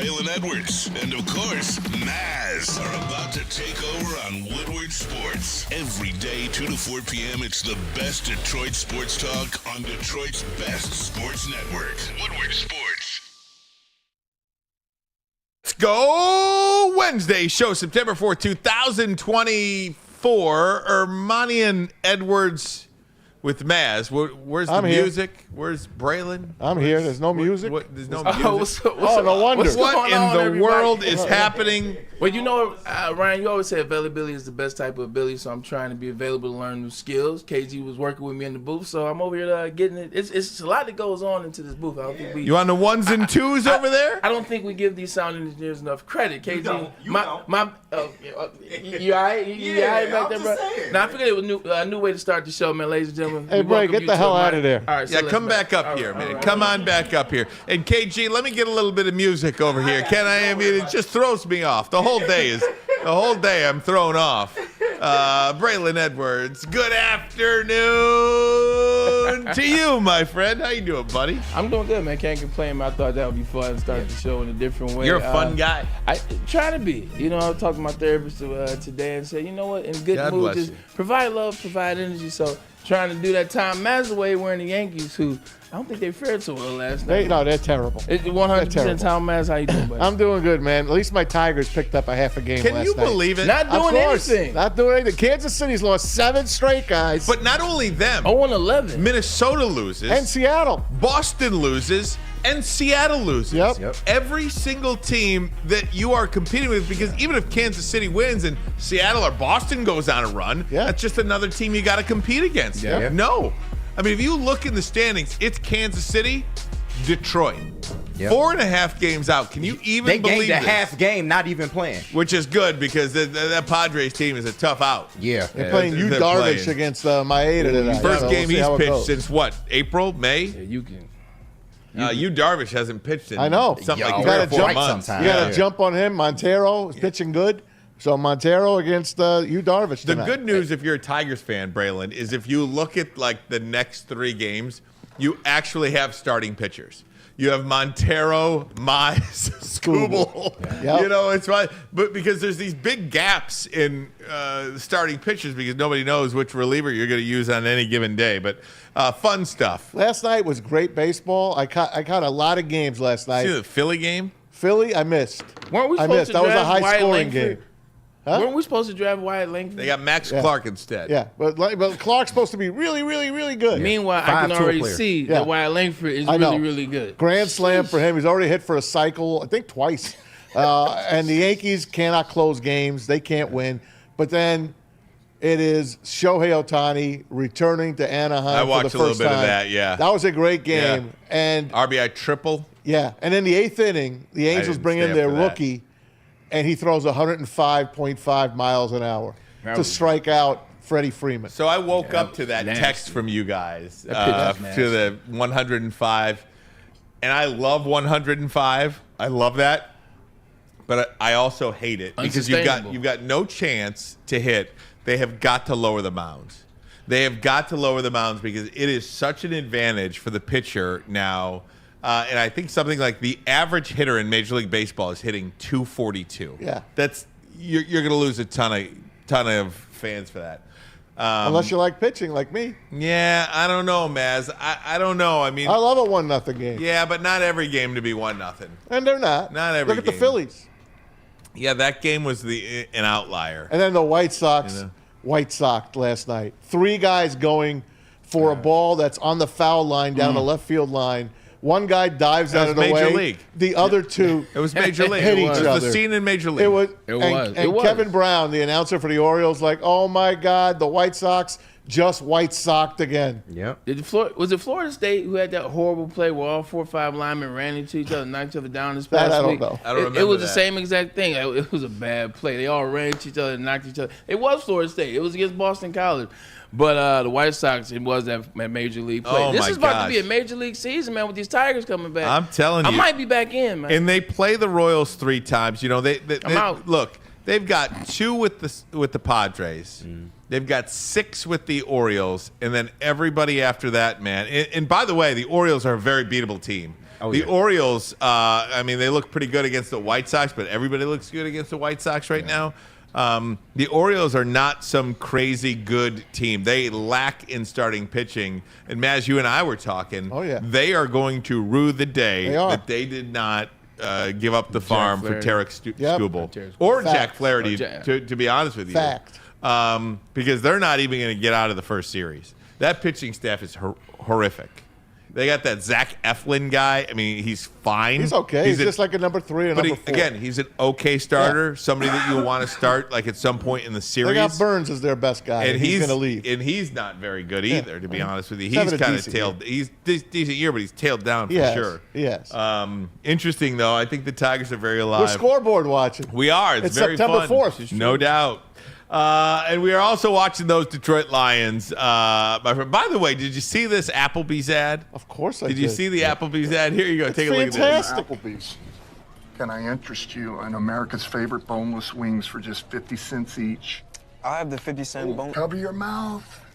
Braylon Edwards, and of course, Maz are about to take over on Woodward Sports. Every day, 2 to 4 p.m., it's the best Detroit sports talk on Detroit's best sports network, Woodward Sports. Let's go Wednesday show, September 4th, 2024. Ermanni and Edwards with Maz. Where's the music? Here. Where's Braylon? I'm here. There's no music. There's no music. No wonder. What in the world is happening? Well, you know, Ryan, you always say availability is the best type of ability, so I'm trying to be available to learn new skills. KG was working with me in the booth, so I'm over here getting it. It's a lot that goes on into this booth. I don't think we. You on the ones and twos over there? I don't think we give these sound engineers enough credit. KG, You don't. you all right? You all right back there, bro? Now I figured it was a new way to start the show, man, ladies and gentlemen. Hey, Bray, get the hell out of there. All right, so Yeah, let's come back up here, man. Come on back up here. And KG, let me get a little bit of music over here. Can I? I mean, it just throws me off. The whole day I'm thrown off. Braylon Edwards, good afternoon to you, my friend. How you doing, buddy? I'm doing good, man. Can't complain, man. I thought that would be fun to start the show in a different way. You're a fun guy. I try to be. You know, I talked to my therapist today and said, you know what, in good God mood, bless just you. provide love, provide energy. So trying to do that. Tom Mazaway wearing the Yankees, who I don't think they fared so well last night. They're terrible. 100% Tom Maz, how you doing, buddy? I'm doing good, man. At least my Tigers picked up a half a game Can last you night. believe it? Not doing anything. Not doing anything. Kansas City's lost 7 straight, guys. But not only them. 0-11. Minnesota loses. And Seattle. Boston loses. And Seattle loses. Yep. Every single team that you are competing with, because even if Kansas City wins and Seattle or Boston goes on a run, that's just another team you got to compete against. Yeah. No. I mean, if you look in the standings, it's Kansas City, Detroit. Yep. 4.5 games out. Can you even They believe gained a this? half game, not even playing. Which is good because that Padres team is a tough out. Yeah. They're playing they're Darvish playing. against Maeda tonight. First So game we'll see how he's it pitched goes. since what? April, May? Yeah, you can. Darvish hasn't pitched in I know. something Yo, like you 3 or gotta 4 jump months. sometime. You got to Yeah. jump on him. Montero is pitching good. So Montero against Darvish The tonight. good news, if you're a Tigers fan, Braylon, is if you look at like the next 3 games, you actually have starting pitchers. You have Montero, Mize, Skubal. Yeah. You know, it's fine. But because there's these big gaps in starting pitchers because nobody knows which reliever you're going to use on any given day. But fun stuff. Last night was great baseball. I caught a lot of games last night. See the Philly game? Philly, I missed. Weren't we I supposed missed. to That was a draft Wyatt high-scoring Langford? game. Huh? Weren't we supposed to draft Wyatt Langford? They got Max Clark instead. Yeah, but Clark's supposed to be really, really, really good. Meanwhile, I can 5-tool already player. see Yeah. that Wyatt Langford is I know. really, really good. Grand slam for him. He's already hit for a cycle, I think twice. And the Yankees cannot close games. They can't win. But then it is Shohei Ohtani returning to Anaheim I watched for a the little first bit of time. that, yeah. That was a great Yeah. game. And RBI triple. yeah, and in the 8th inning, the Angels didn't bring stay in up their for that. rookie, and he throws 105.5 miles an hour to strike out Freddie Freeman. So I woke up to that nasty. text from you guys pitch is to the 105, and I love 105. I love that, but I also hate it because Unsustainable. you've got no chance to hit. They have got to lower the mounds. They have got to lower the mounds because it is such an advantage for the pitcher now. And I think something like the average hitter in Major League Baseball is hitting 242. Yeah. That's you're going to lose a ton of fans for that. Unless you like pitching like me. Yeah, I don't know, Maz. I don't know. I mean, I love a 1-0 game. yeah, but not every game to be 1-0. And they're not. Not every Look at the game. Phillies. Yeah, that game was an outlier. And then the White Sox, You know. White Sox last night. 3 guys going for a ball that's on the foul line down the left field line. One guy dives That out of was the Major way. League. The other 2 It was Major League. hit It each was other. the scene in Major League. It was. It and, was. And It was. Kevin Brown, the announcer for the Orioles, like, oh my God, the White Sox just White Soxed again. Yep. Was it Florida State who had that horrible play where all 4 or 5 linemen ran into each other and knocked each other down this past That I don't week? know. I don't It remember was that. the same exact thing. It was a bad play. They all ran into each other and knocked each other. It was Florida State. It was against Boston College. But the White Sox, it was that major league play. Oh, this my is about gosh. to be a major league season, man, with these Tigers coming back. I'm telling you. I might be back in, man. And they play the Royals 3 times. You know, they I'm out. Look, they've got 2 with the Padres. They've got 6 with the Orioles, and then everybody after that, man. And by the way, the Orioles are a very beatable team. The Orioles, I mean, they look pretty good against the White Sox, but everybody looks good against the White Sox right now. The Orioles are not some crazy good team. They lack in starting pitching. And Maz, you and I were talking. Oh, yeah. They are going to rue the day that they did not give up the farm for Tarek Skubal or Jack Flaherty, to be honest with you. Fact. Because they're not even going to get out of the first series. That pitching staff is horrific. They got that Zach Eflin guy. I mean, he's fine. He's okay. He's just like a number 3 or number 4. Again, he's an okay starter, somebody that you want to start like at some point in the series. They got Burns as their best guy, and he's going to leave. And he's not very good either, to be honest with you. He's kind of tailed. He's decent year, but he's tailed down for sure. Yes. Interesting, though. I think the Tigers are very alive. We're scoreboard watching. We are. It's very September fun. 4th. No doubt. And we are also watching those Detroit Lions. My friend. By the way, did you see this Applebee's ad? Of course I did. Did you see the Applebee's ad? Here you go. Take a look at this. Fantastic. Applebee's. Can I interest you in America's favorite boneless wings for just 50 cents each? I'll have the 50-cent bone. Cover your mouth.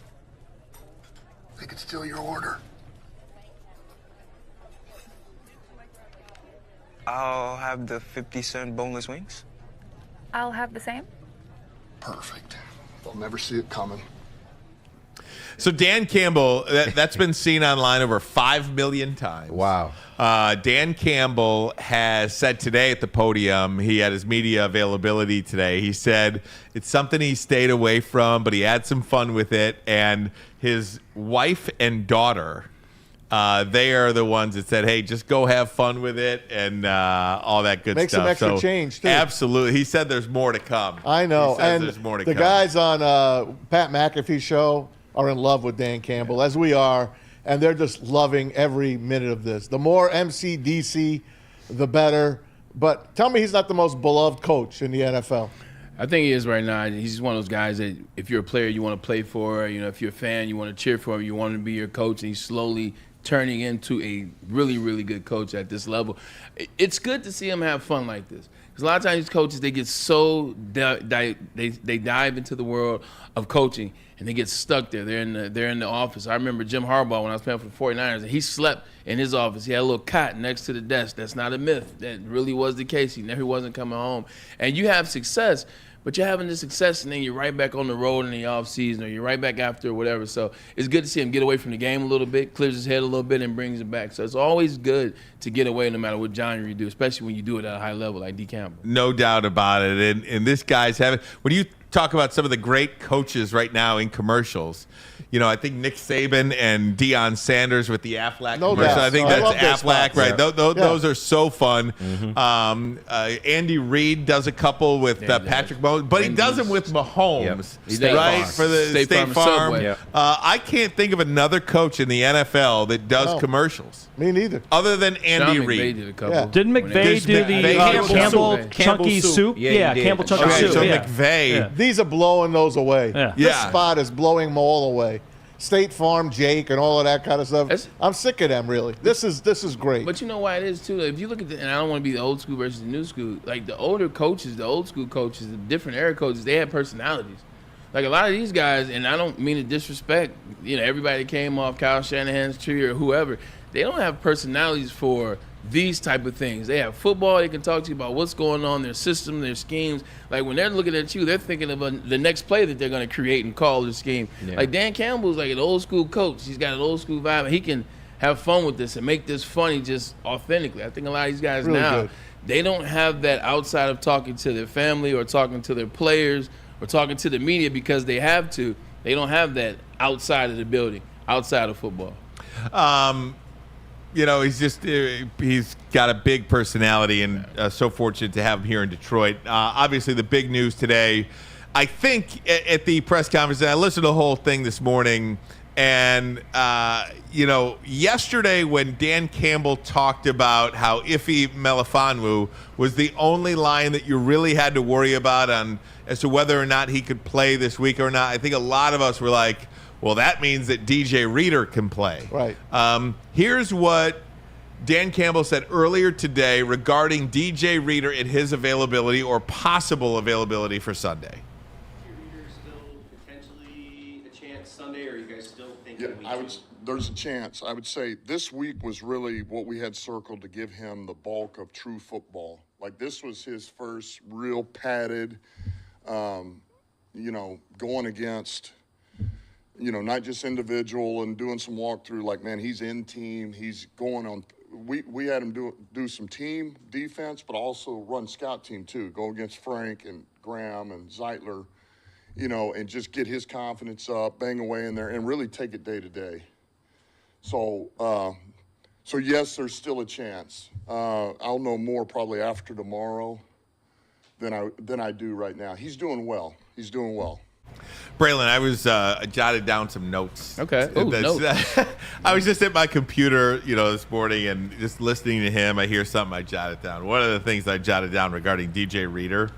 They could steal your order. I'll have the 50-cent boneless wings. I'll have the same. Perfect. They'll never see it coming. So Dan Campbell, that's been seen online over 5 million times. Wow. Dan Campbell has said today at the podium, he had his media availability today. He said it's something he stayed away from, but he had some fun with it. And his wife and daughter, they are the ones that said, hey, just go have fun with it and all that good Make stuff. some extra change, too. Absolutely. He said there's more to come. I know. He says And there's more to the come. guys on Pat McAfee's show are in love with Dan Campbell, as we are, and they're just loving every minute of this. The more MCDC, the better. But tell me he's not the most beloved coach in the NFL. I think he is right now. He's just one of those guys that if you're a player you want to play for, you know, if you're a fan you want to cheer for him, you want him to be your coach, and he's slowly turning into a really, really good coach at this level. It's good to see him have fun like this. Because a lot of times these coaches, they get so they dive into the world of coaching and they get stuck there. They're in the office. I remember Jim Harbaugh when I was playing for the 49ers, and he slept in his office. He had a little cot next to the desk. That's not a myth. That really was the case. He never wasn't coming home. And you have success, but you're having the success, and then you're right back on the road in the offseason, or you're right back after or whatever. So it's good to see him get away from the game a little bit, clears his head a little bit, and brings it back. So it's always good to get away no matter what genre you do, especially when you do it at a high level like D. Campbell. No doubt about it. And this guy's having – when you talk about some of the great coaches right now in commercials, you know, I think Nick Saban and Deion Sanders with the Aflac commercial. doubt. I think I love that's those Aflac, spots. right? Yeah. Those are so fun. Andy Reid does a couple with Patrick Mahomes, but he does them with Mahomes, He does. right? Farm. For the State State Farm Farm. Subway. Yeah. I can't think of another coach in the NFL that does No. commercials Me neither. other than Andy Sean McVay Reid. did a couple. Yeah. Didn't When they- McVay do the Campbell Chunky soup? Yeah, he Yeah, did. Campbell Chunky Okay, soup. so yeah. McVay. Yeah. These are blowing those away. Yeah. This Yeah. spot is blowing them all away. State Farm, Jake, and all of that kind of stuff. That's- I'm sick of them, really. This is great. But you know why it is too. If you look at and I don't want to be the old school versus the new school. Like the older coaches, the old school coaches, the different era coaches, they had personalities. Like a lot of these guys, and I don't mean to disrespect, you know, everybody that came off Kyle Shanahan's tree or whoever. They don't have personalities for these type of things. They have football. They can talk to you about what's going on, their system, their schemes. Like when they're looking at you, they're thinking of the next play that they're going to create and call their scheme. Yeah. Like Dan Campbell's like an old school coach. He's got an old school vibe. And he can have fun with this and make this funny just authentically. I think a lot of these guys Really now, good. they don't have that outside of talking to their family or talking to their players or talking to the media because they have to. They don't have that outside of the building, outside of football. You know, he's got a big personality, and so fortunate to have him here in Detroit. Obviously, the big news today, I think at the press conference, and I listened to the whole thing this morning, and, you know, yesterday when Dan Campbell talked about how Ife Melifonwu was the only line that you really had to worry about as to whether or not he could play this week or not, I think a lot of us were like, well, that means that DJ Reader can play. Right. Here's what Dan Campbell said earlier today regarding DJ Reader and his availability or possible availability for Sunday. Reader still potentially a chance Sunday, or are you guys still Yeah, thinking? I would. there's a chance. I would say this week was really what we had circled to give him the bulk of true football. Like, this was his first real padded, going against, not just individual and doing some walkthrough. Like, man, he's in team. He's going on. We had him do some team defense, but also run scout team too. Go against Frank and Graham and Zeitler, and just get his confidence up, bang away in there, and really take it day to day. So yes, there's still a chance. I'll know more probably after tomorrow than I do right now. He's doing well. He's doing well. Braylon, I was jotted down some notes. Okay. Ooh, notes. I was just at my computer, this morning, and just listening to him. I hear something, I jot it down. One of the things I jotted down regarding DJ Reader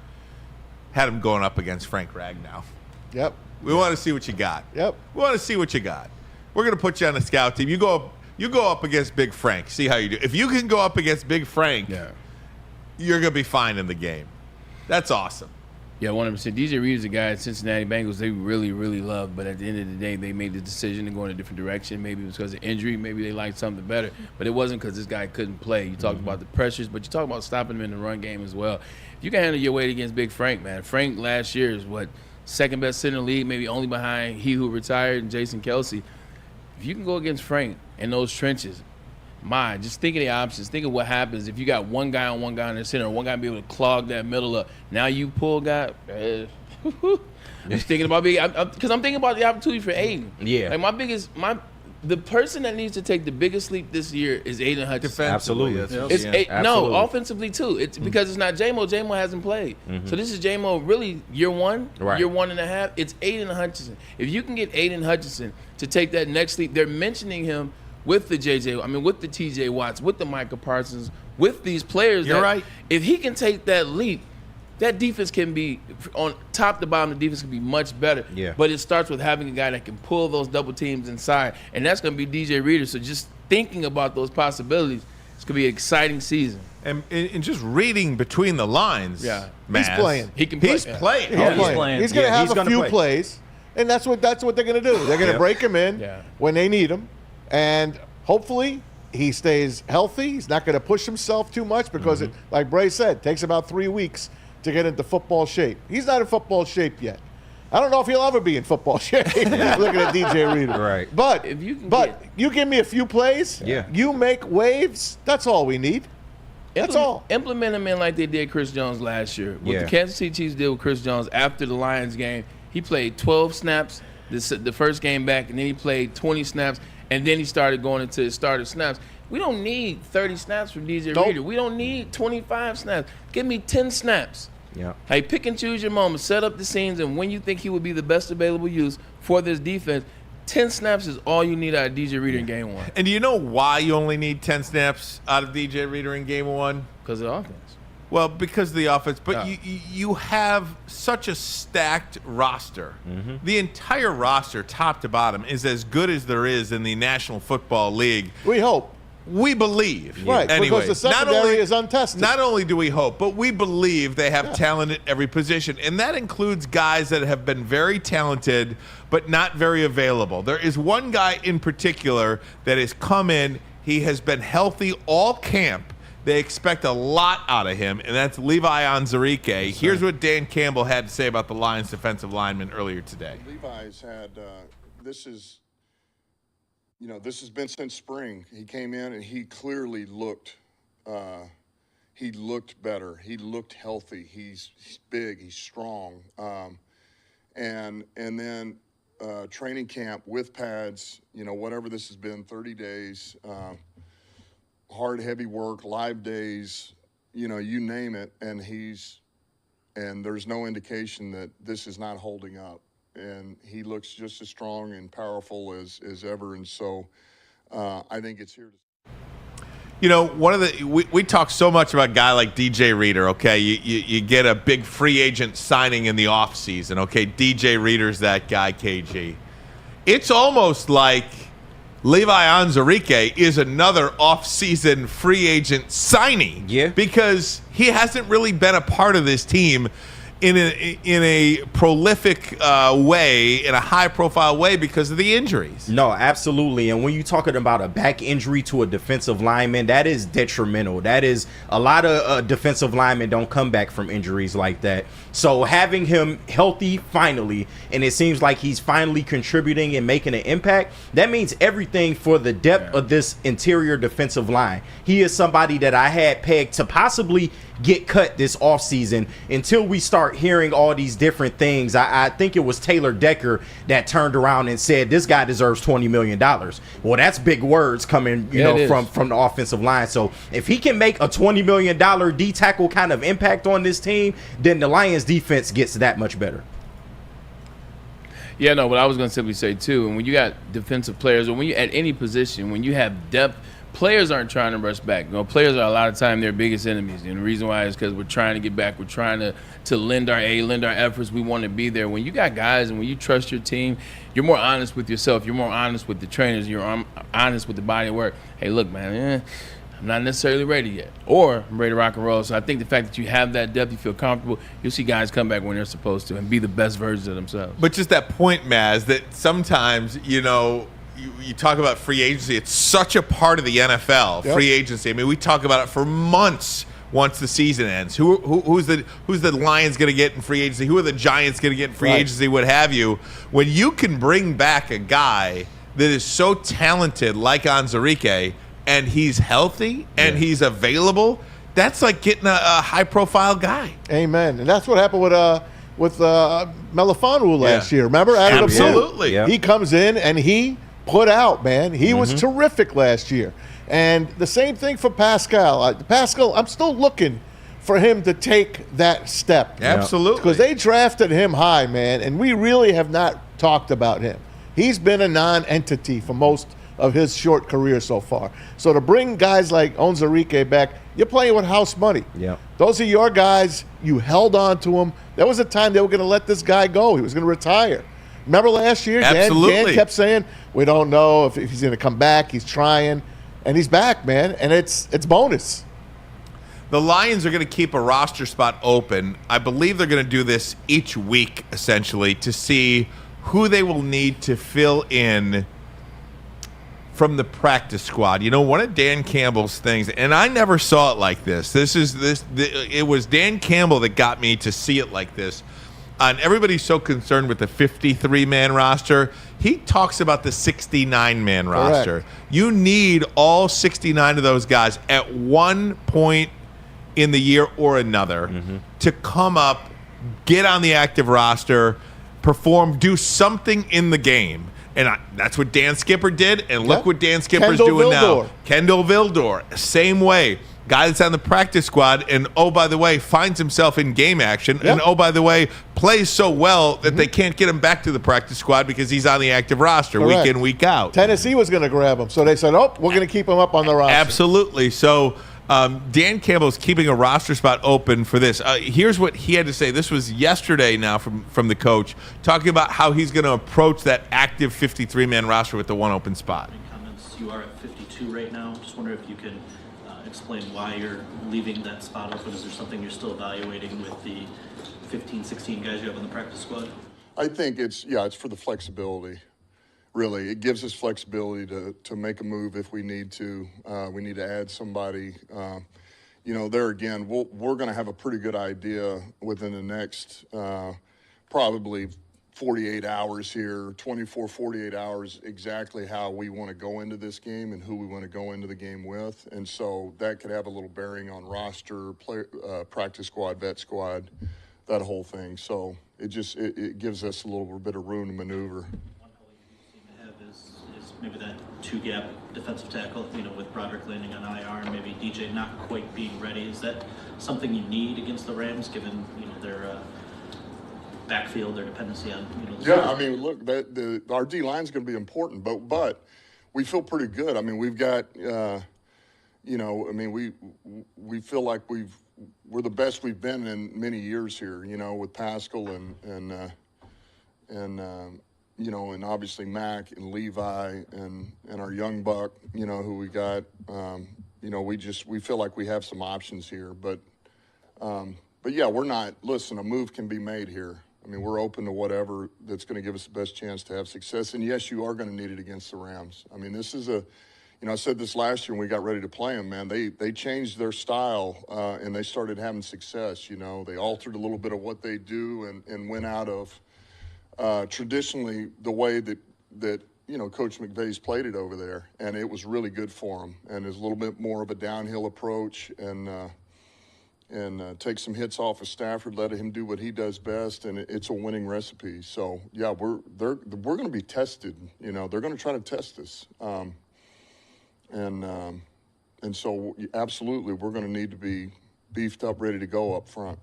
had him going up against Frank Ragnow. Yep. We want to see what you got. Yep. We want to see what you got. We're going to put you on the scout team. You go up against Big Frank. See how you do. If you can go up against Big Frank, you're going to be fine in the game. That's awesome. Yeah, 100%. DJ Reader's a guy at Cincinnati Bengals they really, really love, but at the end of the day, they made the decision to go in a different direction. Maybe it was because of injury. Maybe they liked something better, but it wasn't because this guy couldn't play. You talked about the pressures, but you talk about stopping him in the run game as well. If you can handle your weight against Big Frank, man. Frank last year is second best center in the league, maybe only behind he who retired and Jason Kelsey. If you can go against Frank in those trenches, just think of the options. Think of what happens if you got one guy on the center, one guy be able to clog that middle up. Now you pull guy. Just thinking about because I'm thinking about the opportunity for Aiden. Yeah. Like the person that needs to take the biggest leap this year is Aiden Hutchinson. Absolutely. Absolutely. No, offensively too. It's because it's not J-Mo. J-Mo hasn't played. So this is J-Mo really year one, year 1.5. It's Aiden Hutchinson. If you can get Aiden Hutchinson to take that next leap, they're mentioning him with the with the TJ Watts, with the Micah Parsons, with these players. You're right. If he can take that leap, that defense can be, on top to bottom, the defense can be much better. Yeah. But it starts with having a guy that can pull those double teams inside, and that's going to be DJ Reader. So just thinking about those possibilities, it's going to be an exciting season. And just reading between the lines, he's Maz, playing. He can play. He's playing. He's playing. He's going to have a few plays, and that's what they're going to do. They're going to break him in when they need him, and hopefully he stays healthy. He's not going to push himself too much because, it, like Bray said, takes about 3 weeks to get into football shape. He's not in football shape yet. I don't know if he'll ever be in football shape. Looking at DJ Reader. Right. But you give me a few plays, you make waves, that's all we need. That's all. Implement him in like they did Chris Jones last year. What the Kansas City Chiefs did with Chris Jones after the Lions game, he played 12 snaps the first game back, and then he played 20 snaps, and then he started going into his starter snaps. We don't need 30 snaps from DJ Reader. We don't need 25 snaps. Give me 10 snaps. Yeah. Hey, pick and choose your moments. Set up the scenes, and when you think he would be the best available use for this defense, 10 snaps is all you need out of DJ Reader in game one. And do you know why you only need 10 snaps out of DJ Reader in game one? Because of the offense. Well, because of the offense, but you have such a stacked roster. The entire roster, top to bottom, is as good as there is in the National Football League. We hope. We believe. Right, anyway, because the secondary is untested. Not only do we hope, but we believe they have talent at every position. And that includes guys that have been very talented, but not very available. There is one guy in particular that has come in. He has been healthy all camp. They expect a lot out of him, and that's Levi Onwuzurike. Here's what Dan Campbell had to say about the Lions defensive lineman earlier today. Levi's had, this has been since spring. He came in and he clearly looked better. He looked healthy. He's big. He's strong. And then training camp with pads, whatever this has been, 30 days, hard, heavy work, live days, you name it. And there's no indication that this is not holding up. And he looks just as strong and powerful as ever. And so I think it's here to we talk so much about a guy like DJ Reader, okay? You get a big free agent signing in the offseason, okay? DJ Reader's that guy, KG. It's almost like Levi Onwuzurike is another offseason free agent signing. Yeah. Because he hasn't really been a part of this team in a prolific way, in a high-profile way because of the injuries. No, absolutely. And when you're talking about a back injury to a defensive lineman, that is detrimental. That is a lot of defensive linemen don't come back from injuries like that. So having him healthy finally, and it seems like he's finally contributing and making an impact, that means everything for the depth of this interior defensive line. He is somebody that I had pegged to possibly get cut this offseason until we start hearing all these different things. I think it was Taylor Decker that turned around and said this guy deserves $20 million. Well, that's big words coming, from the offensive line. So if he can make a $20 million D-tackle kind of impact on this team, then the Lions defense gets that much better. Yeah, no, but I was going to simply say, too, and when you got defensive players, or when you at any position, when you have depth, players aren't trying to rush back. Players are a lot of time their biggest enemies, and the reason why is because we're trying to get back. We're trying to lend our efforts. We want to be there. When you got guys and when you trust your team, you're more honest with yourself. You're more honest with the trainers. You're honest with the body of work. Hey, look, man, I'm not necessarily ready yet, or I'm ready to rock and roll. So I think the fact that you have that depth, you feel comfortable, you'll see guys come back when they're supposed to and be the best versions of themselves. But just that point, Maz, that sometimes, you talk about free agency. It's such a part of the NFL, free agency. I mean, we talk about it for months once the season ends. Who's the Lions going to get in free agency? Who are the Giants going to get in free agency, what have you? When you can bring back a guy that is so talented like Onwuzurike, and he's healthy and he's available, that's like getting a high-profile guy. Amen. And that's what happened with Melifonwu last year. Remember? Absolutely. He comes in and he put out, man. He was terrific last year. And the same thing for Pascal. Pascal, I'm still looking for him to take that step. Absolutely. Because they drafted him high, man, and we really have not talked about him. He's been a non-entity for most of his short career so far. So to bring guys like Onwuzurike back, you're playing with house money. Yeah. Those are your guys. You held on to him. There was a time they were going to let this guy go. He was going to retire. Remember last year? Dan kept saying, we don't know if he's going to come back. He's trying. And he's back, man. And it's bonus. The Lions are going to keep a roster spot open. I believe they're going to do this each week, essentially, to see who they will need to fill in from the practice squad. One of Dan Campbell's things, and I never saw it like this. It was Dan Campbell that got me to see it like this. And everybody's so concerned with the 53-man roster. He talks about the 69-man roster. You need all 69 of those guys at one point in the year or another to come up, get on the active roster, perform, do something in the game. And that's what Dan Skipper did, and look what Dan Skipper's doing now. Kendall Vildor, same way. Guy that's on the practice squad, and oh, by the way, finds himself in game action, and oh, by the way, plays so well that they can't get him back to the practice squad because he's on the active roster week in, week out. Tennessee was going to grab him, so they said, we're going to keep him up on the roster. Absolutely. So Dan Campbell's keeping a roster spot open for this. Here's what he had to say. This was yesterday now from the coach, talking about how he's going to approach that active 53-man roster with the one open spot. Any comments? You are at 52 right now. Just wonder if you can explain why you're leaving that spot open. Is there something you're still evaluating with the 15, 16 guys you have on the practice squad? I think it's for the flexibility. Really, it gives us flexibility to make a move if we need to. We need to add somebody. There again, we're going to have a pretty good idea within the next probably 48 hours here, 24, 48 hours, exactly how we want to go into this game and who we want to go into the game with. And so that could have a little bearing on roster, practice squad, vet squad, that whole thing. So it gives us a little bit of room to maneuver. Maybe that two-gap defensive tackle, with Broderick landing on IR and maybe DJ not quite being ready. Is that something you need against the Rams, given their backfield, their dependency on look, our D line's going to be important, but we feel pretty good. I mean, we've got we feel like we're the best we've been in many years here. With Pascal and obviously Mac and Levi and our young buck, who we got. We feel like we have some options here, but yeah, we're not. Listen, a move can be made here. I mean, we're open to whatever that's going to give us the best chance to have success. And yes, you are going to need it against the Rams. I mean, this is I said this last year when we got ready to play them, man. They changed their style and they started having success. They altered a little bit of what they do and went out of traditionally the way that Coach McVay's played it over there, and it was really good for them. And it's a little bit more of a downhill approach and take some hits off of Stafford, let him do what he does best, and it's a winning recipe. So yeah, we're going to be tested. They're going to try to test us. And so absolutely, we're going to need to be beefed up, ready to go up front.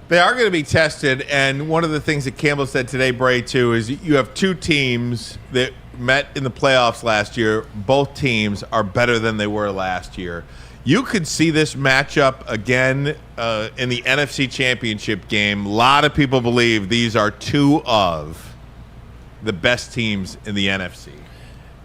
They are going to be tested, and one of the things that Campbell said today, Bray, too, is you have two teams that met in the playoffs last year. Both teams are better than they were last year. You could see this matchup again in the NFC Championship game. A lot of people believe these are two of the best teams in the NFC.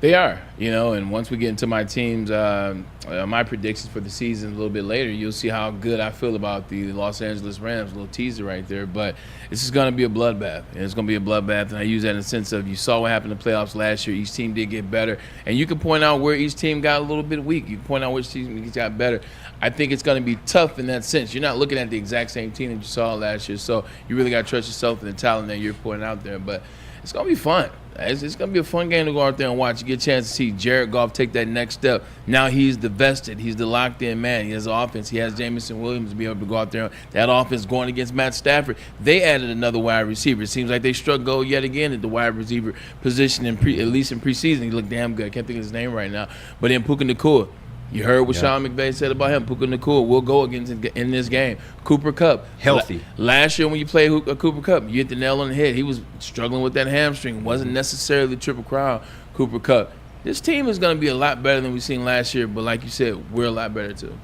They are, and once we get into my teams, my predictions for the season a little bit later, you'll see how good I feel about the Los Angeles Rams. A little teaser right there, but this is going to be a bloodbath, and it's going to be a bloodbath, and I use that in the sense of you saw what happened in the playoffs last year. Each team did get better, and you can point out where each team got a little bit weak. You can point out which team got better. I think it's going to be tough in that sense. You're not looking at the exact same team that you saw last year, so you really got to trust yourself and the talent that you're putting out there, but it's going to be fun. It's going to be a fun game to go out there and watch. You get a chance to see Jared Goff take that next step. Now he's the vested. He's the locked-in man. He has offense. He has Jamison Williams to be able to go out there. That offense going against Matt Stafford. They added another wide receiver. It seems like they struggled yet again at the wide receiver position, at least in preseason. He looked damn good. I can't think of his name right now. But in Puka Nacua, you heard what Sean McVay said about him. Puka Nacua will go against in this game. Cooper Kupp. Healthy. Last year when you played Cooper Kupp, you hit the nail on the head. He was struggling with that hamstring. Wasn't necessarily Triple Crown Cooper Kupp. This team is going to be a lot better than we've seen last year, but like you said, we're a lot better too.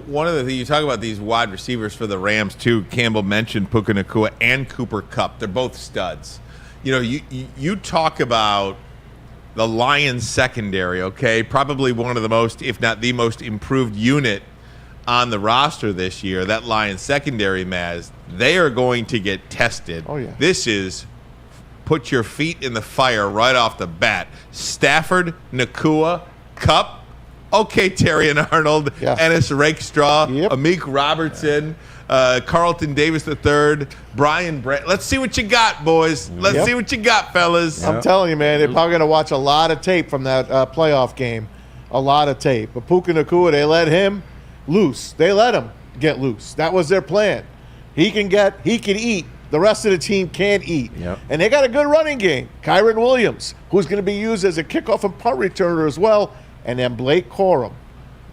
One of the things, you talk about these wide receivers for the Rams too. Campbell mentioned Puka Nacua and Cooper Kupp. They're both studs. You talk about the Lions secondary, okay? Probably one of the most, if not the most improved unit on the roster this year. That Lions secondary, Maz, they are going to get tested. Oh, yeah. This is put your feet in the fire right off the bat. Stafford, Nacua, Kupp, okay, Terry and Arnold, Ennis Rakestraw, Amik Robertson, Carlton Davis III, Brian Brett. Let's see what you got, boys. Let's see what you got, fellas. I'm telling you, man, they're probably going to watch a lot of tape from that playoff game. A lot of tape. But Puka Nacua, they let him loose. They let him get loose. That was their plan. He can eat. The rest of the team can't eat. And they got a good running game. Kyron Williams, who's going to be used as a kickoff and punt returner as well. And then Blake Corum.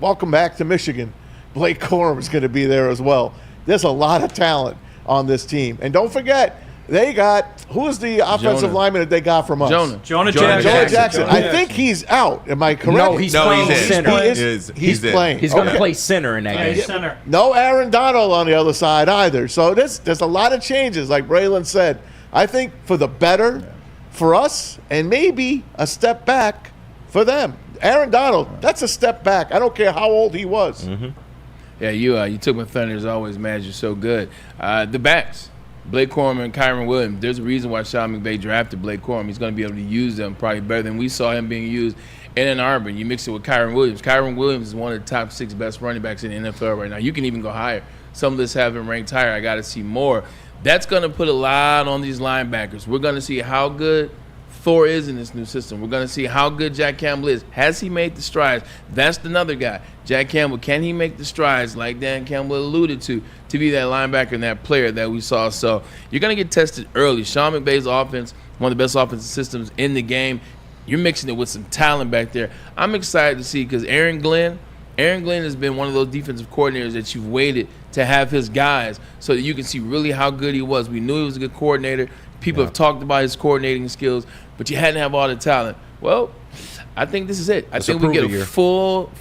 Welcome back to Michigan. Blake Corum is going to be there as well. There's a lot of talent on this team. And don't forget, they got, who is the offensive lineman that they got from us? Jonah Jackson. I think he's out. Am I correct? No, he's playing center. He's playing. He's going to play center in that game. Center. No Aaron Donald on the other side either. So there's a lot of changes, like Braylon said. I think for the better for us and maybe a step back for them. Aaron Donald, that's a step back. I don't care how old he was. Mm-hmm. Yeah, you took my thunder as always, man. You're so good. The backs, Blake Corum and Kyron Williams. There's a reason why Sean McVay drafted Blake Corum. He's going to be able to use them probably better than we saw him being used in Ann Arbor. You mix it with Kyron Williams. Kyron Williams is one of the top 6 best running backs in the NFL right now. You can even go higher. Some of us have him ranked higher. I got to see more. That's going to put a lot on these linebackers. We're going to see how good Thor is in this new system. We're going to see how good Jack Campbell is. Has he made the strides? That's another guy. Jack Campbell, can he make the strides like Dan Campbell alluded to be that linebacker and that player that we saw? So you're going to get tested early. Sean McVay's offense, one of the best offensive systems in the game. You're mixing it with some talent back there. I'm excited to see because Aaron Glenn has been one of those defensive coordinators that you've waited to have his guys so that you can see really how good he was. We knew he was a good coordinator. People have talked about his coordinating skills, but you hadn't have all the talent. Well, I think this is it. I think we get a full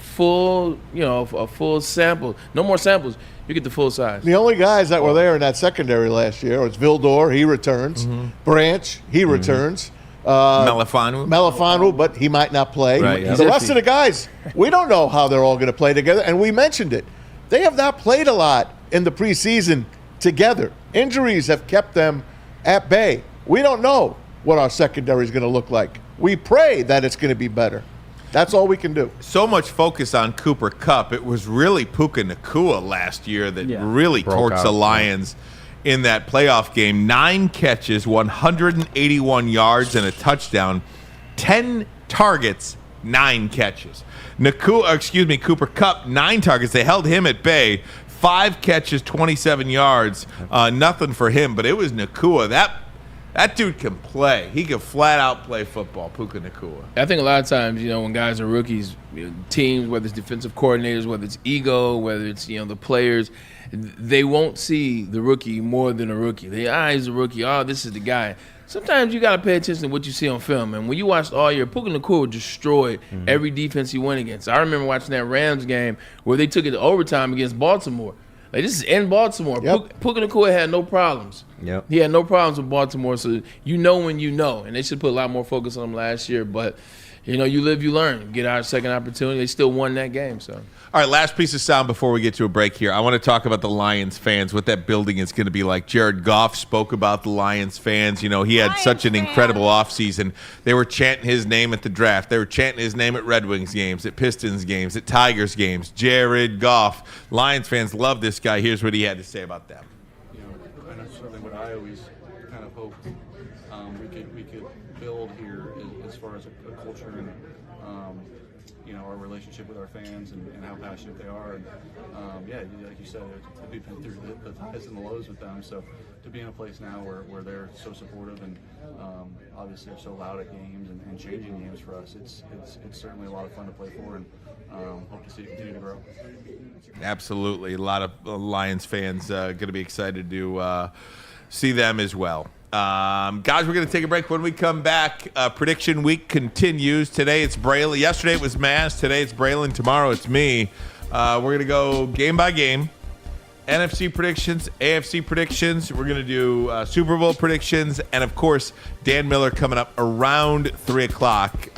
sample. No more samples. You get the full size. The only guys that were there in that secondary last year was Vildor, he returns. Branch, he returns. Melifanu, but he might not play. Right, yeah. The rest of the guys, we don't know how they're all going to play together, and we mentioned it. They have not played a lot in the preseason together. Injuries have kept them at bay. We don't know what our secondary is going to look like. We pray that it's going to be better. That's all we can do. So much focus on Cooper Kupp. It was really Puka Nacua last year that really torched the Lions in that playoff game. 9 catches, 181 yards, and a touchdown. 10 targets, 9 catches. Cooper Kupp, 9 targets. They held him at bay. 5 catches, 27 yards. Nothing for him, but it was Nacua. That dude can play. He can flat out play football, Puka Nacua. I think a lot of times, when guys are rookies, teams, whether it's defensive coordinators, whether it's ego, whether it's, the players, they won't see the rookie more than a rookie. He's a rookie. Oh, this is the guy. Sometimes you got to pay attention to what you see on film. And when you watched all year, Puka Nacua destroyed every defense he went against. I remember watching that Rams game where they took it to overtime against Baltimore. Like, this is in Baltimore. Yep. Puka Nacua had no problems. Yep. He had no problems with Baltimore, so you know when you know. And they should put a lot more focus on him last year. But, you live, you learn. Get our second opportunity. They still won that game. So. All right, last piece of sound before we get to a break here. I want to talk about the Lions fans, what that building is going to be like. Jared Goff spoke about the Lions fans. He had such an incredible offseason. They were chanting his name at the draft. They were chanting his name at Red Wings games, at Pistons games, at Tigers games. Jared Goff. Lions fans love this guy. Here's what he had to say about them. And that's certainly what I always kind of hoped we could build here as far as a culture and our relationship with our fans and how passionate they are. And like you said, we've been through the highs and the lows with them. So to be in a place now where they're so supportive and obviously are so loud at games and changing games for us, it's certainly a lot of fun to play for, and hope to see it continue to grow. Absolutely. A lot of Lions fans going to be excited to see them as well. Guys, we're going to take a break. When we come back, prediction week continues. Today it's Braylon. Yesterday it was Maz. Today it's Braylon. Tomorrow it's me. We're going to go game by game. NFC predictions, AFC predictions. We're going to do Super Bowl predictions. And, of course, Dan Miller coming up around 3 o'clock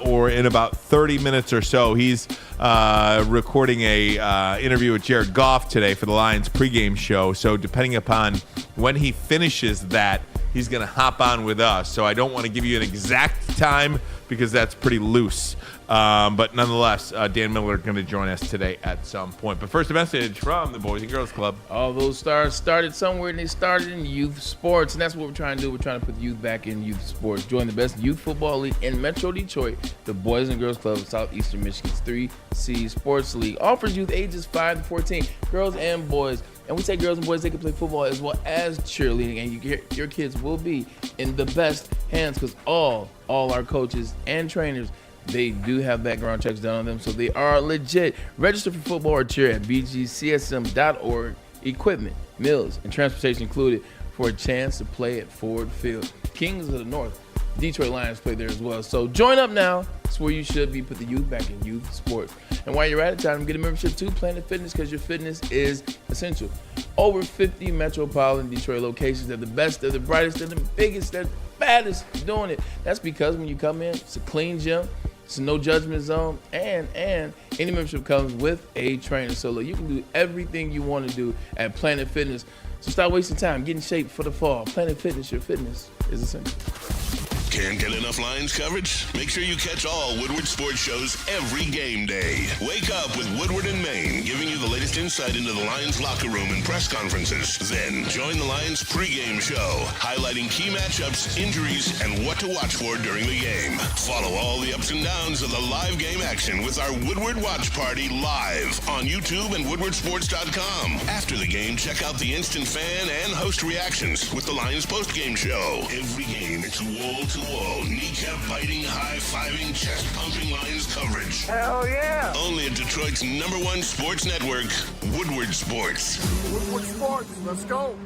or in about 30 minutes or so. He's recording a interview with Jared Goff today for the Lions pregame show. So depending upon when he finishes that, he's going to hop on with us. So I don't want to give you an exact time because that's pretty loose. But nonetheless, Dan Miller is going to join us today at some point. But first, a message from the Boys and Girls Club. All those stars started somewhere, and they started in youth sports. And that's what we're trying to do. We're trying to put the youth back in youth sports. Join the best youth football league in Metro Detroit. The Boys and Girls Club of Southeastern Michigan's 3C Sports League offers youth ages 5 to 14, girls and boys. And we say girls and boys, they can play football as well as cheerleading. And your kids will be in the best hands because all our coaches and trainers, they do have background checks done on them, so they are legit. Register for football or cheer at bgcsm.org. Equipment, meals, and transportation included for a chance to play at Ford Field. Kings of the North, Detroit Lions play there as well. So join up now. It's where you should be. Put the youth back in youth sports. And while you're at it, try to get a membership to Planet Fitness because your fitness is essential. Over 50 metropolitan Detroit locations. They're the best, they're the brightest, they're the biggest, they're the baddest doing it. That's because when you come in, it's a clean gym. It's a no judgment zone, and any membership comes with a trainer. So look, you can do everything you want to do at Planet Fitness. So stop wasting time. Get in shape for the fall. Planet Fitness, your fitness is essential. Can't get enough Lions coverage? Make sure you catch all Woodward sports shows every game day. Wake up with Woodward and Maine, giving you the latest insight into the Lions locker room and press conferences. Then join the Lions pregame show, highlighting key matchups, injuries, and what to watch for during the game. Follow all the ups and downs of the live game action with our Woodward Watch Party live on YouTube and woodwardsports.com. After the game, check out the instant fan and host reactions with the Lions postgame show. Every game, it's wall-to-wall, kneecap-biting, high-fiving, chest-pumping Lions coverage. Hell yeah! Only at Detroit's #1 sports network, Woodward Sports. Woodward Sports, let's go!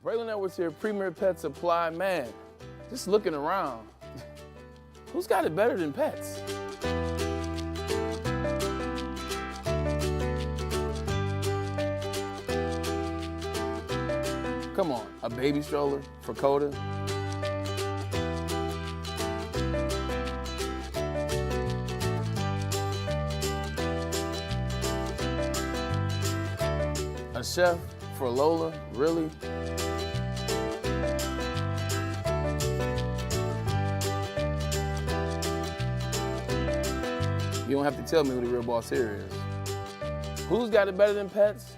Braylon Edwards here, Premier Pet Supply. Man, just looking around, who's got it better than pets? Come on, a baby stroller for Coda? A chef for Lola? Really? You don't have to tell me who the real boss here is. Who's got it better than pets?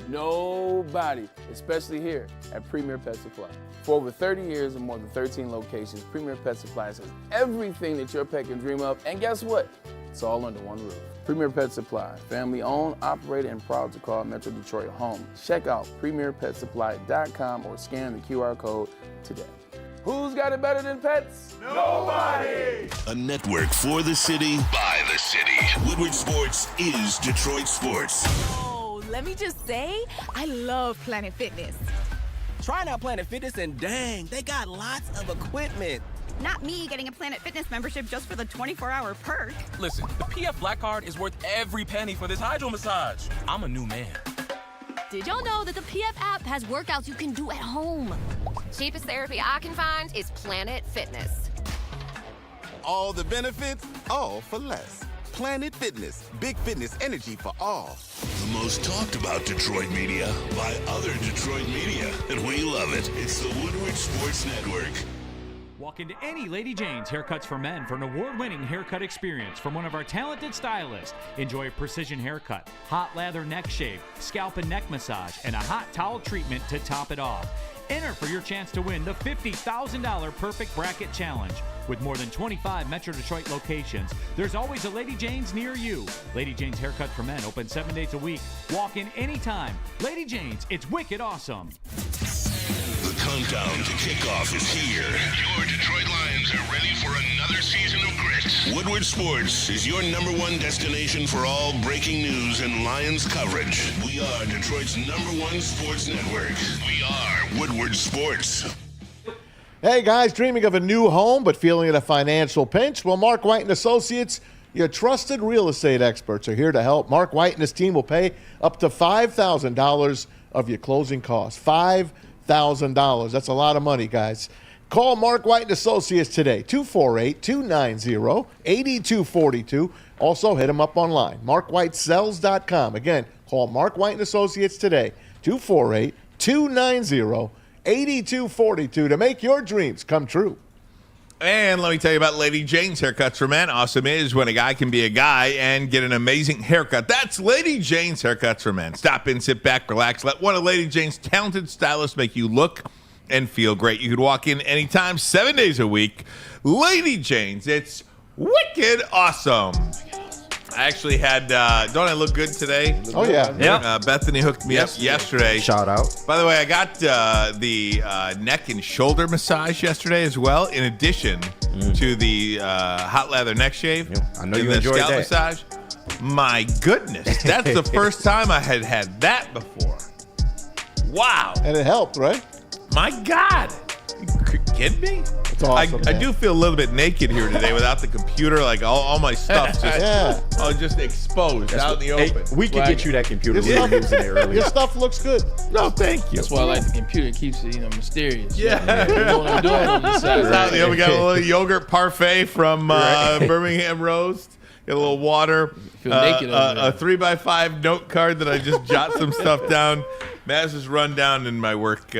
Nobody, especially here at Premier Pet Supply. For over 30 years and more than 13 locations, Premier Pet Supply has everything that your pet can dream of, and guess what? It's all under one roof. Premier Pet Supply, family owned, operated, and proud to call Metro Detroit home. Check out premierpetsupply.com or scan the QR code today. Who's got it better than pets? Nobody! A network for the city, by the city. Woodward Sports is Detroit Sports. Oh, let me just say, I love Planet Fitness. Trying out Planet Fitness and dang, they got lots of equipment. Not me getting a Planet Fitness membership just for the 24-hour perk. Listen, the PF Black Card is worth every penny for this hydro massage. I'm a new man. Did y'all know that the PF app has workouts you can do at home? Cheapest therapy I can find is Planet Fitness. All the benefits, all for less. Planet Fitness, big fitness energy for all. The most talked about Detroit media by other Detroit media, and we love it. It's the Woodward Sports Network. Walk into any Lady Jane's Haircuts for Men for an award-winning haircut experience from one of our talented stylists. Enjoy a precision haircut, hot lather neck shave, scalp and neck massage, and a hot towel treatment to top it off. Enter for your chance to win the $50,000 Perfect Bracket Challenge. With more than 25 Metro Detroit locations, there's always a Lady Jane's near you. Lady Jane's Haircut for Men, open 7 days a week. Walk in anytime. Lady Jane's, it's wicked awesome. The countdown to kickoff is here. Your Detroit Lions are ready for another season of grit. Woodward Sports is your #1 destination for all breaking news and Lions coverage. We are Detroit's #1 sports network. We are Woodward Sports. Hey guys, dreaming of a new home but feeling in a financial pinch? Well, Mark White and Associates, your trusted real estate experts, are here to help. Mark White and his team will pay up to $5,000 of your closing costs. $5,000. That's a lot of money, guys. Call Mark White and Associates today, 248-290-8242. Also, hit him up online, markwhitesells.com. Again, call Mark White and Associates today, 248-290-8242 to make your dreams come true. And let me tell you about Lady Jane's Haircuts for Men. Awesome is when a guy can be a guy and get an amazing haircut. That's Lady Jane's Haircuts for Men. Stop in, sit back, relax. Let one of Lady Jane's talented stylists make you look and feel great. You could walk in anytime, 7 days a week. Lady Jane's, it's wicked awesome. I actually had, don't I look good today? Oh, yeah. Bethany hooked me up yesterday. Shout out. By the way, I got the neck and shoulder massage yesterday as well, in addition to the hot lather neck shave. I know you and the enjoyed scalp that. massage. My goodness, that's the first time I had had that before. Wow. And it helped, right? My God. You kidding me? It's awesome, I man. do feel a little bit naked here today without the computer. Like all my stuff's just exposed out in the open. We could get you that computer. We were using it earlier. Your stuff looks good. No, thank you. That's why I like the computer. It keeps it, mysterious. Yeah. You know what I'm doing on the side. Out in the open. We got a little yogurt parfait from Birmingham Roast. Got a little water. Feel naked over there. A 3x5 note card that I just jot some stuff down. Maz is run down in my work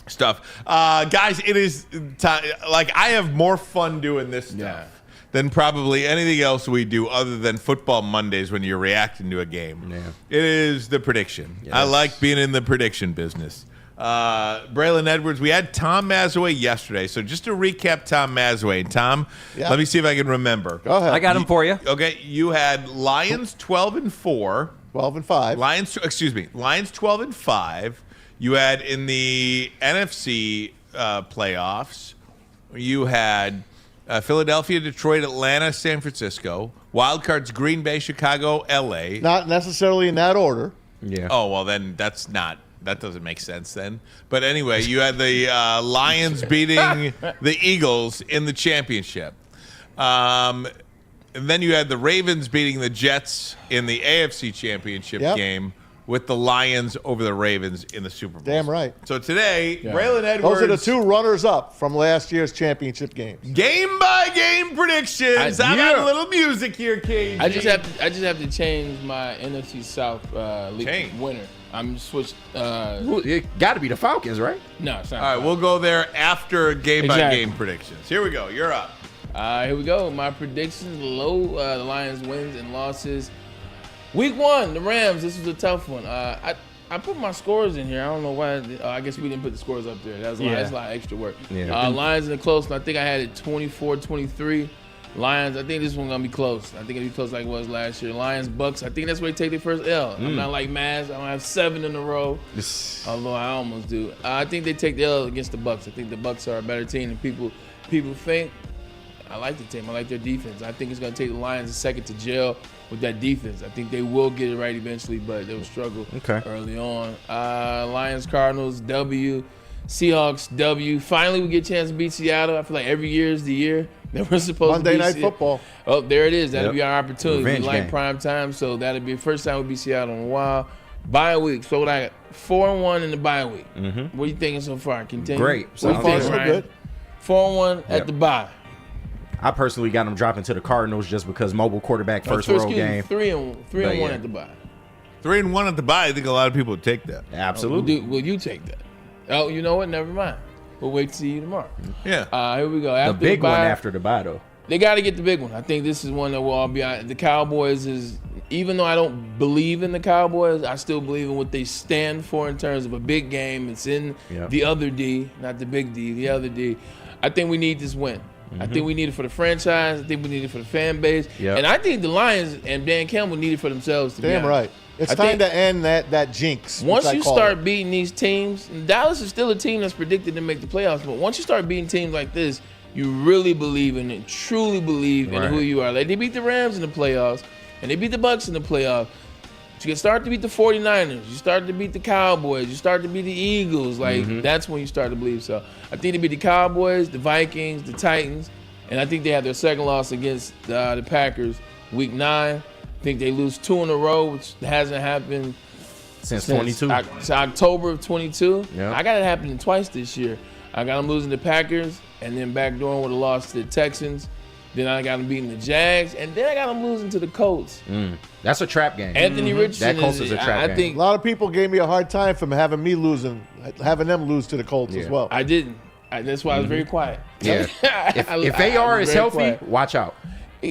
stuff. Guys, it is time. Like, I have more fun doing this stuff than probably anything else we do other than Football Mondays when you're reacting to a game. Yeah. It is the prediction. Yes. I like being in the prediction business. Braylon Edwards, we had Tom Mazaway yesterday. So just to recap Tom Mazaway. And Tom, let me see if I can remember. Go ahead. I got him for you. Okay, you had Lions 12-4. 12-5. Lions 12-5. You had in the NFC playoffs, you had Philadelphia, Detroit, Atlanta, San Francisco. Wild cards: Green Bay, Chicago, LA. Not necessarily in that order. Yeah. Oh, well, then that doesn't make sense then. But anyway, you had the Lions beating the Eagles in the championship. And then you had the Ravens beating the Jets in the AFC championship game, with the Lions over the Ravens in the Super Bowl. Damn right. So today, Braylon Edwards. Those are the two runners-up from last year's championship games. Game-by-game predictions. I got a little music here, KG. I just have to change my NFC South league winner. I'm switched. It got to be the Falcons, right? No, it's not. All right, we'll go there after game-by-game predictions. Here we go. You're up. Here we go. My predictions: the Lions wins and losses. Week 1, the Rams. This was a tough one. I put my scores in here. I don't know why. I guess we didn't put the scores up there. That's a lot of extra work. Yeah. Lions in the close one. I think I had it 24-23. Lions, I think this one's going to be close. I think it'll be close like it was last year. Lions, Bucks, I think that's where they take their first L. I'm not like Maz. I don't have 7 in a row, although I almost do. I think they take the L against the Bucks. I think the Bucks are a better team than people think. I like the team. I like their defense. I think it's going to take the Lions a second to gel with that defense. I think they will get it right eventually, but they'll struggle early on. Lions, Cardinals, W. Seahawks, W. Finally, we get a chance to beat Seattle. I feel like every year is the year that we're supposed Monday to beat Night Seattle. Football. Oh, there it is. That'll be our opportunity. Revenge We like game. prime time, so that'll be the first time we beat Seattle in a while. Bye week. So what I got 4-1 in the bye week. What are you thinking so far? Continue. Great. So Sounds far, good. Ryan? Good. 4-1 at the bye. I personally got them dropping to the Cardinals just because mobile quarterback first road game. 3-1 at the bye. 3-1 at the bye. I think a lot of people would take that. Absolutely. Will you take that? Oh, you know what? Never mind. We'll wait to see you tomorrow. Yeah. Here we go. The After big bye, one after the bye, though. They got to get the big one. I think this is one that will all be out. The Cowboys is, even though I don't believe in the Cowboys, I still believe in what they stand for in terms of a big game. It's in the other D, not the big D, the other D. I think we need this win. I think we need it for the franchise. I think we need it for the fan base. And I think the Lions and Dan Campbell need it for themselves to be honest. right. It's time to end that jinx. Once you start beating these teams, Dallas is still a team that's predicted to make the playoffs, but once you start beating teams like this, you really believe in it, truly believe in who you are. Like they beat the Rams in the playoffs, and they beat the Bucks in the playoffs. But you can start to beat the 49ers. You start to beat the Cowboys. You start to beat the Eagles. Like that's when you start to believe. So I think they beat the Cowboys, the Vikings, the Titans, and I think they had their second loss against the Packers week 9. I think they lose 2 in a row, which hasn't happened since 22. October of 22. Yeah. I got it happening twice this year. I got them losing to Packers and then backdooring with a loss to the Texans. Then I got them beating the Jags, and then I got them losing to the Colts. That's a trap game. Anthony Richardson. That Colts is a trap game. I think a lot of people gave me a hard time for having them lose to the Colts as well. I didn't. That's why I was very quiet. Yeah. If AR is healthy, watch out.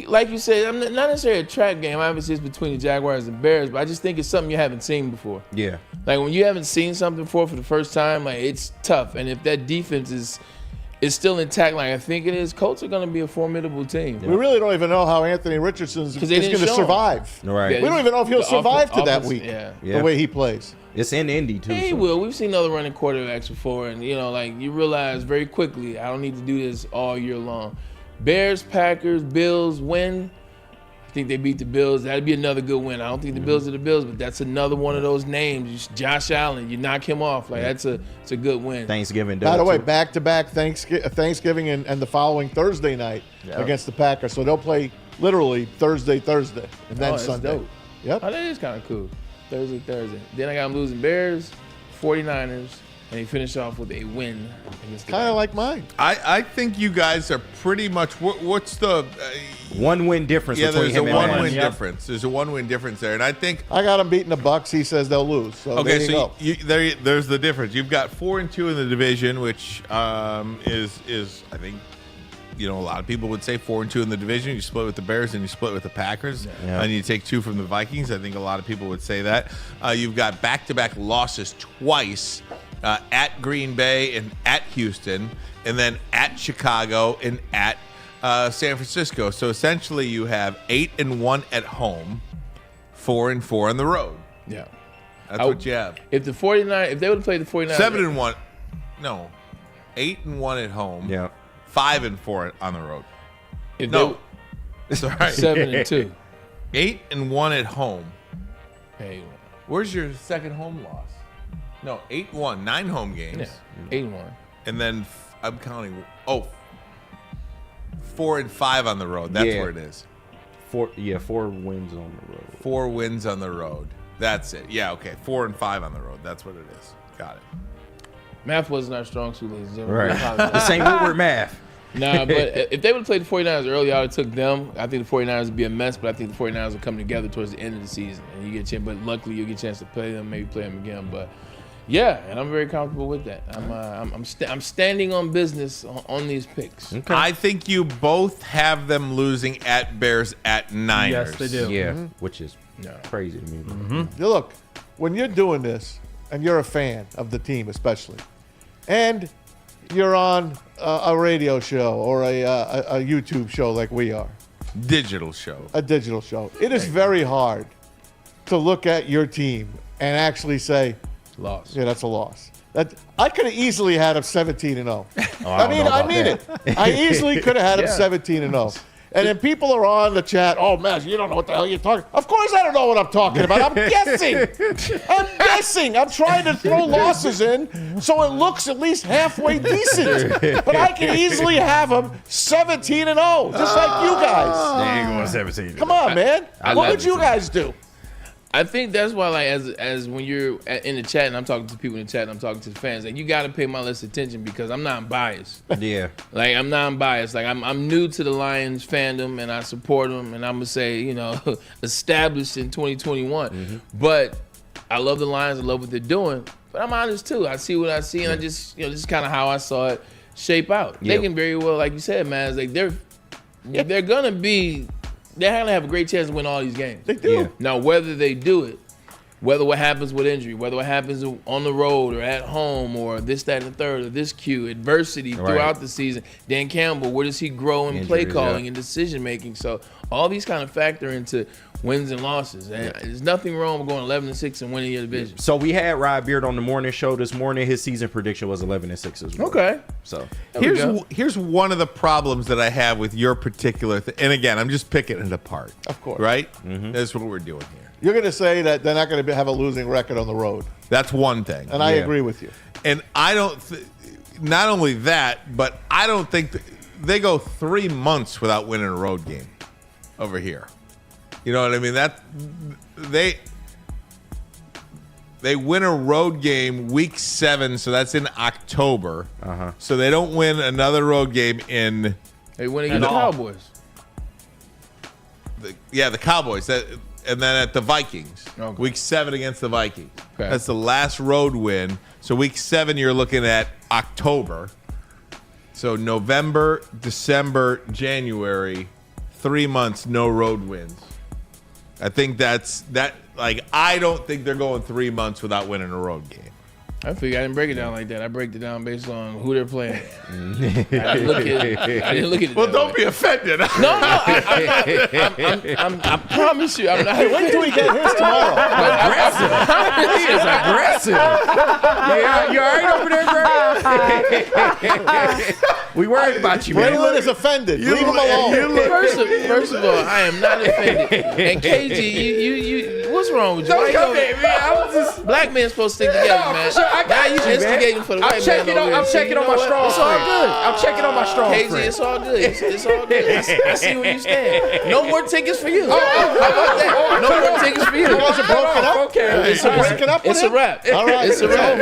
Like you said, I'm not necessarily a trap game. Obviously, it's between the Jaguars and Bears, but I just think it's something you haven't seen before. Yeah. Like when you haven't seen something before for the first time, like it's tough. And if that defense is still intact, like I think it is, Colts are going to be a formidable team. We really don't even know how Anthony Richardson's is going to survive. Right. We don't even know if he'll survive to that week. Yeah. The way he plays. It's in Indy too. Yeah, he will. We've seen other running quarterbacks before, and like you realize very quickly, I don't need to do this all year long. Bears, Packers, Bills win. I think they beat the Bills. That'd be another good win. I don't think the Bills are the Bills, but that's another one of those names. Josh Allen, you knock him off. Like it's a good win. Thanksgiving. By the way, back-to-back Thanksgiving and the following Thursday night against the Packers. So they'll play literally Thursday, and then Sunday. Dope. Yep. Oh, that is kind of cool. Thursday. Then I got them losing Bears, 49ers, and they finish off with a win against the kind of like mine. I think you guys are pretty much. What's the one win difference? Yeah, between there's a him and 1 Maz. win difference. There's a 1 win difference there, and I think I got them beating the Bucks. He says they'll lose. So okay, there you go. There's the difference. You've got 4-2 in the division, which is I think. A lot of people would say 4-2 in the division. You split with the Bears and you split with the Packers, and you take 2 from the Vikings. I think a lot of people would say that. You've got back-to-back losses twice at Green Bay and at Houston, and then at Chicago and at San Francisco. So essentially, you have 8-1 at home, 4-4 on the road. Yeah, that's what you have. If the 49, if they would have played the 49ers, 7-1, no, 8-1 at home. Yeah. 5-4 on the road. If no, it's all right. 7-2, 8-1 at home. Hey, where's your second home loss? No, 8-1, 9 home games. Yeah, 8-1, and then I'm counting. 4-5 on the road. That's where it is. 4 wins on the road. 4 wins on the road. That's it. Yeah, okay. 4-5 on the road. That's what it is. Got it. Math wasn't our strong suit, ladies and gentlemen. Right. This ain't Woodward math. Nah, but if they would have played the 49ers early, I would have took them. I think the 49ers would be a mess, but I think the 49ers will come together towards the end of the season. And you get a chance, but luckily you'll get a chance to play them, maybe play them again. But yeah, and I'm very comfortable with that. I'm standing on business on these picks. Okay. I think you both have them losing at Bears at Niners. Yes, they do. Yeah, which is crazy to me. Look, when you're doing this, and you're a fan of the team especially, and you're on a radio show or a YouTube show like we are. Digital show. A digital show. It is very hard to look at your team and actually say, loss. Yeah, that's a loss. That I could have easily had him 17-0. Oh, I mean it. I easily could have had him 17-0. And then people are on the chat, oh, man, you don't know what the hell you're talking. Of course I don't know what I'm talking about. I'm guessing. I'm trying to throw losses in so it looks at least halfway decent. But I can easily have them 17-0, just like you guys. They ain't going 17. Come on, man. What would you guys do? I think that's why, like, as when you're in the chat and I'm talking to people in the chat and I'm talking to the fans, like, you got to pay my less attention because I'm not biased. Yeah. Like, I'm not biased. Like, I'm new to the Lions fandom and I support them, and I'm going to say, established in 2021. Mm-hmm. But I love the Lions. I love what they're doing. But I'm honest, too. I see what I see, and I just, this is kind of how I saw it shape out. They can very well, like you said, man, it's like they're going to be... They're going to have a great chance to win all these games. They do. Yeah. Now, whether they do it, whether what happens with injury, whether what happens on the road or at home or this, that, and the third, or this cue, adversity throughout the season, Dan Campbell, where does he grow in play calling and decision-making? So all these kind of factor into wins and losses. And there's nothing wrong with going 11-6 and winning your division. So we had Rod Beard on the morning show this morning. His season prediction was 11-6 as well. Okay. So here's one of the problems that I have with your particular and again, I'm just picking it apart. Of course. Right? Mm-hmm. That's what we're doing here. You're going to say that they're not going to have a losing record on the road. That's one thing. And I agree with you. And I don't not only that, but I don't think they go 3 months without winning a road game over here. You know what I mean? That they win a road game week 7, so that's in October. So they don't win another road game in. They win against the Cowboys. The Cowboys. And then at the Vikings. Okay. Week 7 against the Vikings. Okay. That's the last road win. So week 7, you're looking at October. So November, December, January, 3 months, no road wins. I think that's that. Like, I don't think they're going 3 months without winning a road game. I figure I didn't break it down like that. I break it down based on who they're playing. I didn't look at it. Well, don't be offended. No, I promise you, I'm not. Wait till we get his tomorrow. He is aggressive. Yeah, you all right over there, bro? We worried about you, man. Braylon is offended. Leave him alone. First of all, I am not offended. And KG, you what's wrong with you? Don't come at me. I was just black men supposed to stick together, man. I got now you man. instigating for the white man. I'm checking on my strong It's all good. I'm checking on my strong KG, friend. it's all good. It's all good. I see where you stand. No more tickets for you. How about that? No more tickets for you. You guys are broken up? Okay. It's a wrap. All right. It's a wrap.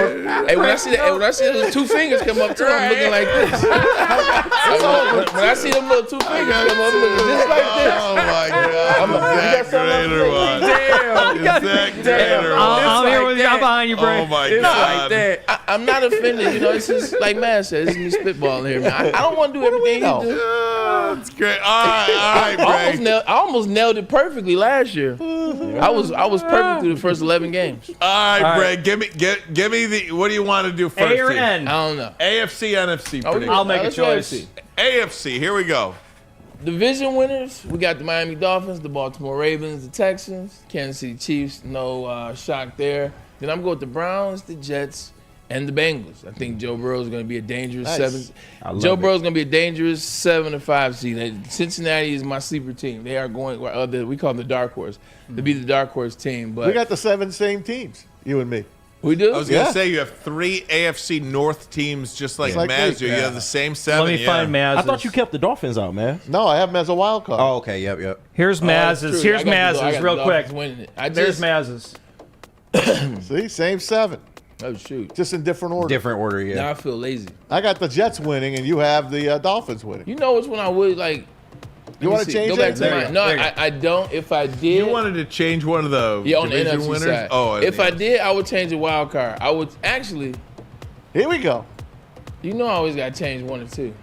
Hey, when I see those 2 fingers come up too, I'm looking like this. When I see them little 2 fingers come up, I'm looking just like this. Oh my God! Zach Grader one. Damn. I'm here with you. I'm behind you, Bray. Oh my God! Like that. I'm not offended. It's just like Matt said. This is me spitballing here, man. I don't want to do everything you do. That's great. All right, Bray. I almost nailed it perfectly last year. I was perfect through the first 11 games. All right, Bray. Give me the. What do you want to do first? A or N? I don't know. AFC, NFC. Okay. I'll make a choice. AFC. Here we go. Division winners, we got the Miami Dolphins, the Baltimore Ravens, the Texans, Kansas City Chiefs, no shock there. Then I'm going with the Browns, the Jets, and the Bengals. I think Joe Burrow is going to be a dangerous 7-5 seed. Cincinnati is my sleeper team. They are going, we call them the dark horse, to be the dark horse team. But we got the 7 same teams, you and me. We do? I was going to say you have 3 AFC North teams just like Maz. You have the same 7. Let me find Maz. I thought you kept the Dolphins out, man. No, I have them as a wild card. Oh, okay. Yep. Here's Maz's. Here's Maz's real quick. There's Maz's. See, same 7. Oh, shoot. Just in different order. Different order, yeah. Now I feel lazy. I got the Jets winning, and you have the Dolphins winning. You know which one I would like. You want to change Go back it? to mine. No, I don't. If I did, You wanted to change one of the on the division NFC winners? side. Oh, if I did, I would change the wild card. I would actually. Here we go. You know, I always got to change one or two.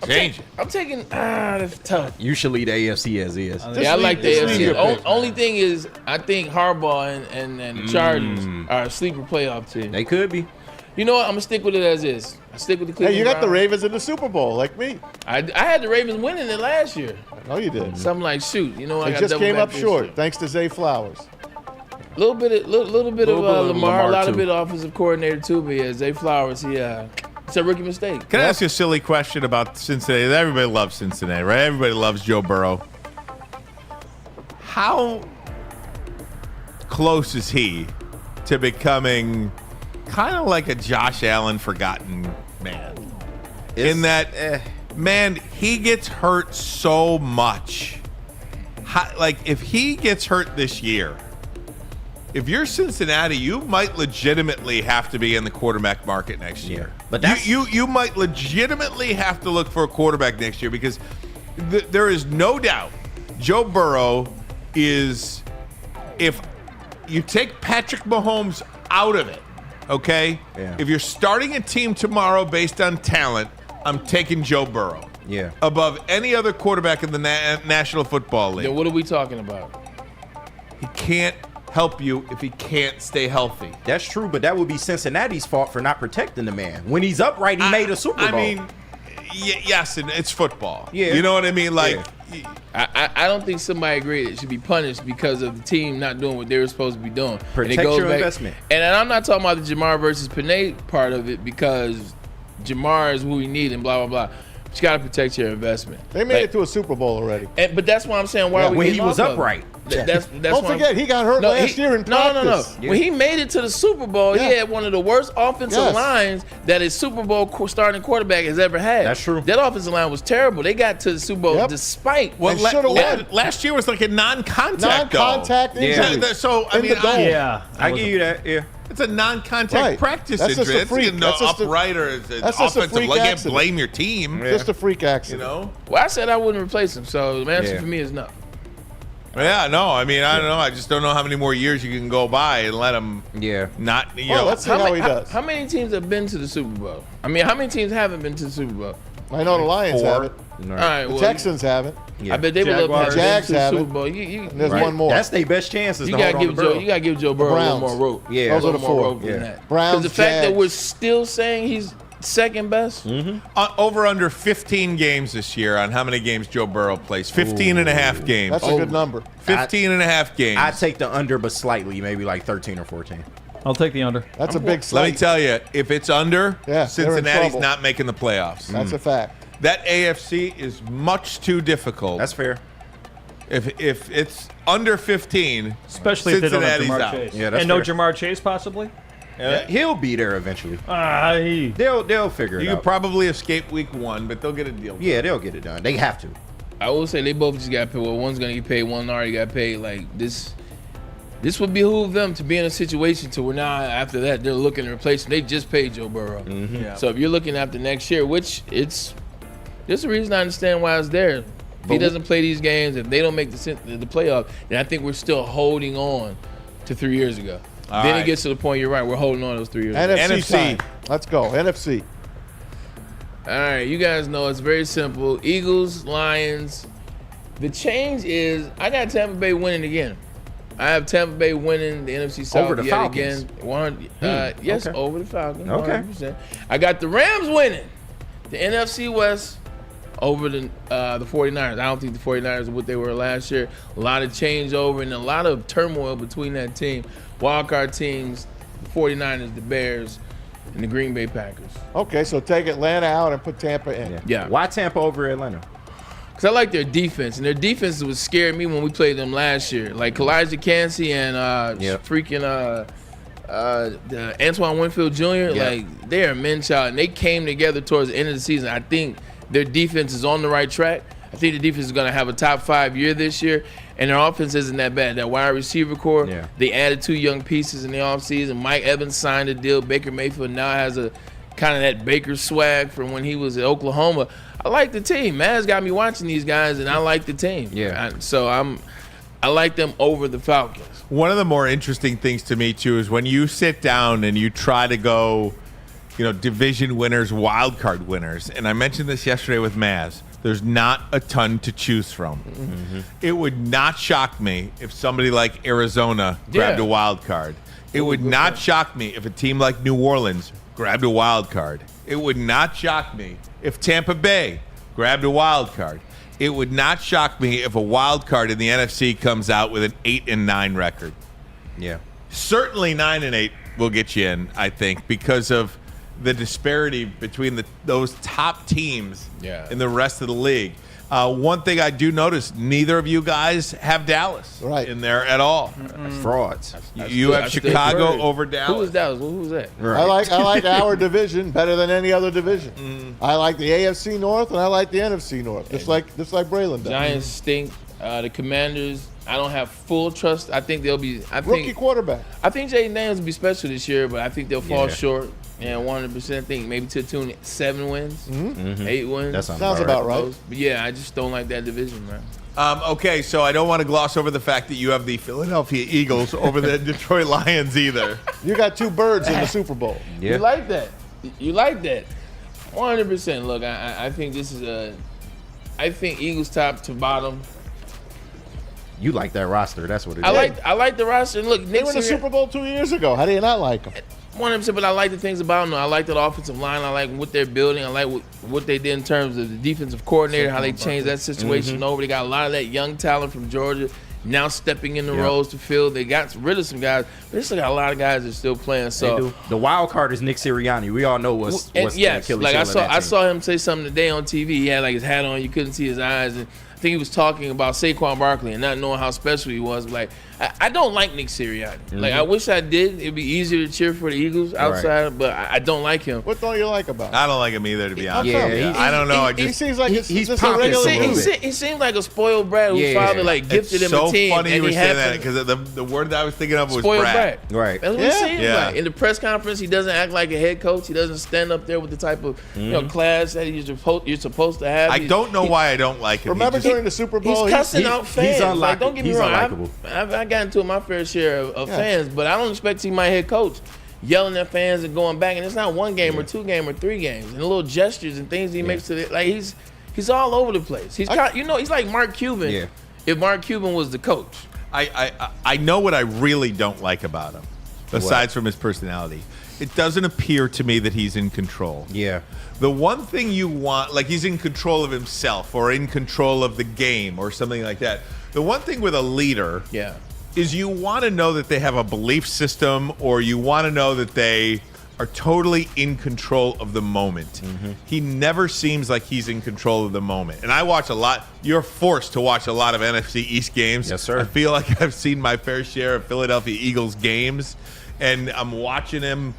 Change it. I'm taking. That's tough. Usually the AFC as is. Yeah, I like the AFC. Only thing is, I think Harbaugh and the Chargers are a sleeper playoff team. They could be. You know what? I'm gonna stick with it as is. I stick with the Cleveland. Hey, you got the Browns. Ravens in the Super Bowl, like me. I had the Ravens winning it last year. No, you did. So I'm like, shoot, you know what? I They got just double came back up this short, year. thanks to Zay Flowers. Little bit of Lamar, a lot too. of bit of offensive coordinator too. But yeah, Zay Flowers, it's a rookie mistake. Can I ask you a silly question about Cincinnati? Everybody loves Cincinnati, right? Everybody loves Joe Burrow. How close is he to becoming kind of like a Josh Allen forgotten man? In that, man, he gets hurt so much. Like, if he gets hurt this year, if you're Cincinnati, you might legitimately have to be in the quarterback market next year. But that's you might legitimately have to look for a quarterback next year because there is no doubt Joe Burrow is, if you take Patrick Mahomes out of it, okay? Yeah. If you're starting a team tomorrow based on talent, I'm taking Joe Burrow. Yeah. Above any other quarterback in the National Football League. Then what are we talking about? He can't help you if he can't stay healthy. That's true, but that would be Cincinnati's fault for not protecting the man. When he's upright, he made a Super Bowl. I mean, yes, and it's football. Yeah. You know what I mean? Like, I don't think somebody agreed it should be punished because of the team not doing what they were supposed to be doing. Protect your investment. And I'm not talking about the Jamar versus Panay part of it because Jamar is who we need and blah, blah, blah. But you got to protect your investment. They made it to a Super Bowl already. But that's why I'm saying why are we when getting he was off of upright. it? That's Don't why forget, he got hurt last year in practice. No. Yeah. When he made it to the Super Bowl, he had one of the worst offensive Yes. lines that his Super Bowl starting quarterback has ever had. That's true. That offensive line was terrible. They got to the Super Bowl despite well, They shoulda won. last year was like a non-contact. Non-contact injury. Yeah. So I In mean, the dome. Yeah. I give you that. Yeah. it's a non-contact Right. practice That's just injury. a freak. It's That's just a- upright or it's that's just a offensive. freak Like, you can't accident. blame your team. Just a freak You accident. know? Well, I said I wouldn't replace him, so the answer Yeah. for me is no. Yeah, no. I mean, I don't know. I just don't know how many more years you can go by and let him Yeah. not. You Well, know, let's see how he does. How many teams have been to the Super Bowl? I mean, how many teams haven't been to the Super Bowl? I know the Lions Four. have it. All right, The well, Texans haven't. I bet they would love to have Jags been to the have Super it. Bowl. And there's Right. one more. That's their best chances You to gotta hold on give to Joe. Burrow. You gotta give Joe Burrow a little Browns. more rope. Yeah. Those are the A little more four. rope than Yeah. that. Browns, Because the fact that Jags. we're still saying he's second best. over under 15 games this year on how many games Joe Burrow plays. 15 and a half games. That's a good number. 15 and a half games. I take the under, but slightly, maybe like 13 or 14. I'll take the under. That's a big Let slate. me tell you, if it's under, Yeah, they're in Cincinnati's trouble. not making the playoffs. That's a fact. That AFC is much too difficult. That's fair. If it's under 15, Especially if they don't have Cincinnati's Jamar out. Chase. Yeah, that's and no fair. Jamar Chase, possibly? He'll be there eventually. He They'll figure You it could out. probably escape week 1, but they'll get a deal. Yeah, they'll get it done. They have to. I will say they both just got paid. Well, one's gonna get paid, one already got paid. Like this would behoove them to be in a situation to where now after that they're looking to replace him. They just paid Joe Burrow. Yeah. So if you're looking after next year, which there's a reason I understand why it's there. If he doesn't play these games, if they don't make the playoff, then I think we're still holding on to 3 years ago. All then right. it gets to the point you're right. We're holding on to those 3 years ago. NFC time. Let's go. NFC. All right, you guys know it's very simple. Eagles, Lions. The change is I got Tampa Bay winning again. I have Tampa Bay winning the NFC South Over the yet Falcons. again. Yes, okay. over the Falcons. Okay. 100%. I got the Rams winning the NFC West over the 49ers. I don't think the 49ers are what they were last year. A lot of changeover and a lot of turmoil between that team. Wildcard teams, the 49ers, the Bears, and the Green Bay Packers. Okay, so take Atlanta out and put Tampa in. Yeah. Why Tampa over Atlanta? Because I like their defense, and their defense was scaring me when we played them last year. Like Kalijah Kancey and the Antoine Winfield Jr., like they are a men child, and they came together towards the end of the season. I think their defense is on the right track. I I think the defense is going to have a top 5 year this year, and their offense isn't that bad. That wide receiver core, they added 2 young pieces in the offseason. Mike Evans signed a deal. Baker Mayfield now has a kind of that Baker swag from when he was at Oklahoma. I like the team. Maz got me watching these guys, and I like the team. I like them over the Falcons. One of the more interesting things to me, too, is when you sit down and you try to go, division winners, wild card winners. And I mentioned this yesterday with Maz. There's not a ton to choose from. Mm-hmm. It would not shock me if somebody like Arizona grabbed a wild card. It would not shock me if a team like New Orleans grabbed a wild card. It would not shock me if Tampa Bay grabbed a wild card. It would not shock me if a wild card in the NFC comes out with an 8-9 record. Yeah. Certainly 9-8 will get you in, I think, because of the disparity between those top teams in the rest of the league. One thing I do notice, neither of you guys have Dallas in there at all. Frauds. You have Chicago over Dallas. Who was Dallas? Who was that? Right. I like our division better than any other division. I like the AFC North and I like the NFC North, just like Braylon does. Giants stink. The Commanders, I don't have full trust. I think they'll be rookie quarterback. I think Jaden Daniels will be special this year, but I think they'll fall short. And 100%, I think maybe to the tune 7 wins, 8 wins. That sounds about right. But yeah, I just don't like that division, man. Okay, so I don't want to gloss over the fact that you have the Philadelphia Eagles over the Detroit Lions either. You got 2 birds in the Super Bowl. Yeah. You like that. You like that. 100%. Look, I think this is I think Eagles top to bottom. You like that roster. That's what it is. I like the roster. And look, they won the Super Bowl 2 years ago. How do you not like them? 100%, but I like the things about them. I like that offensive line. I like what they're building. I like what they did in terms of the defensive coordinator, how they changed that situation over. They got a lot of that young talent from Georgia now stepping in the roles to fill. They got rid of some guys, but they still got a lot of guys that are still playing. So they do. The wild card is Nick Sirianni. We all know what's the Achilles heel like of that I team. saw him say something today on TV. He had like his hat on. You couldn't see his eyes. And I think he was talking about Saquon Barkley and not knowing how special he was. Like, I don't like Nick Sirianni. Like, I wish I did. It'd be easier to cheer for the Eagles outside, but I don't like him. What don't you like about him? I don't like him either, to be honest. Yeah, I don't know. He seems like he's just a regular dude. He seems like a spoiled brat whose father gifted him a team. So funny you were saying that because because the word that I was thinking of was spoiled brat. Right. That's what he seems like. In the press conference, he doesn't act like a head coach. He doesn't stand up there with the type of class that you're supposed to have. I don't know why I don't like him. Remember during the Super Bowl, he's cussing out fans. Like, don't get me wrong. I got into my fair share of fans, but I don't expect to see my head coach yelling at fans and going back. And it's not 1 game or 2 game or 3 games. And little gestures and things he makes to it. Like he's all over the place. He's he's like Mark Cuban. Yeah. If Mark Cuban was the coach. I know what I really don't like about him, aside from his personality. It doesn't appear to me that he's in control. Yeah. The one thing you want, like he's in control of himself or in control of the game or something like that. The one thing with a leader is you want to know that they have a belief system or you want to know that they are totally in control of the moment. He never seems like he's in control of the moment. And I watch a lot. You're forced to watch a lot of NFC East games. Yes, sir. I feel like I've seen my fair share of Philadelphia Eagles games, and I'm watching him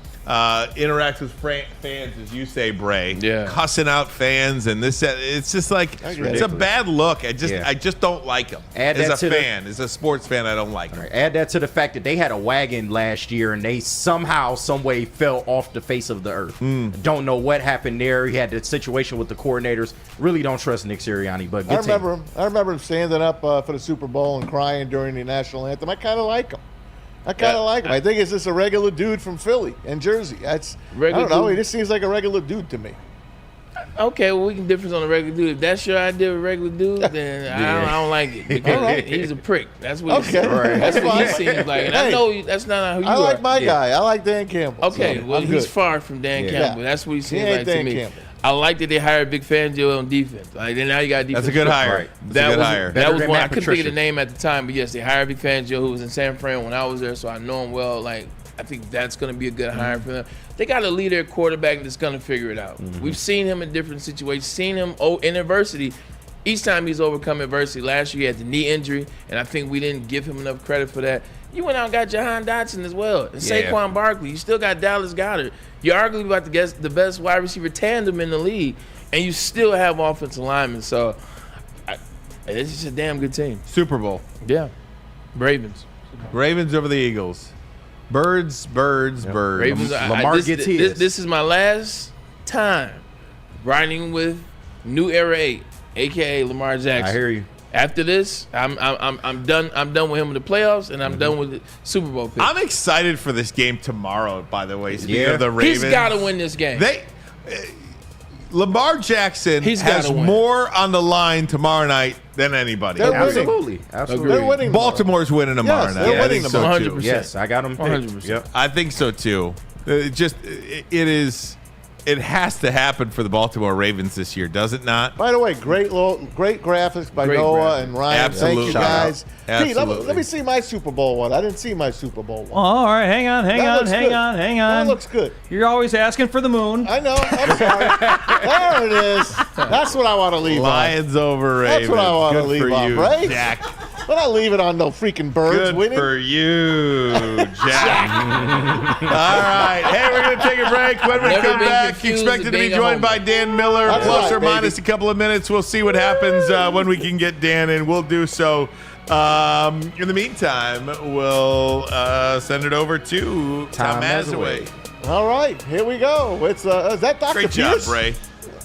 interact with fans, as you say, Bray. Cussing out fans and this. It's just like it's a bad look. I just don't like him. As a sports fan, I don't like him. Right. Add that to the fact that they had a wagon last year and they somehow, some way fell off the face of the earth. Don't know what happened there. He had the situation with the coordinators. Really don't trust Nick Sirianni, but good team. I remember him standing up for the Super Bowl and crying during the national anthem. I kind of like him. I like him. I think it's just a regular dude from Philly and Jersey. I don't know. He just seems like a regular dude to me. Okay, well, we can differ on a regular dude. If that's your idea of a regular dude, then I don't like it because he's a prick. That's what he seems like. That's what he seems like. And I know that's not who you are. I like my guy. I like Dan Campbell. Okay, well, he's far from Dan Campbell. That's what he seems like to me. Campbell. I like that they hired Big Fangio on defense. Like, now you got defense. That's a good hire. Right. That was one. I couldn't think of the name at the time, but yes, they hired Big Fangio, who was in San Fran when I was there, so I know him well. Like, I think that's going to be a good hire for them. They got a leader quarterback that's going to figure it out. We've seen him in different situations, seen him in adversity. Each time he's overcome adversity. Last year he had the knee injury, and I think we didn't give him enough credit for that. You went out and got Jahan Dotson as well, and Saquon Barkley. You still got Dallas Goedert. You're arguably about to get the best wide receiver tandem in the league, and you still have offensive linemen. So It's just a damn good team. Super Bowl. Yeah. Ravens over the Eagles. Birds. Ravens. Lamar gets his. This is my last time riding with New Era 8, a.k.a. Lamar Jackson. I hear you. After this, I'm done. I'm done with him in the playoffs, and I'm done with the Super Bowl pick. I'm excited for this game tomorrow, by the way. Speaking of the Ravens. He's got to win this game. Lamar Jackson has more on the line tomorrow night than anybody. Absolutely. They're winning. Baltimore's winning tomorrow night. They're winning tomorrow. 100%. Yes, I got them. 100%. Yep. I think so too. It has to happen for the Baltimore Ravens this year, does it not? By the way, great graphics by Noah and Ryan. Absolutely. Thank you guys. Absolutely. Pete, let me see my Super Bowl one. I didn't see my Super Bowl one. All right, hang on. That looks good. You're always asking for the moon. I know. I'm sorry. There it is. That's what I want to leave Lions on. over Ravens. That's what I want to Good leave for on, you, right? Jack. But I leave it on no freaking birds Good winning. for you, Jack. All right. Hey, we're going to take a break. When we come back, expected to be joined by Dan Miller, plus or minus a couple of minutes. We'll see what happens when we can get Dan in. We'll do so. In the meantime, we'll send it over to Tom Mazaway. All right, here we go. It's is that Dr. Great Pierce? job, Bray.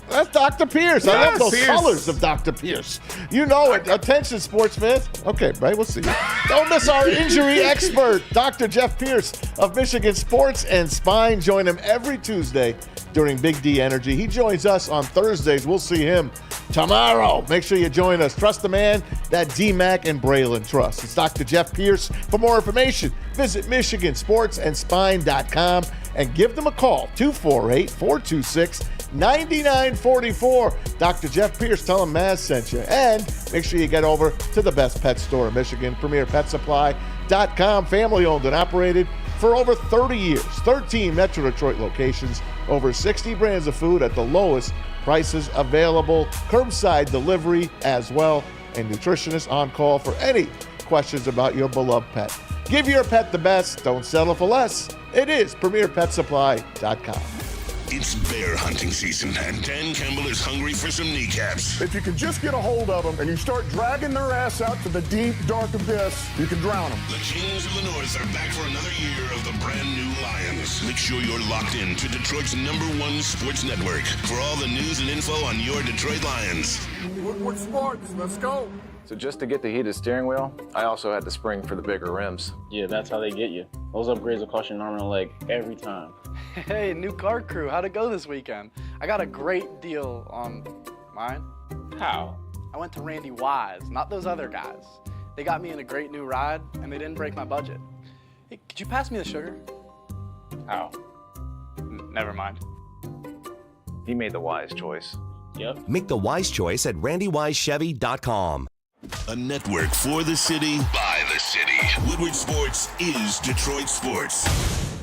That's Dr. Pierce. I love those Pierce. colors of Dr. Pierce. You know it. Attention, sports fans. Okay, Bray, we'll see you. Don't miss our injury expert, Dr. Jeff Pierce of Michigan Sports and Spine. Join him every Tuesday during Big D Energy. He joins us on Thursdays. We'll see him tomorrow. Make sure you join us. Trust the man that DMAC and Braylon trust. It's Dr. Jeff Pierce. For more information, visit MichiganSportsAndSpine.com and give them a call, 248-426-9944. Dr. Jeff Pierce, tell him Maz sent you. And make sure you get over to the best pet store in Michigan, PremierPetSupply.com. Family owned and operated for over 30 years. 13 Metro Detroit locations, over 60 brands of food at the lowest prices available. Curbside delivery as well. And nutritionists on call for any questions about your beloved pet. Give your pet the best. Don't settle for less. It is PremierPetSupply.com. It's bear hunting season, and Dan Campbell is hungry for some kneecaps. If you can just get a hold of them and you start dragging their ass out to the deep, dark abyss, you can drown them. The Kings of the North are back for another year of the brand new Lions. Make sure you're locked in to Detroit's #1 sports network for all the news and info on your Detroit Lions. Woodward Sports, let's go. So just to get the heated steering wheel, I also had the spring for the bigger rims. Yeah, that's how they get you. Those upgrades will cost you an arm and a leg every time. Hey, new car crew, how'd it go this weekend? I got a great deal on mine. How? I went to Randy Wise, not those other guys. They got me in a great new ride, and they didn't break my budget. Hey, could you pass me the sugar? How? Never mind. He made the wise choice. Yep. Make the wise choice at RandyWiseChevy.com. A network for the city, by the city. Woodward Sports is Detroit Sports.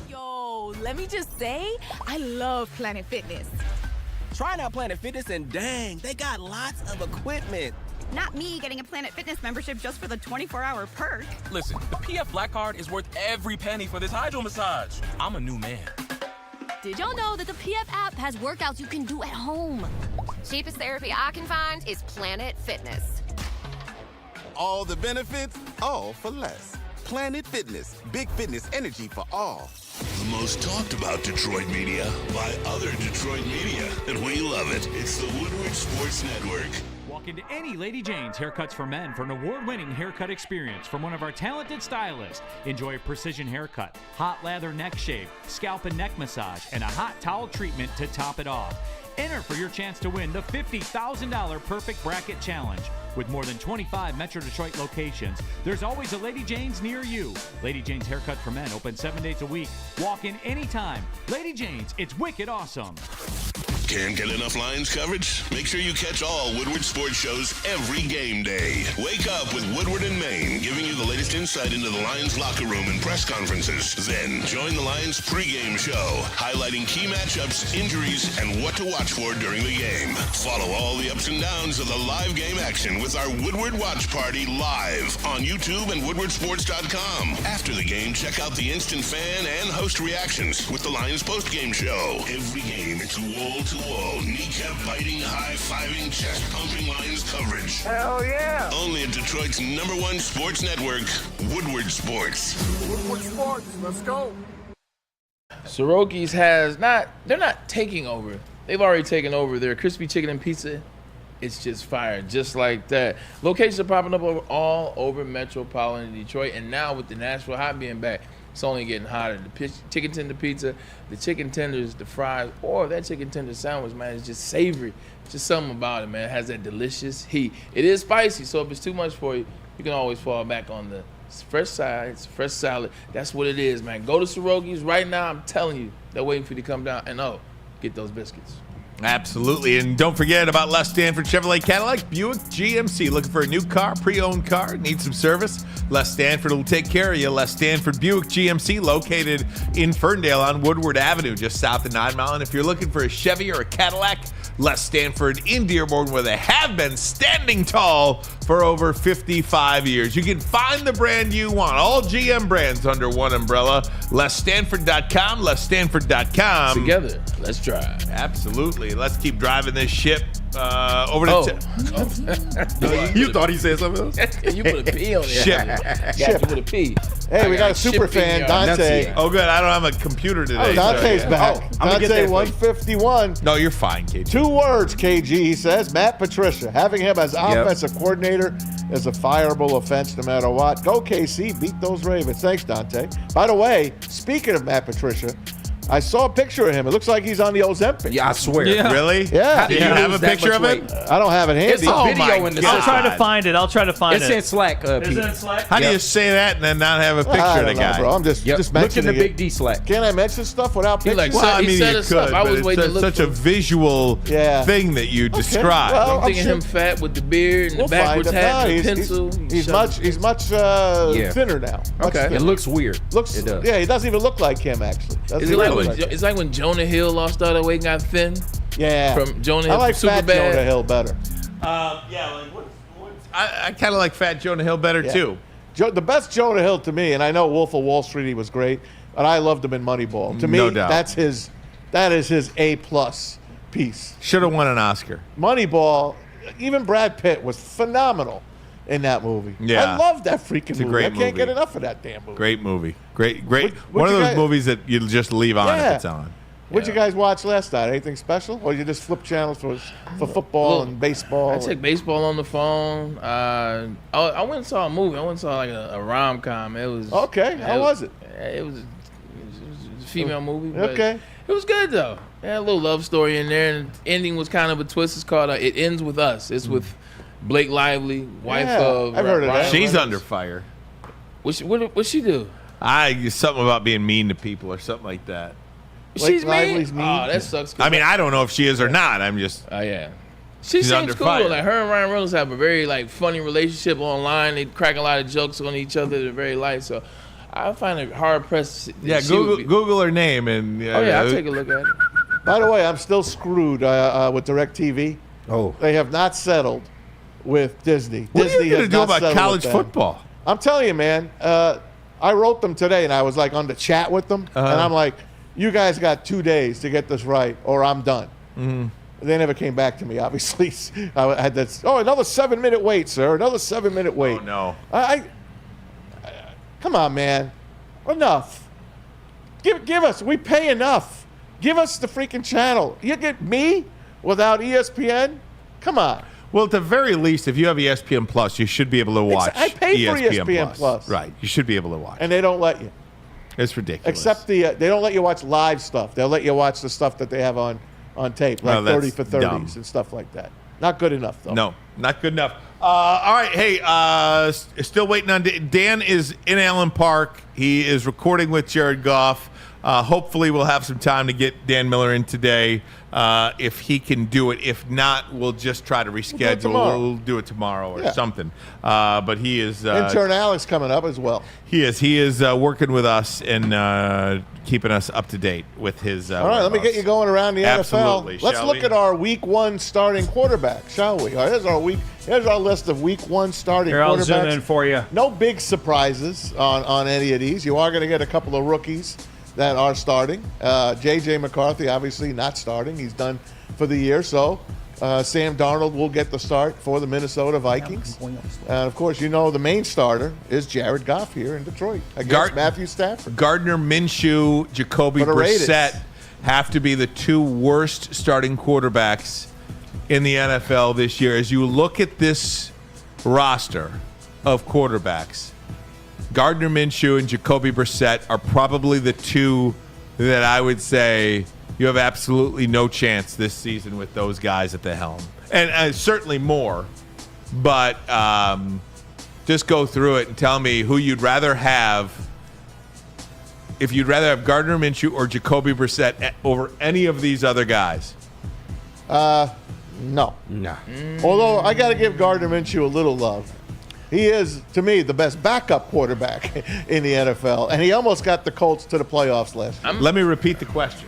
Yo, let me just say, I love Planet Fitness. Trying out Planet Fitness and dang, they got lots of equipment. Not me getting a Planet Fitness membership just for the 24-hour perk. Listen, the PF Black Card is worth every penny for this hydro massage. I'm a new man. Did y'all know that the PF app has workouts you can do at home? Cheapest therapy I can find is Planet Fitness. All the benefits, all for less. Planet Fitness, big fitness energy for all. The most talked about Detroit media by other Detroit media, and we love it. It's the Woodward Sports Network. Walk into any Lady Jane's Haircuts for Men for an award-winning haircut experience from one of our talented stylists. Enjoy a precision haircut, hot lather neck shave, scalp and neck massage, and a hot towel treatment to top it off. Enter for your chance to win the $50,000 Perfect Bracket Challenge. With more than 25 Metro Detroit locations, there's always a Lady Jane's near you. Lady Jane's Haircut for Men, open 7 days a week. Walk in anytime. Lady Jane's, it's wicked awesome. Can't get enough Lions coverage? Make sure you catch all Woodward sports shows every game day. Wake up with Woodward and Maine, giving you the latest insight into the Lions locker room and press conferences. Then join the Lions pregame show, highlighting key matchups, injuries, and what to watch for during the game. Follow all the ups and downs of the live game action with our Woodward Watch Party live on YouTube and WoodwardSports.com. After the game, check out the instant fan and host reactions with the Lions postgame show. Every game, it's wall to wall-to-wall, kneecap-biting, high-fiving, chest-pumping Lions coverage. Hell yeah! Only in Detroit's #1 sports network, Woodward Sports. Woodward Sports, let's go. Soroki's they're not taking over. They've already taken over. Their crispy chicken and pizza, it's just fire, just like that. Locations are popping up all over metropolitan Detroit, and now with the Nashville Hot being back, it's only getting hotter. The chicken tender pizza, the chicken tenders, the fries, or that chicken tender sandwich, man, is just savory. Just something about it, man. It has that delicious heat. It is spicy, so if it's too much for you, you can always fall back on the fresh sides, fresh salad. That's what it is, man. Go to Soroki's right now. I'm telling you, they're waiting for you to come down and get those biscuits. Absolutely. And don't forget about Les Stanford Chevrolet Cadillac Buick GMC. Looking for a new car, pre-owned car, need some service? Les Stanford will take care of you. Les Stanford Buick GMC, located in Ferndale on Woodward Avenue, just south of 9 Mile. And if you're looking for a Chevy or a Cadillac, Les Stanford in Dearborn, where they have been standing tall for over 55 years. You can find the brand you want. All GM brands under one umbrella. LesStanford.com, LesStanford.com. Together, let's drive. Absolutely. Let's keep driving this ship over to... You thought he said something else? You put a P on there. Ship. You put a P. Hey, we got a super fan, Dante. Oh, good. I don't have a computer today. Dante's back. Dante 151. No, you're fine, KG. 2 words, KG, he says. Matt Patricia. Having him as offensive coordinator is a fireable offense no matter what. Go, KC. Beat those Ravens. Thanks, Dante. By the way, speaking of Matt Patricia, I saw a picture of him. It looks like he's on the Ozempic. Yeah, I swear. Yeah. Really? Yeah. Do you have a picture of it? I don't have it handy. It's a video in the I'll try to find it. It's in Slack. Is it in Slack? How do you say that and then not have a picture of the guy? Bro. I'm just mentioning Look in the Big D Slack. Can I mention stuff without pictures? Well, I mean, you could, but it's such a visual thing that you describe. Well, I'm thinking him fat with the beard and the backwards hat and the pencil. He's much thinner now. Okay. It looks weird. It does. Yeah, he doesn't even look like him, actually. It's like when Jonah Hill lost all that weight and got thin. Yeah. From Jonah Hill. I like from fat Superbad. Jonah Hill better. I kind of like fat Jonah Hill better, too. The best Jonah Hill to me, and I know Wolf of Wall Street, he was great, but I loved him in Moneyball. To me, No doubt. that is his A-plus piece. Should have won an Oscar. Moneyball, even Brad Pitt was phenomenal in that movie. Yeah. I love that freaking It's a movie. great I can't movie. get enough of that damn movie. Great movie. Great. What One of you those guys- movies that you just leave on if it's on. What'd you guys watch last night? Anything special? Or you just flip channels for football and baseball? I took baseball on the phone. I went and saw a movie. I went and saw like a rom-com. It was Okay. How was it? It was a female movie. But Okay. It was good though. It had a little love story in there, and the ending was kind of a twist. It's called It Ends With Us. It's with Blake Lively, wife of I've heard of Ryan that. She's Reynolds. under fire. What she do? Something about being mean to people or something like that. She's Lively's mean. mean? Oh, that sucks. I mean, I don't know if she is or not. I'm just. Oh yeah. She's She under seems cool. fire. Like her and Ryan Reynolds have a very funny relationship online. They crack a lot of jokes on each other. They're very light. So I find it hard pressed. Yeah, Google her name and. Oh yeah, I'll take a look at it. By the way, I'm still screwed with DirecTV. Oh. They have not settled with Disney. What Disney are you going to has do not about settled college with them. football? I'm telling you, man. I wrote them today, and I was like on the chat with them, and I'm like, "You guys got 2 days to get this right, or I'm done." Mm-hmm. They never came back to me. Obviously, I had that. Oh, another 7-minute wait, sir. Another 7-minute wait. Oh no! Come on, man. Enough. Give us. We pay enough. Give us the freaking channel. You get me without ESPN? Come on. Well, at the very least, if you have ESPN Plus, you should be able to watch. I pay for ESPN Plus. Right, you should be able to watch. And they don't let you. It's ridiculous. Except they don't let you watch live stuff. They'll let you watch the stuff that they have on tape, like 30 for 30s dumb. and stuff like that. Not good enough, though. No, not good enough. All right, hey, still waiting on Dan is in Allen Park. He is recording with Jared Goff. Hopefully, we'll have some time to get Dan Miller in today if he can do it. If not, we'll just try to reschedule. We'll do it tomorrow or something. But he is intern Alex coming up as well. He is working with us and keeping us up to date with his. All right, let me get you going around the Absolutely. NFL. Let's look at our Week 1 starting quarterback, shall we? All right, here's our list of Week 1 starting Here, quarterbacks. I'll zoom in for you. No big surprises on any of these. You are going to get a couple of rookies that are starting. J.J. McCarthy, obviously not starting. He's done for the year. So Sam Darnold will get the start for the Minnesota Vikings. And, of course, you know the main starter is Jared Goff here in Detroit against Matthew Stafford. Gardner Minshew, Jacoby Brissett have to be the two worst starting quarterbacks in the NFL this year. As you look at this roster of quarterbacks, Gardner Minshew and Jacoby Brissett are probably the two that I would say you have absolutely no chance this season with those guys at the helm. And certainly more. But just go through it and tell me who you'd rather have. If you'd rather have Gardner Minshew or Jacoby Brissett over any of these other guys. No. Although I got to give Gardner Minshew a little love. He is, to me, the best backup quarterback in the NFL, and he almost got the Colts to the playoffs last year. Let me repeat the question.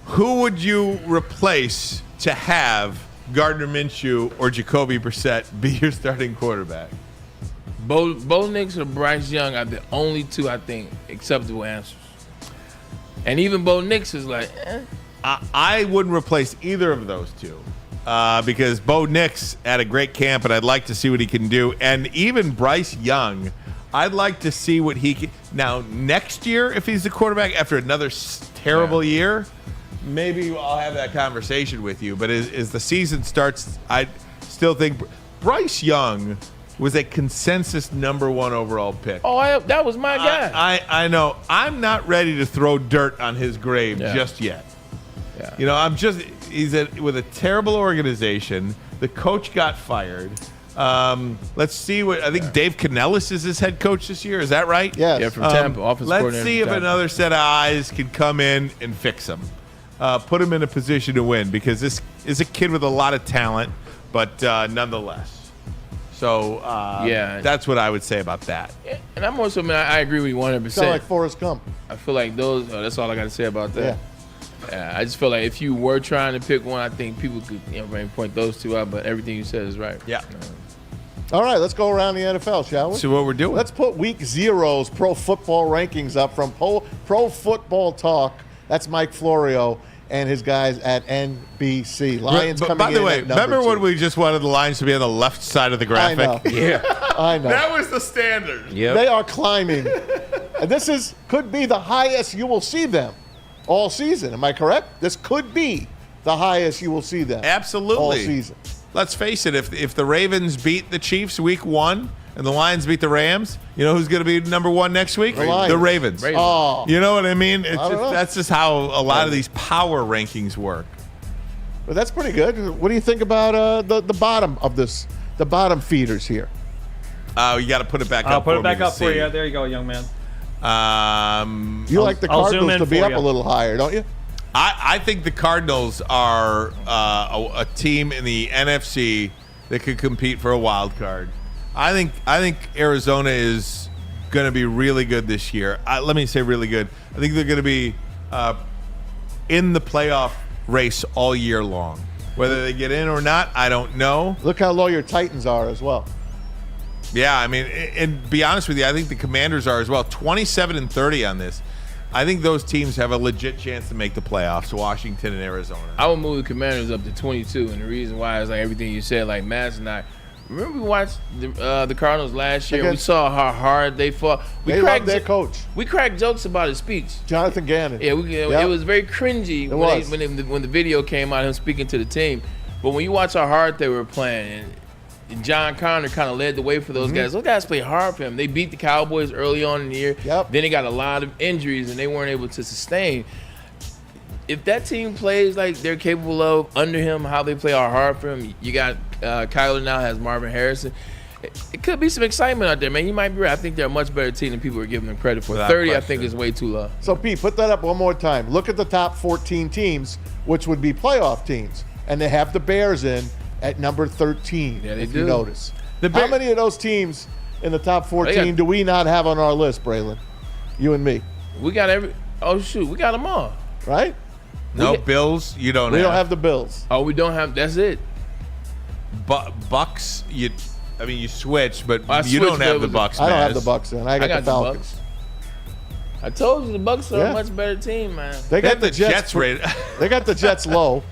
Who would you replace to have Gardner Minshew or Jacoby Brissett be your starting quarterback? Bo Nix or Bryce Young are the only two, I think, acceptable answers. And even Bo Nix is like, I wouldn't replace either of those two because Bo Nix had a great camp, and I'd like to see what he can do. And even Bryce Young, I'd like to see what he can. Now, next year, if he's the quarterback after another terrible year, maybe I'll have that conversation with you. But as the season starts, I still think Bryce Young was a consensus #1 overall pick. Oh, that was my guy. I know. I'm not ready to throw dirt on his grave just yet. Yeah. You know, he's with a terrible organization. The coach got fired. Let's see what I think. Dave Canellis is his head coach this year. Is that right? Yes. Yeah, from Tampa. Offensive let's coordinator see if from Tampa. another set of eyes can come in and fix him. Put him in a position to win because this is a kid with a lot of talent, but nonetheless. So that's what I would say about that. Yeah, and I'm also, I agree with you 100%. Sound like Forrest Gump. I feel like those. That's all I got to say about that. Yeah, I just feel like if you were trying to pick one, I think people could maybe point those two out. But everything you said is right. Yeah. All right, let's go around the NFL, shall we? See what we're doing. Let's put Week 0's pro football rankings up from Pro Football Talk. That's Mike Florio and his guys at NBC. Lions coming in. By the way, at number remember 2. when we just wanted the Lions to be on the left side of the graphic? I know. Yeah. I know. That was the standard. Yep. They are climbing. And this could be the highest you will see them all season. Am I correct? This could be the highest you will see them Absolutely. all season. Let's face it, if the Ravens beat the Chiefs week 1 and the Lions beat the Rams, you know who's going to be #1 next week? The Ravens. Oh. You know what I mean? That's just how a lot of these power rankings work. But that's pretty good. What do you think about the bottom of this, the bottom feeders here? You got to put it back up. I'll put it me back to up for see. you. There you go, young man. You like the I'll zoom Cardinals in to be for up you. a little higher, don't you? I think the Cardinals are a team in the NFC that could compete for a wild card. I think Arizona is going to be really good this year. Let me say really good. I think they're going to be in the playoff race all year long. Whether they get in or not, I don't know. Look how low your Titans are as well. Yeah, I mean, and be honest with you, I think the Commanders are as well. 27-30 on this. I think those teams have a legit chance to make the playoffs, Washington and Arizona. I would move the Commanders up to 22, and the reason why is like everything you said, like Matt and I. Remember we watched the Cardinals last year? We saw how hard they fought. They loved their coach. We cracked jokes about his speech. Jonathan Gannon. Yeah, it was very cringy when the video came out, him speaking to the team. But when you watch how hard they were playing, and John Connor kind of led the way for those guys. Those guys played hard for him. They beat the Cowboys early on in the year. Then they got a lot of injuries, and they weren't able to sustain. If that team plays like they're capable of under him, how they play hard for him, you got Kyler now has Marvin Harrison. It could be some excitement out there, man. You might be right. I think they're a much better team than people are giving them credit for. 30, I think, is way too low. So, Pete, put that up one more time. Look at the top 14 teams, which would be playoff teams, and they have the Bears in at number 13, yeah, they if do. you notice. How many of those teams in the top 14 do we not have on our list, Braylon? You and me. We got we got them all. Right? No, Bills, you don't have. We don't have the Bills. Oh, we don't have, that's it. Bucks, you switch, but you don't have the Bucks, I don't have the Bucks in. I got the Falcons. I told you the Bucks are Yeah. a much better team, man. They got the Jets rated. They got the Jets low.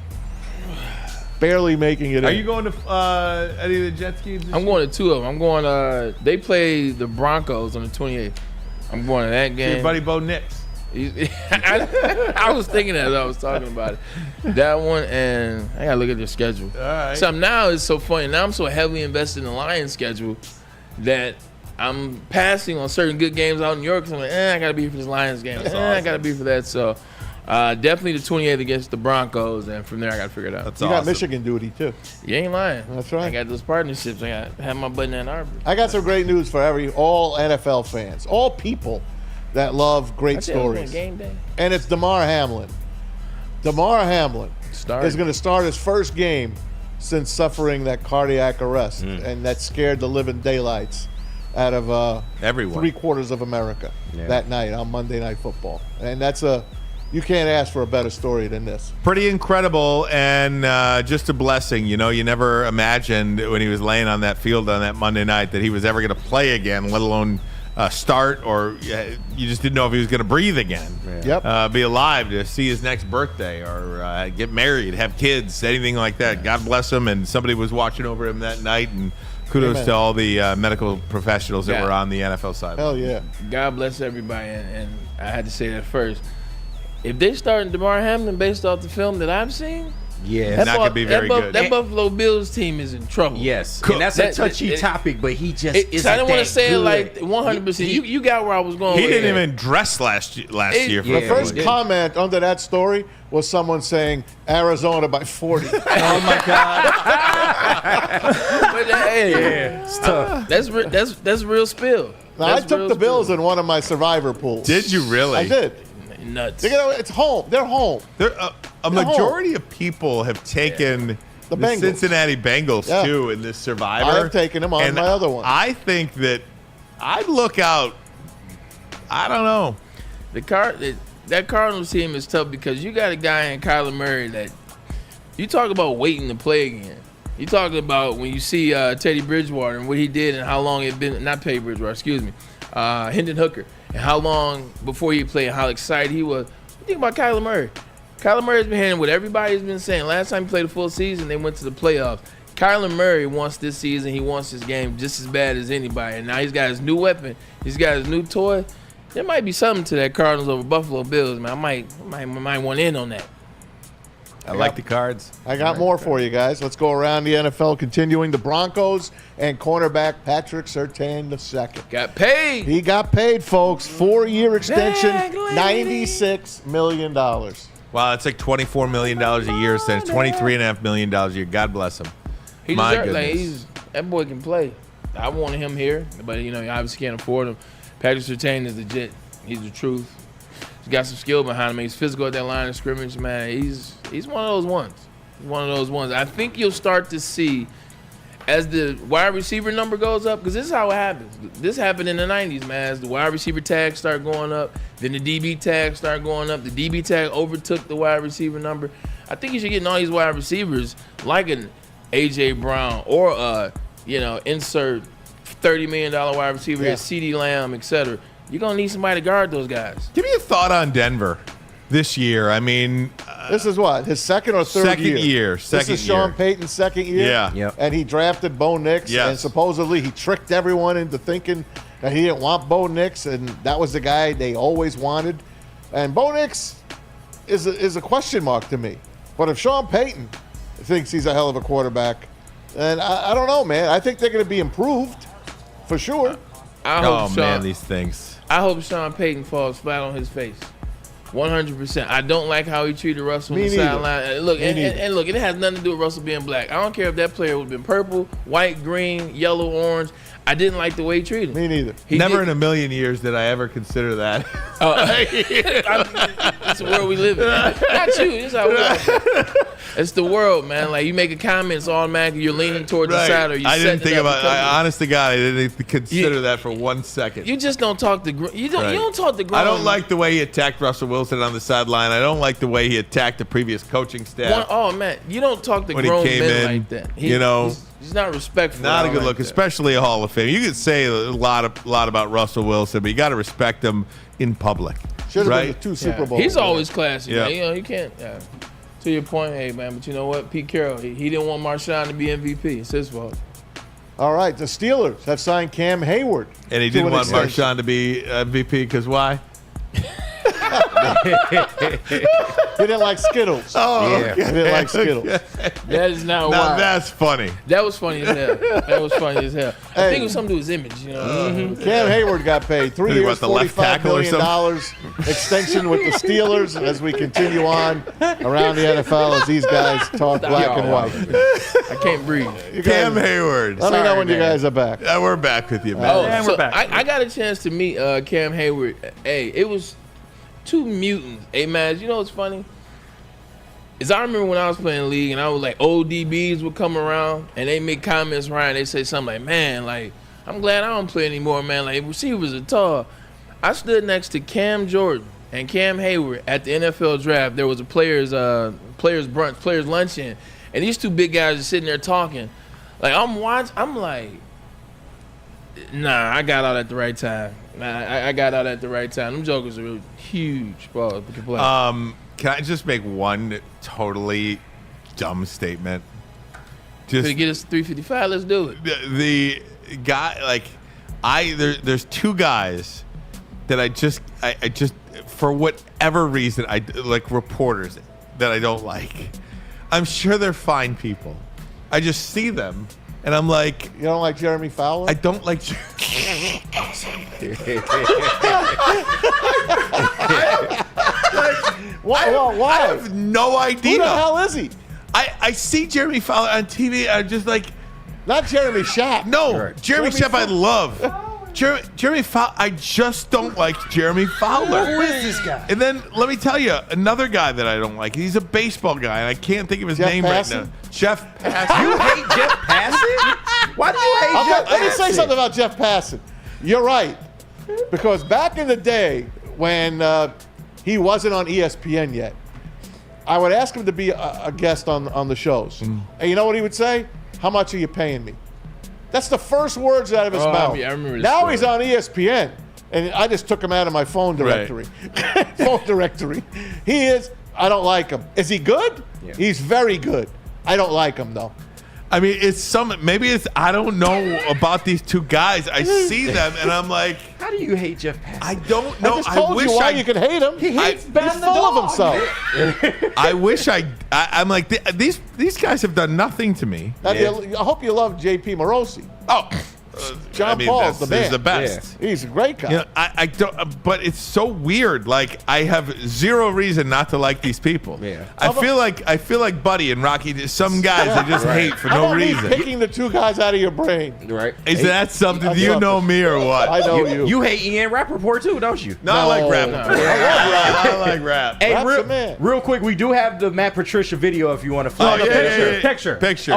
Barely making it Are in. you going to any of the Jets games? I'm going to 2 of them. I'm going. They play the Broncos on the 28th. I'm going to that game. Your buddy Bo Nix. I was thinking that as I was talking about it. That one, and I gotta look at their schedule. All right. So now it's so funny. Now I'm so heavily invested in the Lions schedule that I'm passing on certain good games out in New York. So I'm like, I gotta be here for this Lions game. That's I awesome. gotta be for that. So definitely the 28th against the Broncos, and from there I gotta figure it out. That's You awesome. got Michigan duty too. You ain't lying. That's right. I got those partnerships. I got have my butt in Ann Arbor. I got some great news for all NFL fans, all people that love great stories. Game day. And it's Damar Hamlin. Damar Hamlin is going to start his first game since suffering that cardiac arrest, and that scared the living daylights out of everyone, 3/4 of America that night on Monday Night Football. And you can't ask for a better story than this. Pretty incredible, and just a blessing. You know, you never imagined when he was laying on that field on that Monday night that he was ever going to play again, let alone start, or you just didn't know if he was going to breathe again. Yep. Be alive to see his next birthday, or get married, have kids, anything like that. God bless him, and somebody was watching over him that night, and kudos Amen. to all the medical professionals that were on the NFL side. Hell yeah. God bless everybody, and I had to say that first. If they starting Damar Hamlin based off the film that I've seen, it's not going to be very good. That Buffalo Bills team is in trouble. Yes, and that's a touchy topic, but he just isn't I don't want that to say good. it like 100%. You got where I was going. He with didn't it. even dress last year. The first comment under that story was someone saying Arizona by 40. Oh my God! But hey, it's tough. That's real spill. Now, I took the Bills in one of my survivor pools. Did you really? I did. Nuts. It's home. They're home. A majority of people have taken the Bengals. Cincinnati Bengals too in this Survivor. I've taken them on my other one. I think that I'd look out. I don't know. That Cardinals team is tough because you got a guy in Kyler Murray that you talk about waiting to play again. You talking about when you see Teddy Bridgewater and what he did and how long it been. Not Teddy Bridgewater, excuse me. Hendon Hooker. And how long before he played, how excited he was. What do you think about Kyler Murray? Kyler Murray's been hearing what everybody's been saying. Last time he played a full season, they went to the playoffs. Kyler Murray wants this season. He wants his game just as bad as anybody. And now he's got his new weapon. He's got his new toy. There might be something to that Cardinals over Buffalo Bills, man. I might want in on that. I like the Cards. I got more for you guys. Let's go around the NFL, continuing the Broncos and cornerback Patrick Surtain II. Got paid. He got paid, folks. 4-year extension, $96 million. Wow, that's like $24 million a year. So it's $23.5 million a year. God bless him. He My deserves, goodness. that boy can play. I wanted him here, but you obviously can't afford him. Patrick Surtain is legit. He's the truth. He's got some skill behind him. He's physical at that line of scrimmage, man. He's one of those ones. He's one of those ones. I think you'll start to see as the wide receiver number goes up, because this is how it happens. This happened in the 90s, man. As the wide receiver tags start going up, then the DB tags start going up. The DB tag overtook the wide receiver number. I think you should get all these wide receivers like an A.J. Brown or, insert $30 million wide receiver here, CeeDee Lamb, etc. You're going to need somebody to guard those guys. Give me a thought on Denver this year. I mean, this is what, his second or third year? Second This is Sean year. Payton's second year? Yeah. Yep. And he drafted Bo Nix, Yes. and supposedly he tricked everyone into thinking that he didn't want Bo Nix, and that was the guy they always wanted. And Bo Nix is a question mark to me. But if Sean Payton thinks he's a hell of a quarterback, then I don't know, man. I think they're going to be improved, for sure. These things. I hope Sean Payton falls flat on his face. 100%. I don't like how he treated Russell on the sideline. Look, and look, it has nothing to do with Russell being black. I don't care if that player would have been purple, white, green, yellow, orange. I didn't like the way he treated him. Me neither. Never in a million years did I ever consider that. It's the world we live in. Not you. It's how we live. It's the world, man. Like, you make a comment, it's automatically you're leaning towards the side, or you. I didn't think about. I Honest to God, I didn't consider that for 1 second. You just don't talk to. You don't talk to. I don't like the way he attacked Russell Wilson on the sideline. I don't like the way he attacked the previous coaching staff. Oh man, you don't talk to when he grown came men in, like that. He's not respectful. Not a good like look, that. especially a Hall of Fame. You could say a lot about Russell Wilson, but you got to respect him in public. Should have right? been the 2 Super Bowls. He's always classy. Yeah. Man. You know, you can't. To your point, hey man, but you know what? Pete Carroll, he didn't want Marshawn to be MVP. It's his fault. All right, the Steelers have signed Cam Hayward. And he didn't want Marshawn to be MVP because why? He didn't like Skittles. Oh, yeah. He didn't like Skittles. That is not Now why. that's funny. That was funny as hell. I think it was something to do with his image. You know. Cam Hayward got paid 3 Think years, about the left $45 tackle or million extension with the Steelers as we continue on around the NFL as these guys talk black and white. I can't breathe. Cam Hayward. Let me know when you guys are back. We're back with you, man. We're back. I got a chance to meet Cam Hayward. Hey, it was 2 mutants. Hey, man, you know what's funny? Is I remember when I was playing league and I was like, old DBs would come around and they make comments, Ryan. They say something like, man, like, I'm glad I don't play anymore, man. Like, receivers are tall. I stood next to Cam Jordan and Cam Hayward at the NFL draft. There was a players brunch, players luncheon, and these 2 big guys are sitting there talking. Like, I'm like, nah, I got out at the right time. I got out at the right time. Them jokers are really huge balls to play. Can I just make one totally dumb statement? Just to get us 355, let's do it. The guy, like, there's 2 guys that I just for whatever reason, I like reporters that I don't like. I'm sure they're fine people. I just see them and I'm like, you don't like Jeremy Fowler? I don't like. Why? I have no idea. Who the hell is he? I see Jeremy Fowler on TV. I'm just like, not Jeremy Schaap. No, Right. Jeremy Schaap I love. Jeremy Fowler, I just don't like Jeremy Fowler. Who is this guy? And then let me tell you, another guy that I don't like. He's a baseball guy, and I can't think of his name right now. Jeff Passan. You hate Jeff Passan? Why do you hate Jeff Passan? Let me say something about Jeff Passan. You're right. Because back in the day when he wasn't on ESPN yet, I would ask him to be a guest on the shows. And you know what he would say? How much are you paying me? That's the first words out of his mouth. I remember this now story. He's on ESPN, and I just took him out of my phone directory. Phone directory. He is. I don't like him. Is he good? Yeah. He's very good. I don't like him though. I mean, I don't know about these 2 guys. I see them and I'm like, how do you hate Jeff Passan? I don't know. I just told you why you can hate him. He hates Ben He's the full dog. of himself. I wish I'm like, these guys have done nothing to me. I hope you love J.P. Morosi. Oh, John Paul's the man. He's the best. Yeah. He's a great guy. You know, I don't, but it's so weird. Like, I have zero reason not to like these people. Yeah. I feel like Buddy and Rocky. Some guys I just hate for How no about reason. me picking the 2 guys out of your brain? Right. Is that something? Do you know me or what? I know you. You hate Ian Rappaport too, don't you? No, I like Rappaport. I like rap. Hey, Rapp's the man. real quick, we do have the Matt Patricia video if you want to find yeah, Picture. Picture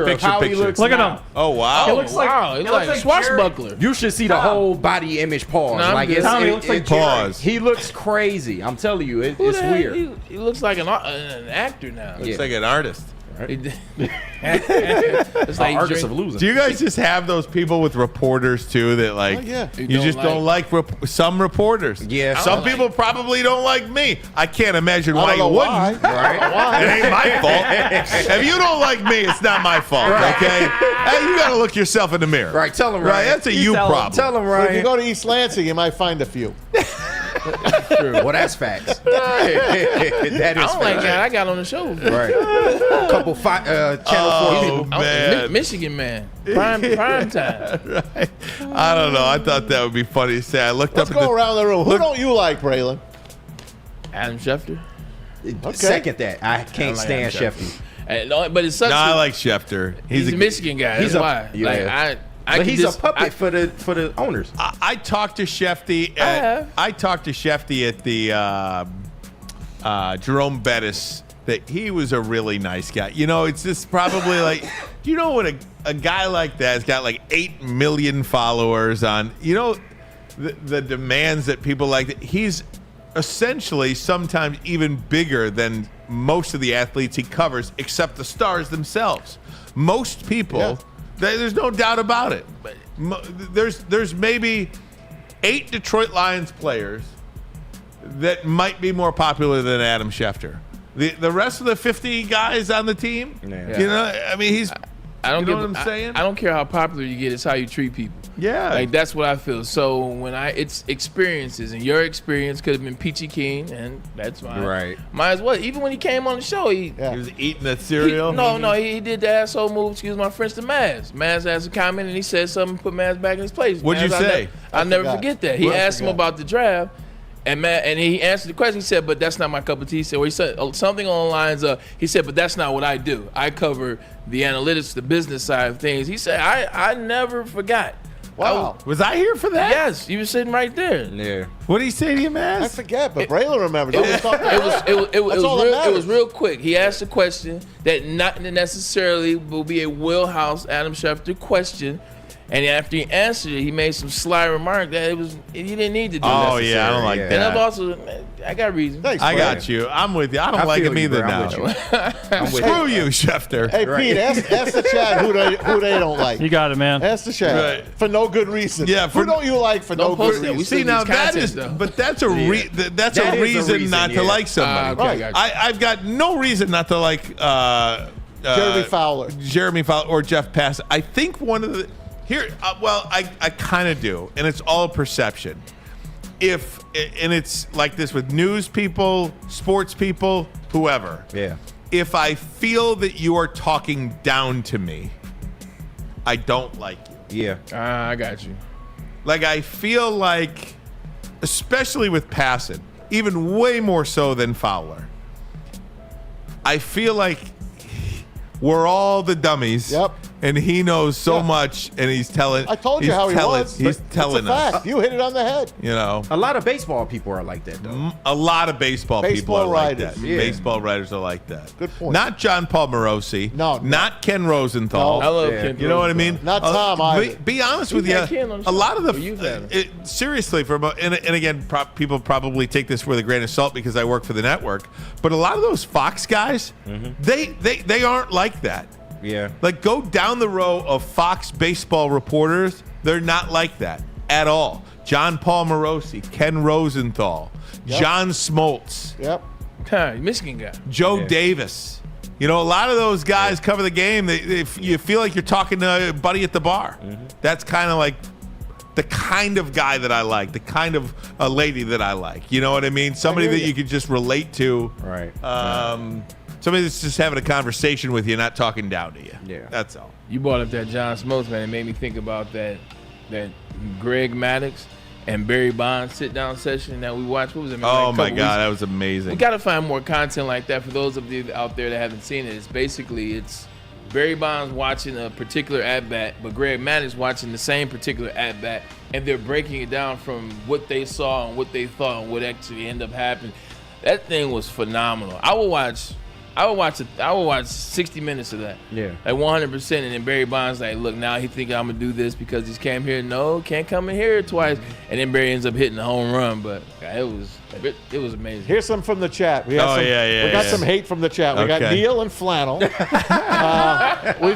of how he looks. Look at now. him. Oh wow. He looks like swashbuckler. You should see the whole body image pause. No, I'm like good. Tommy looks like pause. He looks crazy. I'm telling you, it's Who the heck? weird. He looks like an actor now. Looks like an artist. It's like Artists of losing. Do you guys just have those people with reporters too that like you just don't like some reporters? Yeah. Some people probably don't like me. I can't imagine why you wouldn't. Right? It ain't my fault. If you don't like me, it's not my fault. Right. Okay? Hey, you got to look yourself in the mirror. Right. Tell him, Right? Ryan. That's a you problem. Tell him, But if you Ryan. go to East Lansing, you might find a few. Well, that's facts. That is I don't like facts. that. I got on the show. Right. A couple Channel 4 people. Man. Michigan man. Prime time. Right. I don't know. I thought that would be funny to say. I looked Let's up at go around the room. Who don't you like, Braylon? Adam Schefter. Second that. I can't like stand Adam Schefter. But it sucks. No, I like Schefter. He's a Michigan guy. That's why. Yeah. Like but he's a puppet for the owners. I talked to Shefty. I talked to Shefty at the Jerome Bettis. That he was a really nice guy. You know, it's just probably like, do you know what a guy like that has got like 8 million followers on? You know, the demands that people like. He's essentially sometimes even bigger than most of the athletes he covers, except the stars themselves. Most people, there's no doubt about it. There's maybe 8 Detroit Lions players that might be more popular than Adam Schefter. The rest of the 50 guys on the team, you know, I mean, I don't you know what I'm saying? I don't care how popular you get; it's how you treat people. Yeah, like that's what I feel. So when it's experiences, and your experience could have been Peachy Keen, and that's fine. Right. Might as well. Even when he came on the show, he was eating that cereal. He did the asshole move. Excuse my French to Maz. Maz asked a comment, and he said something, put Maz back in his place. What'd you say? I'll never forget that. He asked him about the draft. And he answered the question. He said, "But that's not my cup of tea." He said something along the lines of, he said, "But that's not what I do. I cover the analytics, the business side of things." He said, "I never forgot." Wow. Was I here for that? Yes, you were sitting right there. Yeah. What did he say to you, man? I forget, but Braylon remembers. It was real quick. He asked a question that not necessarily will be a wheelhouse Adam Schefter question. And after he answered it, he made some sly remark that he didn't need to do. Oh yeah, I don't like that. And I'm also, I got reasons. Thanks, I got you. I'm with you. I don't like him either now. Screw you, Schefter. Hey, Pete, ask the chat who they don't like. You got it, man. Ask the chat for no good reason. Yeah, who don't you like for no good reason? See, now that is, but that's a reason not to like somebody. Okay, I've got no reason not to like Jeremy Fowler or Jeff Pass. I think one of the. Here, I kind of do, and it's all perception. And it's like this with news people, sports people, whoever. Yeah. If I feel that you are talking down to me, I don't like you. Yeah. I got you. Like, I feel like, especially with Passan, even way more so than Fowler, I feel like we're all the dummies. Yep. And he knows so much, and he's telling. I told you how he was. He's telling us. us. You hit it on the head. You know, a lot of baseball people are like that, though. A lot of baseball people are writers. like that. Yeah. Baseball writers are like that. Good point. Not John Paul Morosi. No. Not Ken Rosenthal. I love Ken. You know what I mean? Not Tom either. Be honest with you. A lot of the seriously and again, people probably take this with a grain of salt because I work for the network. But a lot of those Fox guys, they aren't like that. Yeah. Like, go down the row of Fox baseball reporters. They're not like that at all. John Paul Morosi, Ken Rosenthal, John Smoltz. Yep. Michigan guy. Joe Davis. You know, a lot of those guys cover the game. If you feel like you're talking to a buddy at the bar. That's kind of like the kind of guy that I like, the kind of a lady that I like. You know what I mean? Somebody that you could just relate to. Right. Somebody that's just having a conversation with you, not talking down to you. Yeah. That's all. You brought up that John Smoltz, man. It made me think about that Greg Maddux and Barry Bonds sit-down session that we watched. What was it? Oh, my God. That was amazing. We got to find more content like that for those of you out there that haven't seen it. It's Barry Bonds watching a particular at-bat, but Greg Maddux watching the same particular at-bat, and they're breaking it down from what they saw and what they thought and what actually ended up happening. That thing was phenomenal. I would watch 60 minutes of that. Yeah. Like 100%. And then Barry Bonds like, look, now he think I'm gonna do this because he's came here. No, can't come in here twice. And then Barry ends up hitting the home run. But it was amazing. Here's some from the chat. We got some hate from the chat. We got Neil and Flannel. We've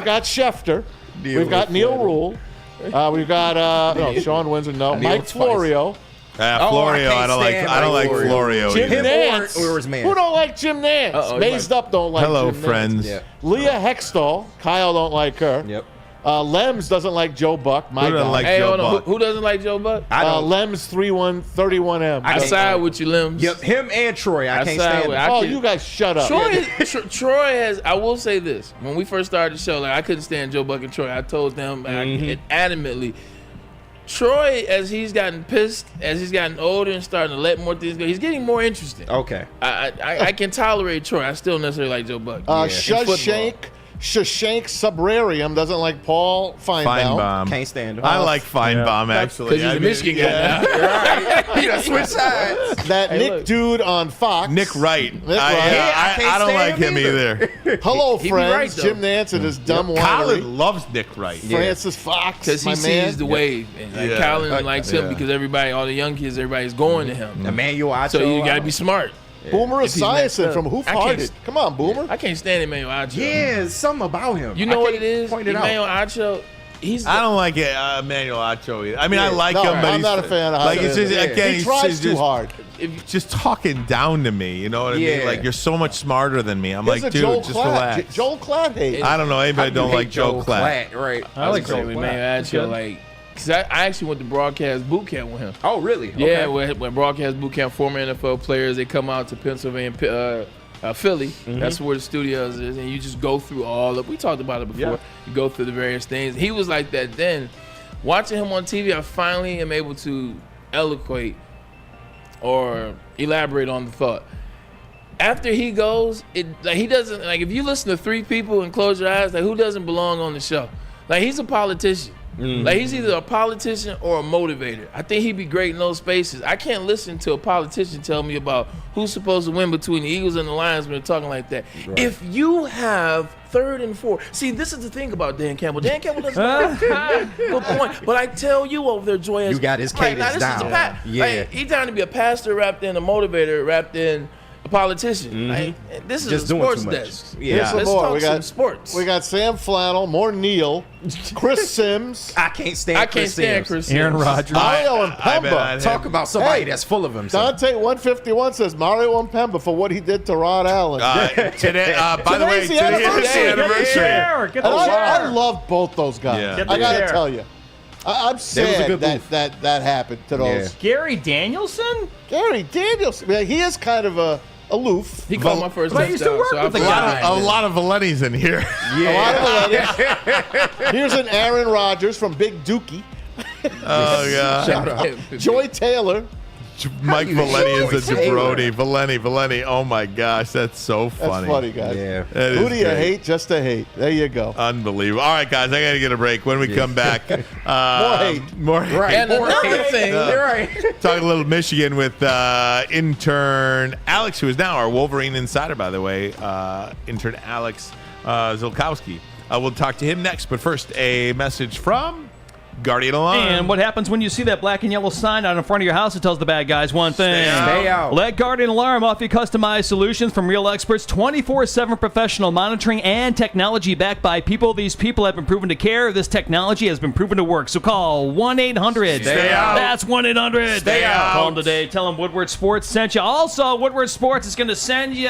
got Schefter. We've got Neil Rule. We've got Sean Windsor. No, Mike Florio. Florio, I don't like Florio. Jim Nance. Or his man. Who don't like Jim Nance? Mazed Up don't like Hello, Jim friends. Nance. Leah Hextall. Kyle don't like her. Yep. Lems doesn't like Joe Buck. My Who doesn't guy. like Hey, Joe hold on. Buck? Who doesn't like Joe Buck? Lems 31M. I side with you, Lems. Yep, him and Troy. I can't stand him. You guys shut up. Troy has. I will say this: when we first started the show, like I couldn't stand Joe Buck and Troy. I told them adamantly. Troy, as he's gotten pissed, as he's gotten older and starting to let more things go, he's getting more interesting. Okay. I can tolerate Troy. I still necessarily like Joe Buck. Shuzhank Shashank Subrarium doesn't like Paul Feinbaum. Can't stand him. I like Feinbaum, actually. Because he's a Michigan guy now. He done switched sides. That Nick dude on Fox. Nick Wright. I I don't like him either. Hello, He be friends. right, though. Jim Nance and his dumb winery. Colin loves Nick Wright. Francis Fox, Because he my sees man. the wave. And like, Yeah. Colin likes him because everybody, all the young kids, everybody's going to him. Emmanuel Acho. So you got to be smart. Boomer If he's messed Esiason up. from Hoof I can't- Hearted. Come on, Boomer. I can't stand Emmanuel Acho. Yeah, something about him. You know I what can't it is? point it out. Emmanuel Acho, he's I don't like Emmanuel Acho either. I mean, I like No, him, but I'm he's not a fan of like Acho it's just either. again, He he's tries just, too hard. just talking down to me. You know what I mean? Yeah. Like you're so much smarter than me. I'm Here's like, a dude, Joel just Klatt. relax. Joel Klatt hate. I don't know. Anybody don't like Joe Klatt. Right. I like Joe Emmanuel Acho, like, because I actually went to broadcast boot camp with him. Oh, really? Yeah, Okay. when broadcast boot camp, former NFL players, they come out to Pennsylvania, Philly. That's where the studios is, and you just go through all of. We talked about it before. Yeah. You go through the various things. He was like that then. Watching him on TV, I finally am able to eloquate or elaborate on the thought. After he goes, he doesn't, like, if you listen to three people and close your eyes, like, who doesn't belong on the show? Like, he's a politician. Like, he's either a politician or a motivator. I think he'd be great in those spaces. I can't listen to a politician tell me about who's supposed to win between the Eagles and the Lions when they're talking like that. Right. If you have 3rd and 4, see, this is the thing about Dan Campbell. Dan Campbell doesn't good point. But I tell you over there, Joy, You got his cadence down. Yeah. Like, he's trying to be a pastor wrapped in a motivator, wrapped in a politician. Like, this is Just a doing sports too much. desk. Yeah. Here's some Let's more. talk We some got sports. We got Sam Flannel, more Neil, Chris Sims, I can't stand Chris Sims. Chris Aaron Sims. Rodgers. Mario and I bet Pemba. I'd Talk about somebody Hey, that's full of himself. Dante 151 says Mario and Pemba for what he did to Rod Allen. Today, by the way, Today's the today is the anniversary. anniversary. Get And the I chair. love both those guys. Yeah. Get the I got to chair. tell you. I'm sad good that, move. that happened to those. Gary Danielson? Gary Daniels, man, he is kind of aloof. He caught my first But I used to touchdown. work So with the I guy. A lot of Valenti's in here. A lot of letters. Here's an Aaron Rodgers from Big Dookie. Oh yeah. Shout out. Joy Taylor. Mike Valenti is a Taylor? jabroni. Valenti. Oh my gosh, that's so That's funny. funny, guys. Yeah. That Who is do you great. hate just to hate? There you go. Unbelievable. All right, guys, I got to get a break. When we come back, More hate. More hate. Right. And another thing, You're right. Talk a little Michigan with intern Alex, who is now our Wolverine Insider, by the way. Intern Alex Zolkowski. We'll talk to him next, but first, a message from Guardian Alarm. And what happens when you see that black and yellow sign out in front of your house? It tells the bad guys one thing. Stay out. Let Guardian Alarm offer you customized solutions from real experts, 24/7 professional monitoring, and technology backed by people. These people have been proven to care. This technology has been proven to work. So call 1-800. Stay out. That's 1-800. Stay out. Call them today. Tell them Woodward Sports sent you. Also, Woodward Sports is going to send you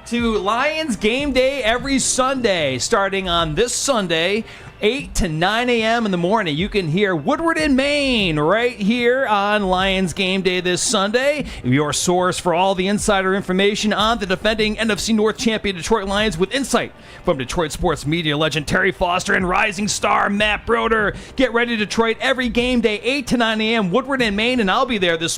to Lions game day every Sunday, starting on this Sunday, 8 to 9 a.m. in the morning. You can hear Woodward in Maine right here on Lions game day this Sunday. Your source for all the insider information on the defending NFC North champion Detroit Lions, with insight from Detroit sports media legend Terry Foster and rising star Matt Broder. Get ready, Detroit, every game day, 8 to 9 a.m. Woodward in Maine, and I'll be there this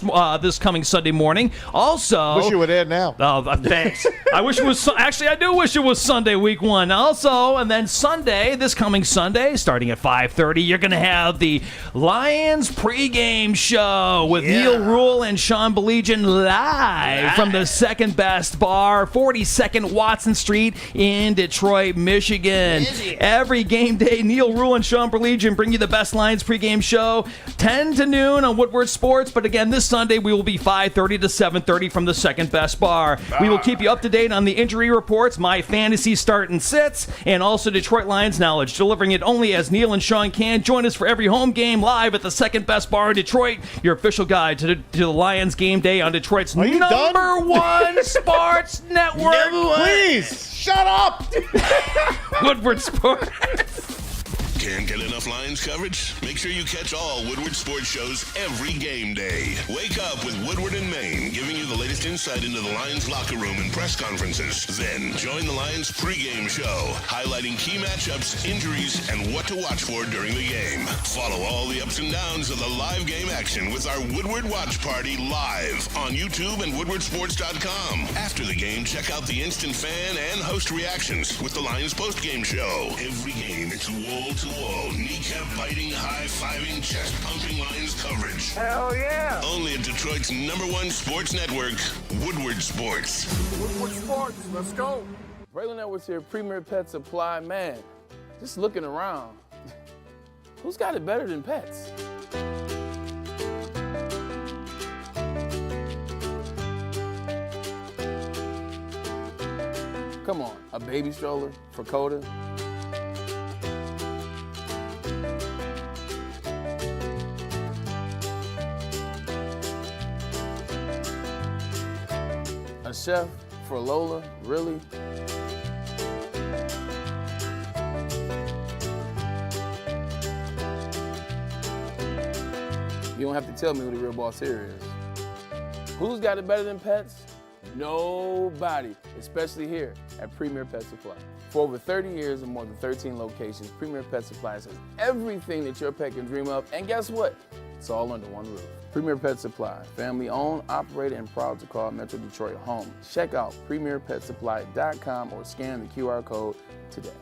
coming Sunday morning. Also, Wish you were there now. oh, thanks. I wish it was. Actually, I do wish it was Sunday, week 1. Also, and then Sunday, this coming Sunday, starting at 5:30, you're going to have the Lions pregame show with Neil Rule and Sean Belegian live from the second best bar, 42nd Watson Street in Detroit, Michigan. Every game day, Neil Rule and Sean Belegian bring you the best Lions pregame show, 10 to noon on Woodward Sports. But again, this Sunday, we will be 5:30 to 7:30 from the second best bar. We will keep you up to date on the injury reports, my fantasy start and sits, and also Detroit Lions knowledge, delivering it only as Neil and Sean can. Join us for every home game live at the second best bar in Detroit, your official guide to the Lions game day on Detroit's Are you number done? one sports network. Please, shut up. Woodward Sports. Can't get enough Lions coverage? Make sure you catch all Woodward sports shows every game day. Wake up with Woodward in Maine, giving you the latest insight into the Lions locker room and press conferences. Then join the Lions pregame show, highlighting key matchups, injuries, and what to watch for during the game. Follow all the ups and downs of the live game action with our Woodward Watch Party live on YouTube and woodwardsports.com. After the game, check out the instant fan and host reactions with the Lions postgame show. Every game, it's wall-to-wall, kneecap-biting, high-fiving, chest-pumping Lions coverage. Hell yeah! Only at Detroit's #1 sports network, Woodward Sports. Woodward Sports, let's go. Braylon Edwards here, Premier Pet Supply. Man, just looking around, who's got it better than pets? Come on, a baby stroller for Coda? A chef for Lola? Really? You don't have to tell me who the real boss here is. Who's got it better than pets? Nobody, especially here at Premier Pet Supply. For over 30 years and more than 13 locations, Premier Pet Supply has everything that your pet can dream of, and guess what? It's all under one roof. Premier Pet Supply, family owned, operated, and proud to call Metro Detroit home. Check out premierpetsupply.com or scan the QR code today.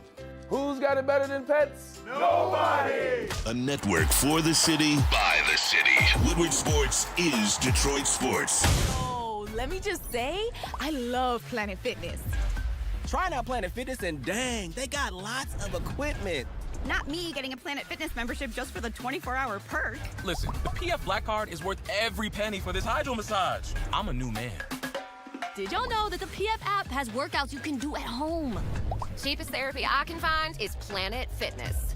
Who's got it better than pets? Nobody! A network for the city, by the city. Woodward Sports is Detroit sports. Oh, let me just say, I love Planet Fitness. Trying out Planet Fitness and dang, they got lots of equipment. Not me getting a Planet Fitness membership just for the 24-hour perk. Listen, the PF Black Card is worth every penny for this hydro massage. I'm a new man. Did y'all know that the PF app has workouts you can do at home? Cheapest therapy I can find is Planet Fitness.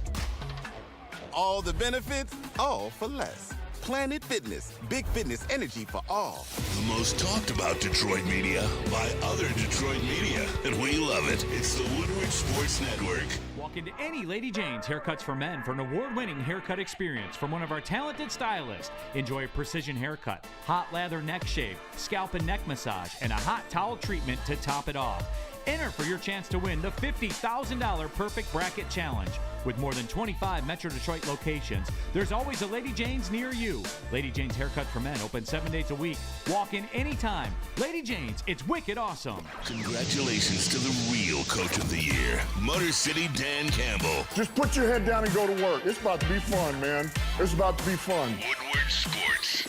All the benefits, all for less. Planet Fitness, big fitness energy for all. The most talked about Detroit media by other Detroit media, and we love it. It's the Woodward Sports Network. Walk into any Lady Jane's Haircuts for Men for an award-winning haircut experience from one of our talented stylists. Enjoy a precision haircut, hot lather neck shave, scalp and neck massage, and a hot towel treatment to top it off. Enter for your chance to win the $50,000 Perfect Bracket Challenge. With more than 25 Metro Detroit locations, there's always a Lady Jane's near you. Lady Jane's Haircut for Men, open 7 days a week. Walk in anytime. Lady Jane's, it's wicked awesome. Congratulations to the real Coach of the Year, Motor City Dan Campbell. Just put your head down and go to work. It's about to be fun, man. It's about to be fun. Woodward Sports.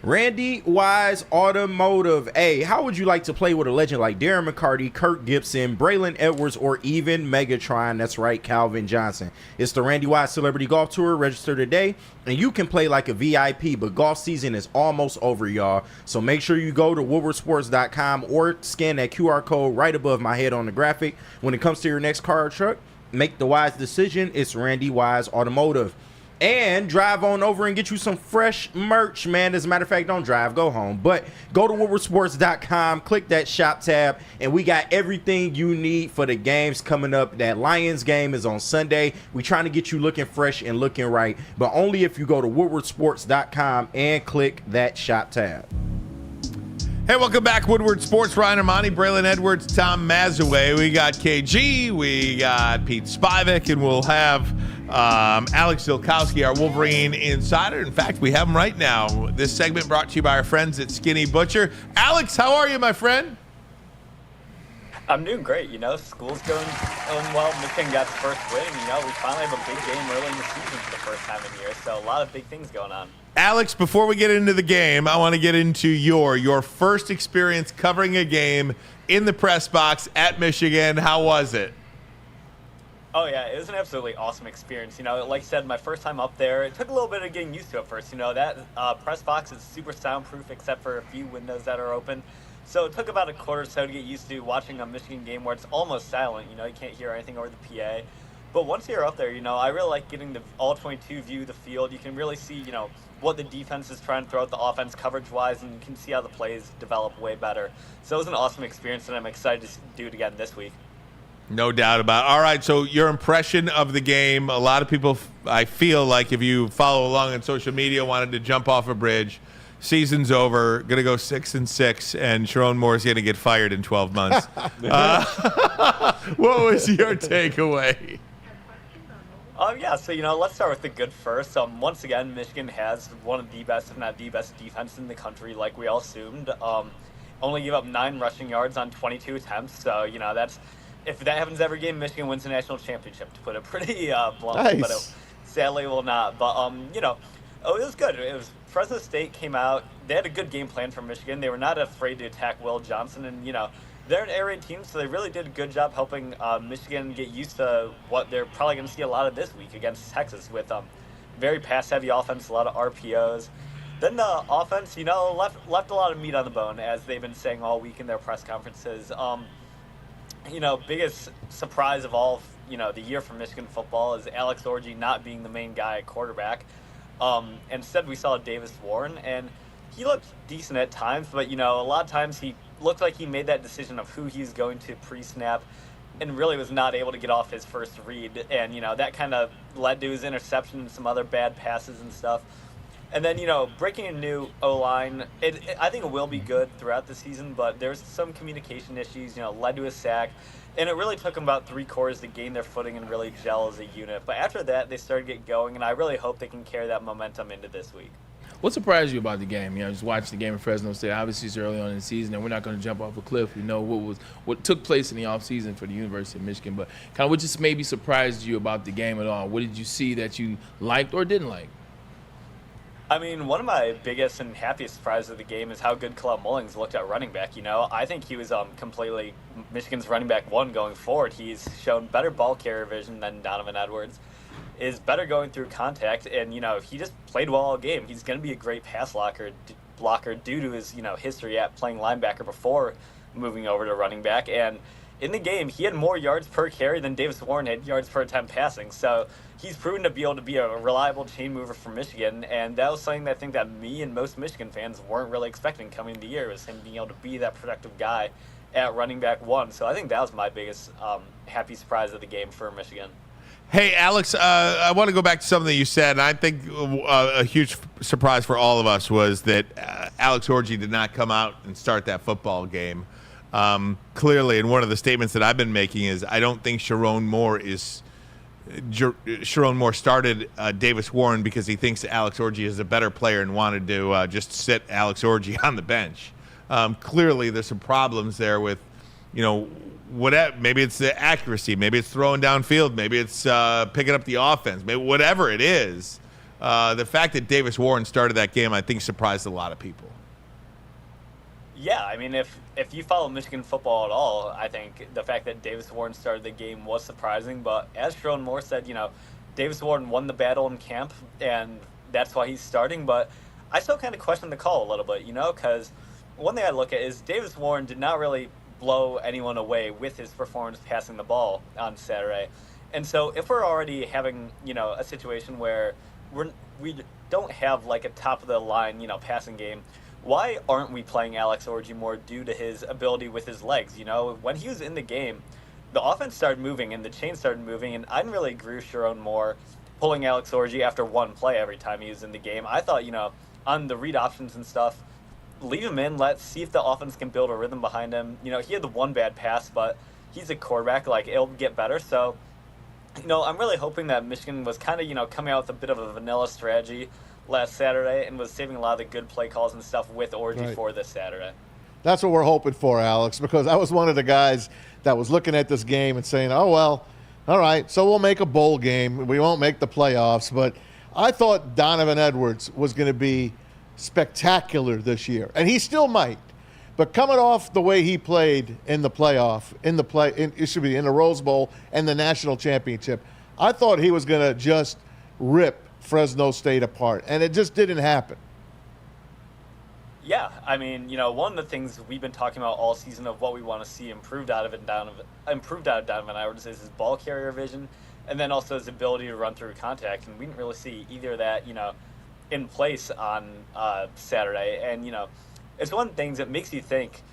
Randy Wise Automotive. Hey, how would you like to play with a legend like Darren McCarty, Kirk Gibson, Braylon Edwards, or even Megatron? That's right, Calvin Johnson. It's the Randy Wise Celebrity Golf Tour. Register today, and you can play like a VIP, but golf season is almost over, y'all. So make sure you go to woodwardsports.com or scan that QR code right above my head on the graphic. When it comes to your next car or truck, make the wise decision. It's Randy Wise Automotive. And drive on over and get you some fresh merch, man. As a matter of fact, don't drive, go home. But go to woodwardsports.com, click that shop tab, and we got everything you need for the games coming up. That Lions game is on Sunday. We're trying to get you looking fresh and looking right, but only if you go to woodwardsports.com and click that shop tab. Hey, welcome back, Woodward Sports. Ryan Ermanni, Braylon Edwards, Tom Mazaway. We got KG, we got Pete Spivak, and we'll have Alex Zilkowski, our Wolverine Insider. In fact, we have him right now. This segment brought to you by our friends at Skinny Butcher. Alex, how are you, my friend? I'm doing great. You know, school's going well. Michigan got the first win. You know, we finally have a big game early in the season for the first time in years. So a lot of big things going on. Alex, before we get into the game, I want to get into your first experience covering a game in the press box at Michigan. How was it? Oh, yeah, it was an absolutely awesome experience. You know, like I said, my first time up there, it took a little bit of getting used to it first. You know, that press box is super soundproof except for a few windows that are open. So it took about a quarter or so to get used to watching a Michigan game where it's almost silent. You know, you can't hear anything over the PA. But once you're up there, you know, I really like getting the all-22 view of the field. You can really see, you know, what the defense is trying to throw at the offense coverage-wise, and you can see how the plays develop way better. So it was an awesome experience, and I'm excited to do it again this week. No doubt about it. All right, so your impression of the game, a lot of people, I feel like if you follow along on social media, wanted to jump off a bridge. Season's over, going to go 6-6, and Sharon Moore's going to get fired in 12 months. What was your takeaway? Yeah, so, let's start with the good first. Once again, Michigan has one of the best, if not the best, defense in the country, like we all assumed. Only give up 9 rushing yards on 22 attempts, so, that's... If that happens every game, Michigan wins the national championship, to put it pretty blunt. Nice. But sadly will not. But, it was good. It was Fresno State came out. They had a good game plan for Michigan. They were not afraid to attack Will Johnson. And, they're an air raid team, so they really did a good job helping Michigan get used to what they're probably going to see a lot of this week against Texas with very pass-heavy offense, a lot of RPOs. Then the offense, left a lot of meat on the bone, as they've been saying all week in their press conferences. Biggest surprise of all, the year for Michigan football is Alex Orji not being the main guy at quarterback. Instead, we saw Davis Warren, and he looked decent at times, but, a lot of times he looked like he made that decision of who he's going to pre-snap and really was not able to get off his first read. And, that kind of led to his interception and some other bad passes and stuff. And then, breaking a new O-line, I think it will be good throughout the season, but there's some communication issues, led to a sack. And it really took them about 3 quarters to gain their footing and really gel as a unit. But after that, they started to get going, and I really hope they can carry that momentum into this week. What surprised you about the game? Just watching the game in Fresno State. Obviously, it's early on in the season, and we're not going to jump off a cliff. We know what took place in the offseason for the University of Michigan. But kind of what just maybe surprised you about the game at all? What did you see that you liked or didn't like? I mean, one of my biggest and happiest surprises of the game is how good Kaleb Mullings looked at running back. I think he was completely Michigan's running back 1 going forward. He's shown better ball carrier vision than Donovan Edwards, is better going through contact, and, he just played well all game. He's going to be a great pass blocker due to his, history at playing linebacker before moving over to running back. And in the game, he had more yards per carry than Davis Warren had yards per attempt passing. So he's proven to be able to be a reliable chain mover for Michigan, and that was something that I think that me and most Michigan fans weren't really expecting coming into the year, was him being able to be that productive guy at running back 1. So I think that was my biggest happy surprise of the game for Michigan. Hey, Alex, I want to go back to something you said, and I think a huge surprise for all of us was that Alex Orji did not come out and start that football game. Clearly, and one of the statements that I've been making is I don't think Sharon Moore started Davis Warren because he thinks Alex Orji is a better player and wanted to just sit Alex Orji on the bench. Clearly, there's some problems there with, maybe it's the accuracy, maybe it's throwing downfield, maybe it's picking up the offense, maybe whatever it is. The fact that Davis Warren started that game, I think, surprised a lot of people. Yeah, I mean, if you follow Michigan football at all, I think the fact that Davis Warren started the game was surprising. But as Sharon Moore said, Davis Warren won the battle in camp, and that's why he's starting. But I still kind of question the call a little bit, because one thing I look at is Davis Warren did not really blow anyone away with his performance passing the ball on Saturday. And so if we're already having, a situation where we don't have like a top-of-the-line, passing game, why aren't we playing Alex Orji more due to his ability with his legs? When he was in the game, the offense started moving and the chain started moving, and I didn't really agree with Sharon Moore pulling Alex Orji after one play every time he was in the game. I thought, on the read options and stuff, leave him in, let's see if the offense can build a rhythm behind him. He had the one bad pass, but he's a quarterback, it'll get better. So, I'm really hoping that Michigan was kind of, coming out with a bit of a vanilla strategy last Saturday and was saving a lot of the good play calls and stuff with Orji for this Saturday. That's what we're hoping for, Alex, because I was one of the guys that was looking at this game and saying, oh, well, all right, so we'll make a bowl game. We won't make the playoffs. But I thought Donovan Edwards was going to be spectacular this year, and he still might. But coming off the way he played in the playoff, in the Rose Bowl and the national championship, I thought he was going to just rip Fresno State apart, and it just didn't happen. Yeah, I mean, one of the things we've been talking about all season of what we want to see improved out of Donovan Edwards is his ball carrier vision, and then also his ability to run through contact. And we didn't really see either of that, in place on Saturday. And it's one of the things that makes you think,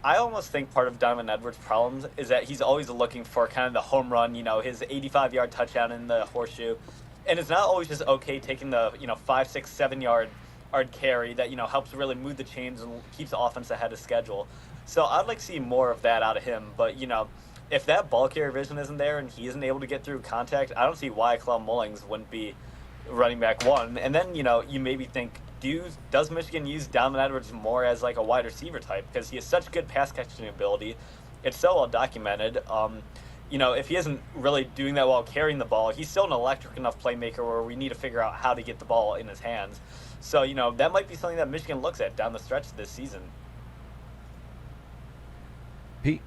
I almost think part of Donovan Edwards' problems is that he's always looking for kind of the home run, his 85-yard touchdown in the horseshoe. And it's not always just okay taking the, 5, 6, 7-yard carry that, helps really move the chains and keeps the offense ahead of schedule. So I'd like to see more of that out of him. But, if that ball carrier vision isn't there and he isn't able to get through contact, I don't see why Clem Mullings wouldn't be running back one. And then, you maybe think, does Michigan use Donovan Edwards more as like a wide receiver type? Because he has such good pass catching ability. It's so well documented. If he isn't really doing that while carrying the ball, he's still an electric enough playmaker where we need to figure out how to get the ball in his hands. So, that might be something that Michigan looks at down the stretch this season. Pete?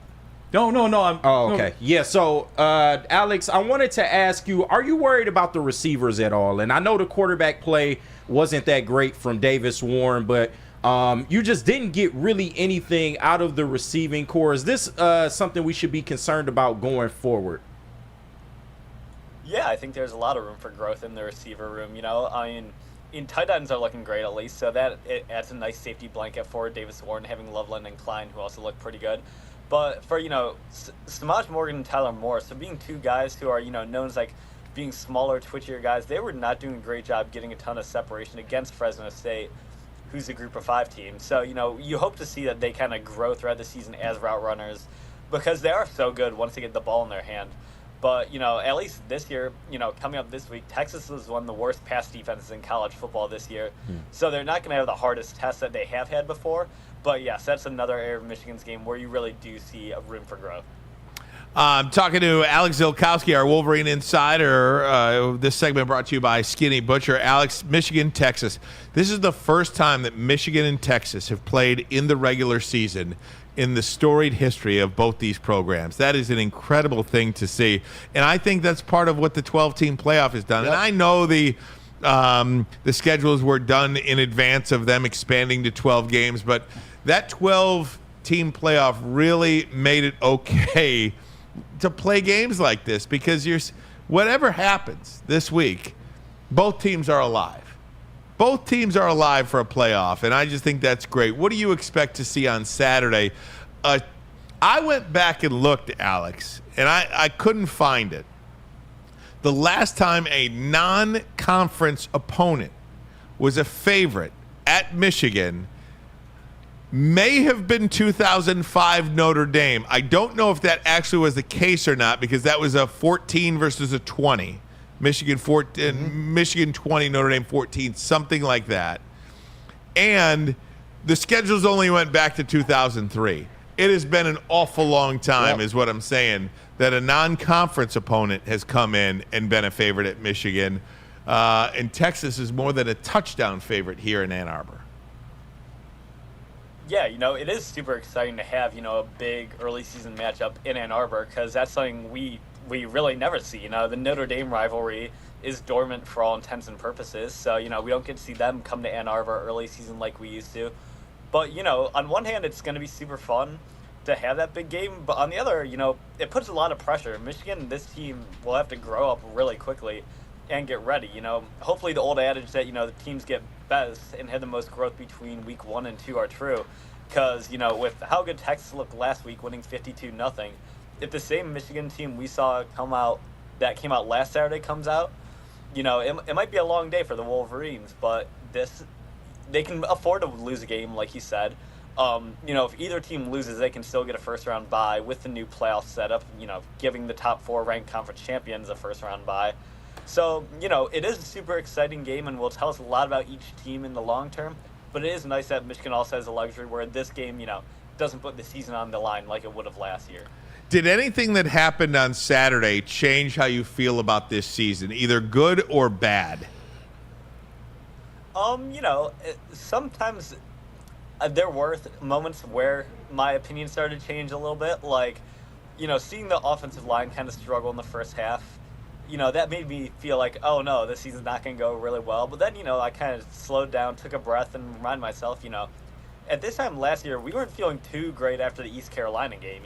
No. Okay. Yeah, so, Alex, I wanted to ask you, are you worried about the receivers at all? And I know the quarterback play wasn't that great from Davis Warren, but you just didn't get really anything out of the receiving core. Is this something we should be concerned about going forward? Yeah, I think there's a lot of room for growth in the receiver room. In tight ends are looking great at least, so that it adds a nice safety blanket for Davis Warren, having Loveland and Klein, who also look pretty good. But for, Samaj Morgan and Tyler Moore, so being two guys who are, known as like being smaller, twitchier guys, they were not doing a great job getting a ton of separation against Fresno State, who's a group of 5 team. So, you hope to see that they kind of grow throughout the season as route runners because they are so good once they get the ball in their hand. But, at least this year, coming up this week, Texas was one of the worst pass defenses in college football this year. So they're not going to have the hardest test that they have had before. But, yes, that's another area of Michigan's game where you really do see a room for growth. Talking to Alex Zilkowski, our Wolverine Insider. This segment brought to you by Skinny Butcher. Alex, Michigan, Texas. This is the first time that Michigan and Texas have played in the regular season in the storied history of both these programs. That is an incredible thing to see. And I think that's part of what the 12-team playoff has done. Yep. And I know the schedules were done in advance of them expanding to 12 games, but that 12-team playoff really made it okay to play games like this because whatever happens this week, both teams are alive. Both teams are alive for a playoff, and I just think that's great. What do you expect to see on Saturday? I went back and looked, Alex, and I couldn't find it. The last time a non-conference opponent was a favorite at Michigan may have been 2005 Notre Dame. I don't know if that actually was the case or not because that was a 14 versus a 20. Michigan 14, Michigan 20, Notre Dame 14, something like that. And the schedules only went back to 2003. It has been an awful long time, is what I'm saying, that a non-conference opponent has come in and been a favorite at Michigan. And Texas is more than a touchdown favorite here in Ann Arbor. Yeah, it is super exciting to have, a big early season matchup in Ann Arbor because that's something we really never see. The Notre Dame rivalry is dormant for all intents and purposes. So, we don't get to see them come to Ann Arbor early season like we used to. But, on one hand, it's going to be super fun to have that big game. But on the other, it puts a lot of pressure. Michigan, this team will have to grow up really quickly and get ready. Hopefully the old adage that, the teams get best and have the most growth between week 1 and 2 are true. Because, with how good Texas looked last week, winning 52-0, if the same Michigan team we saw that came out last Saturday comes out, it might be a long day for the Wolverines, but they can afford to lose a game, like you said. If either team loses, they can still get a first-round bye with the new playoff setup, giving the top 4 ranked conference champions a first-round bye. So, it is a super exciting game and will tell us a lot about each team in the long term, but it is nice that Michigan also has the luxury where this game, doesn't put the season on the line like it would have last year. Did anything that happened on Saturday change how you feel about this season, either good or bad? Sometimes there were moments where my opinion started to change a little bit. Like, seeing the offensive line kind of struggle in the first half, that made me feel like, oh no, this season's not going to go really well. But then, I kind of slowed down, took a breath, and reminded myself, at this time last year, we weren't feeling too great after the East Carolina game,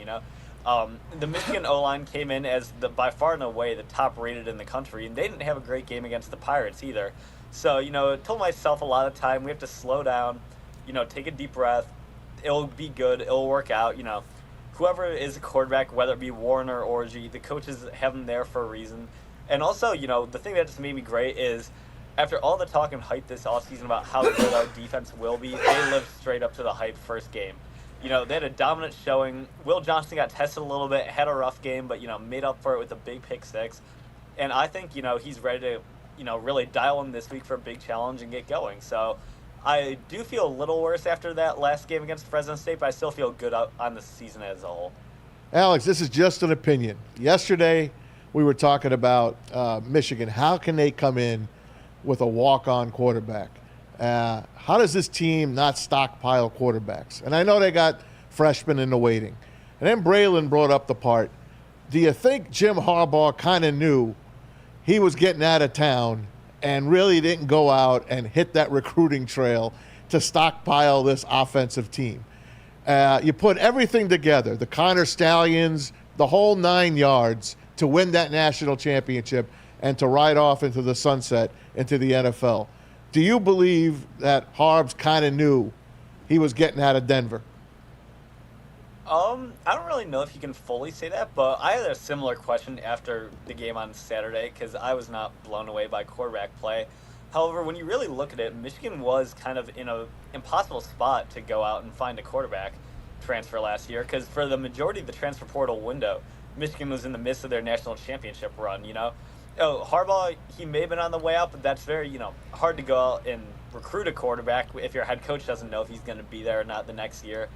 The Michigan O-line came in as by far and away the top rated in the country, and they didn't have a great game against the Pirates either. So, I told myself a lot of time, we have to slow down, take a deep breath, it'll be good. It'll work out. Whoever is a quarterback, whether it be Warren or Orgy, the coaches have them there for a reason. And also, the thing that just made me great is after all the talk and hype this offseason about how good our defense will be, they lived straight up to the hype first game. They had a dominant showing. Will Johnson got tested a little bit, had a rough game, but, made up for it with a big pick six. And I think, he's ready to, really dial in this week for a big challenge and get going. So I do feel a little worse after that last game against Fresno State, but I still feel good on the season as a whole. Alex, this is just an opinion. Yesterday, we were talking about Michigan. How can they come in with a walk-on quarterback? How does this team not stockpile quarterbacks? And I know they got freshmen in the waiting. And then Braylon brought up the part. Do you think Jim Harbaugh kind of knew he was getting out of town and really didn't go out and hit that recruiting trail to stockpile this offensive team? You put everything together, the Connor Stallions, the whole 9 yards to win that national championship and to ride off into the sunset into the NFL. Do you believe that Harbs kind of knew he was getting out of Denver? I don't really know if you can fully say that, but I had a similar question after the game on Saturday because I was not blown away by quarterback play. However, when you really look at it, Michigan was kind of in an impossible spot to go out and find a quarterback transfer last year because for the majority of the transfer portal window, Michigan was in the midst of their national championship run, Harbaugh, he may have been on the way out, but that's very, hard to go out and recruit a quarterback if your head coach doesn't know if he's going to be there or not the next year.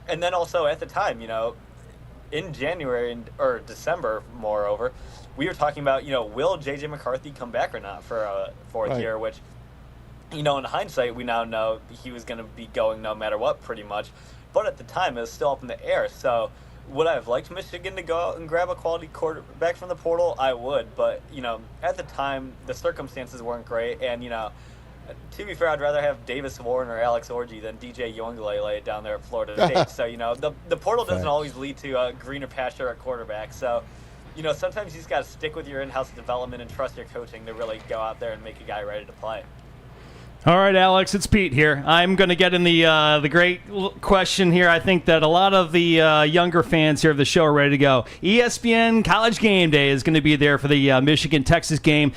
And then also at the time, in January or December, moreover, we were talking about, will J.J. McCarthy come back or not for a fourth year, which, in hindsight, we now know he was going to be going no matter what pretty much. But at the time, it was still up in the air. So would I have liked Michigan to go out and grab a quality quarterback from the portal? I would. But, at the time, the circumstances weren't great. And, to be fair, I'd rather have Davis Warren or Alex Orgy than DJ Uiagalelei down there at Florida State. So, the portal doesn't always lead to a greener pasture at quarterback. So, sometimes you just got to stick with your in-house development and trust your coaching to really go out there and make a guy ready to play. All right, Alex, it's Pete here. I'm going to get in the great question here. I think that a lot of the younger fans here of the show are ready to go. ESPN College Game Day is going to be there for the Michigan-Texas game.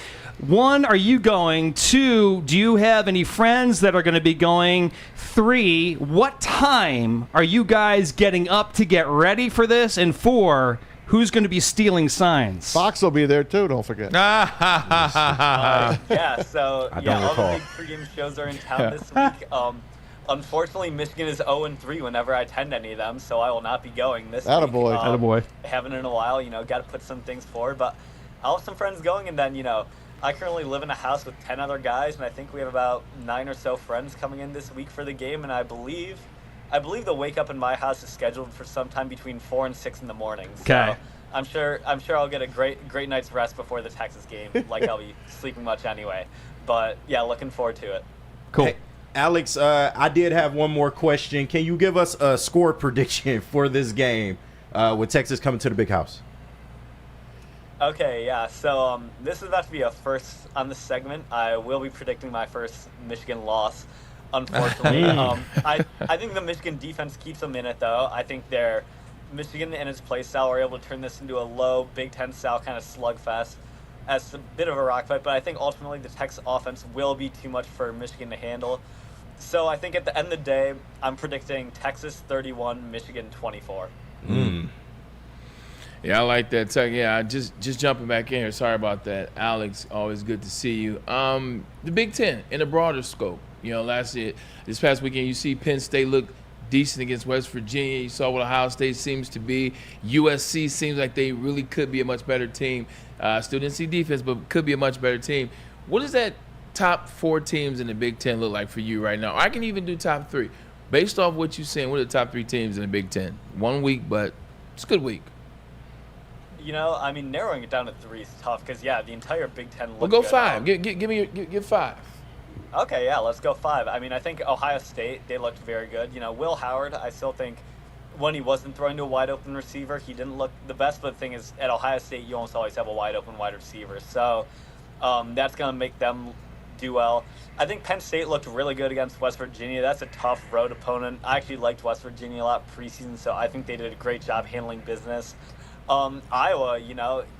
1, are you going? 2, do you have any friends that are going to be going? 3, what time are you guys getting up to get ready for this? And 4, who's going to be stealing signs? Fox will be there too, don't forget. Yeah, so all the big pregame shows are in town this week. Unfortunately, Michigan is 0-3 whenever I attend any of them, so I will not be going this week. Attaboy. Haven't in a while, got to put some things forward. But I'll have some friends going, and then, I currently live in a house with 10 other guys, and I think we have about 9 or so friends coming in this week for the game, and I believe the wake up in my house is scheduled for sometime between 4 and 6 in the morning. Okay. So I'm sure I'll get a great night's rest before the Texas game. Like I'll be sleeping much anyway. But yeah, looking forward to it. Cool. Hey, Alex, I did have one more question. Can you give us a score prediction for this game with Texas coming to the Big House? Okay, yeah. So this is about to be a first on this segment. I will be predicting my first Michigan loss. Unfortunately, I think the Michigan defense keeps them in it, though. I think Michigan and its play style are able to turn this into a low Big Ten style kind of slugfest as a bit of a rock fight. But I think ultimately the Texas offense will be too much for Michigan to handle. So I think at the end of the day, I'm predicting Texas 31, Michigan 24. Yeah, I like that. Yeah, just jumping back in here. Sorry about that, Alex. Always good to see you. The Big Ten in a broader scope. This past weekend, you see Penn State look decent against West Virginia. You saw what Ohio State seems to be. USC seems like they really could be a much better team. Still didn't see defense, but could be a much better team. What does that top 4 teams in the Big Ten look like for you right now? I can even do top 3. Based off what you're saying, what are the top 3 teams in the Big Ten? 1 week, but it's a good week. Narrowing it down to 3 is tough because, the entire Big Ten looks Well, go good. 5. Give 5. Okay, yeah, let's go 5. I think Ohio State, they looked very good. Will Howard, I still think when he wasn't throwing to a wide-open receiver, he didn't look the best. But the thing is, at Ohio State, you almost always have a wide-open wide receiver. So that's going to make them do well. I think Penn State looked really good against West Virginia. That's a tough road opponent. I actually liked West Virginia a lot preseason, so I think they did a great job handling business. Iowa,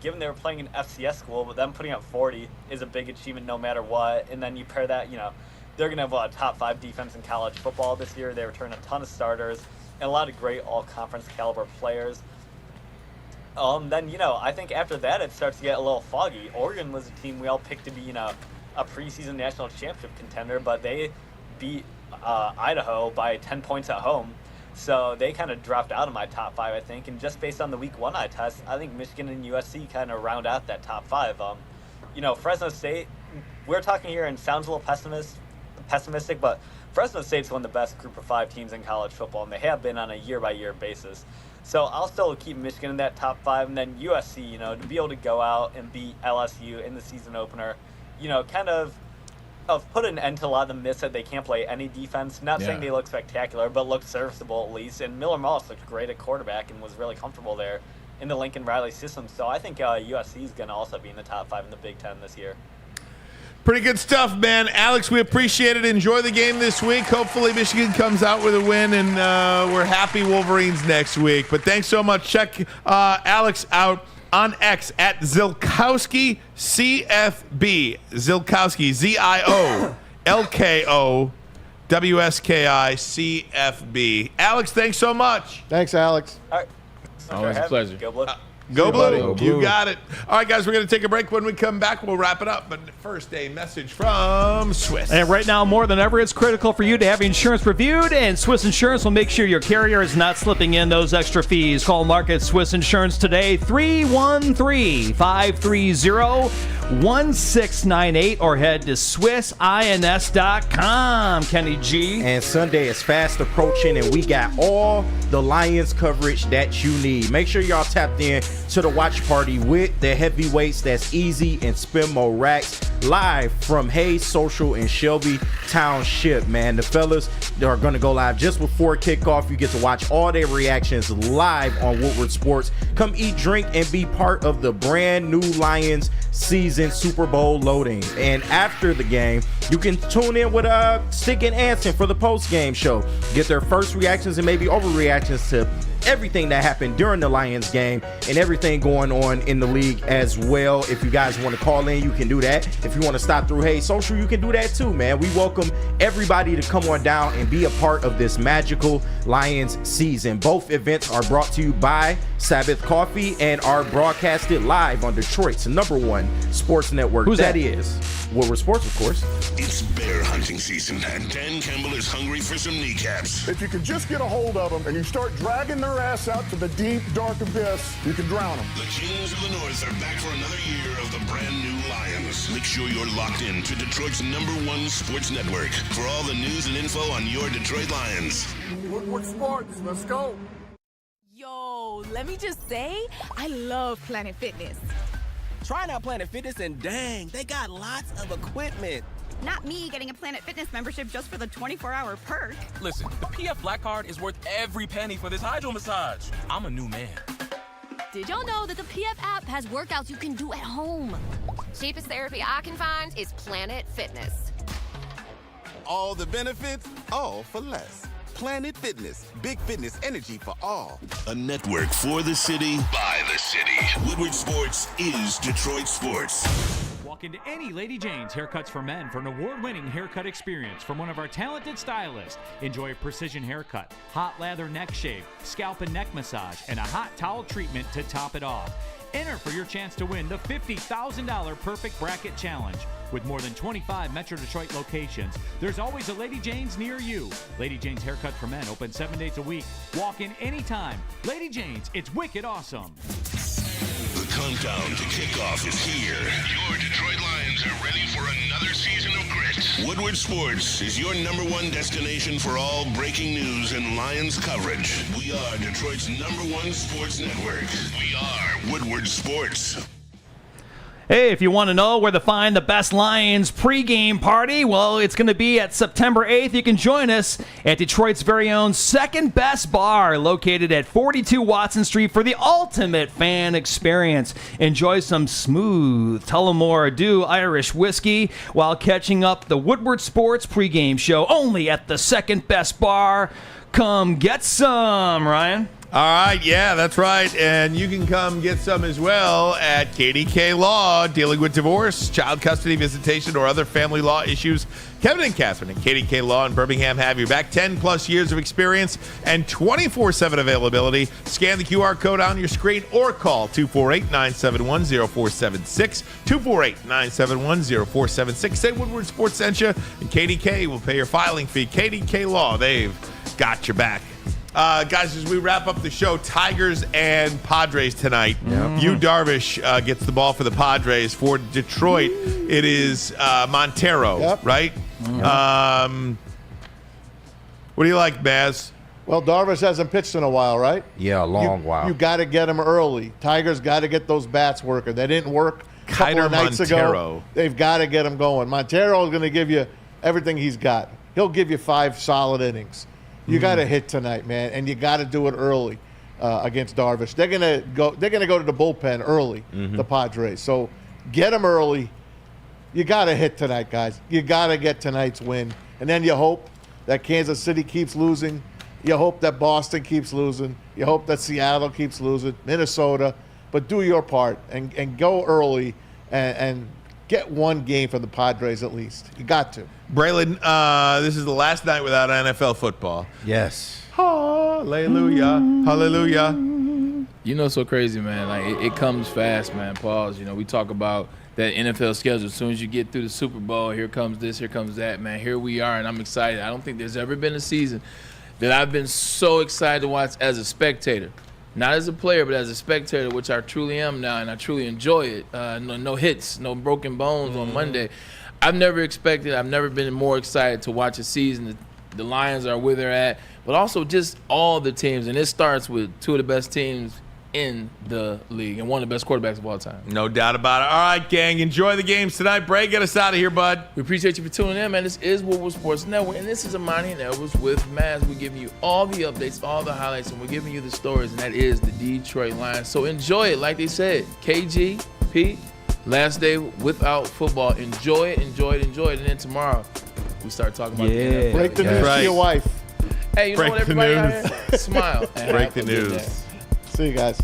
given they were playing an FCS school, but them putting up 40 is a big achievement no matter what. And then you pair that, they're going to have a top 5 defense in college football this year. They return a ton of starters and a lot of great all-conference caliber players. Then, I think after that it starts to get a little foggy. Oregon was a team we all picked to be, a preseason national championship contender, but they beat Idaho by 10 points at home. So they kind of dropped out of my top 5, I think. And just based on the week 1 eye test, I think Michigan and USC kind of round out that top 5. Fresno State, we're talking here and sounds a little pessimistic, but Fresno State's one of the best group of 5 teams in college football, and they have been on a year-by-year basis. So I'll still keep Michigan in that top 5, and then USC, to be able to go out and beat LSU in the season opener, kind of put an end to a lot of the myths that they can't play any defense. Not saying they look spectacular, but look serviceable at least. And Miller Moss looked great at quarterback and was really comfortable there in the Lincoln Riley system. So I think USC is going to also be in the top 5 in the Big Ten this year. Pretty good stuff, man. Alex, we appreciate it. Enjoy the game this week. Hopefully Michigan comes out with a win, and we're happy Wolverines next week. But thanks so much. Check Alex out on X at Zilkowski CFB. Zilkowski, ZIOLKOWSKI CFB. Alex, thanks so much. Thanks, Alex. All right. Always a pleasure. Go Blue. Go Blue. Go Blue. You got it. All right, guys, we're going to take a break. When we come back, we'll wrap it up. But first, a message from Swiss. And right now, more than ever, it's critical for you to have insurance reviewed, and Swiss Insurance will make sure your carrier is not slipping in those extra fees. Call Market Swiss Insurance today, 313-530-1698, or head to SwissINS.com. Kenny G. And Sunday is fast approaching, and we got all the Lions coverage that you need. Make sure y'all tapped in to the watch party with the heavyweights. That's Easy and Spinmo Racks, live from Hayes Social in Shelby Township, man. The fellas are going to go live just before kickoff. You get to watch all their reactions live on Woodward Sports. Come eat, drink, and be part of the brand new Lions season Super Bowl loading. And after the game, you can tune in with Stick and Anson for the post-game show. Get their first reactions and maybe overreactions to everything that happened during the Lions game and everything going on in the league as well. If you guys want to call in, you can do that. If you want to stop through Hey Social, you can do that too, man. We welcome everybody to come on down and be a part of this magical Lions season. Both events are brought to you by Sabbath Coffee and are broadcasted live on Detroit's #1 sports network. Who's that? Is Woodward Sports, of course. It's bear hunting season, and Dan Campbell is hungry for some kneecaps. If you can just get a hold of them and you start dragging their ass out to the deep, dark abyss, you can drown them. The Kings of the North are back for another year of the brand new Lions. Make sure you're locked in to Detroit's #1 sports network for all the news and info on your Detroit Lions. Woodward Sports, let's go. Yo, let me just say, I love Planet Fitness. Try out Planet Fitness and dang, they got lots of equipment. Not me getting a Planet Fitness membership just for the 24-hour perk. Listen, the PF Black Card is worth every penny for this hydro massage. I'm a new man. Did y'all know that the PF app has workouts you can do at home? Cheapest therapy I can find is Planet Fitness. All the benefits, all for less. Planet Fitness, big fitness energy for all. A network for the city, by the city. Woodward Sports is Detroit Sports. Walk into any Lady Jane's Haircuts for Men for an award-winning haircut experience from one of our talented stylists. Enjoy a precision haircut, hot lather neck shave, scalp and neck massage, and a hot towel treatment to top it off. Enter for your chance to win the $50,000 Perfect Bracket Challenge. With more than 25 Metro Detroit locations, there's always a Lady Jane's near you. Lady Jane's Haircut for Men, open 7 days a week. Walk in anytime. Lady Jane's, it's wicked awesome. The countdown to kickoff is here. Your Detroit Lions are ready for another season of grit. Woodward Sports is your #1 destination for all breaking news and Lions coverage. We are Detroit's #1 sports network. We are Woodward Sports. Hey, if you want to know where to find the best Lions pregame party, well, it's going to be at September 8th. You can join us at Detroit's very own Second Best Bar, located at 42 Watson Street for the ultimate fan experience. Enjoy some smooth Tullamore Dew Irish whiskey while catching up the Woodward Sports pregame show only at the Second Best Bar. Come get some, Ryan. All right, yeah, that's right. And you can come get some as well at KDK Law, dealing with divorce, child custody, visitation, or other family law issues. Kevin and Catherine at KDK Law in Birmingham have your back. 10-plus years of experience and 24/7 availability. Scan the QR code on your screen or call 248-971-0476. 248-971-0476. Say Woodward Sports sent you, and KDK will pay your filing fee. KDK Law, they've got your back. Guys, as we wrap up the show, Tigers and Padres tonight. Yep. Yu Darvish gets the ball for the Padres. For Detroit, it is Montero, right? What do you like, Baz? Well, Darvish hasn't pitched in a while, right? Yeah, a long while. You got to get him early. Tigers got to get those bats working. They didn't work a couple of nights ago. They've got to get them going. Montero is going to give you everything he's got. He'll give you 5 solid innings. You got to hit tonight, man, and you got to do it early against Darvish. They're gonna go to the bullpen early, the Padres. So get them early. You got to hit tonight, guys. You got to get tonight's win, and then you hope that Kansas City keeps losing. You hope that Boston keeps losing. You hope that Seattle keeps losing. Minnesota, but do your part and go early and get one game from the Padres at least. You got to. Braylon, this is the last night without NFL football. Yes. Hallelujah. Hallelujah. You know, so crazy, man. Like it comes fast, man. Pause. You know, we talk about that NFL schedule. As soon as you get through the Super Bowl, here comes this, here comes that, man. Here we are, and I'm excited. I don't think there's ever been a season that I've been so excited to watch as a spectator. Not as a player, but as a spectator, which I truly am now, and I truly enjoy it. No hits, no broken bones on Monday. I've never been more excited to watch a season. The Lions are where they're at, but also just all the teams. And it starts with 2 of the best teams in the league and one of the best quarterbacks of all time. No doubt about it. All right, gang, enjoy the games tonight. Bray, get us out of here, bud. We appreciate you for tuning in, man. This is Woodward Sports Network, and this is Ermanni and Edwards with Maz. We're giving you all the updates, all the highlights, and we're giving you the stories, and that is the Detroit Lions. So enjoy it. Like they said, KG, Pete, last day without football. Enjoy it, enjoy it, enjoy it. And then tomorrow, we start talking about the NFL. Break the news to your wife. Hey, you know what, everybody out here? Smile. Break the news. See you guys.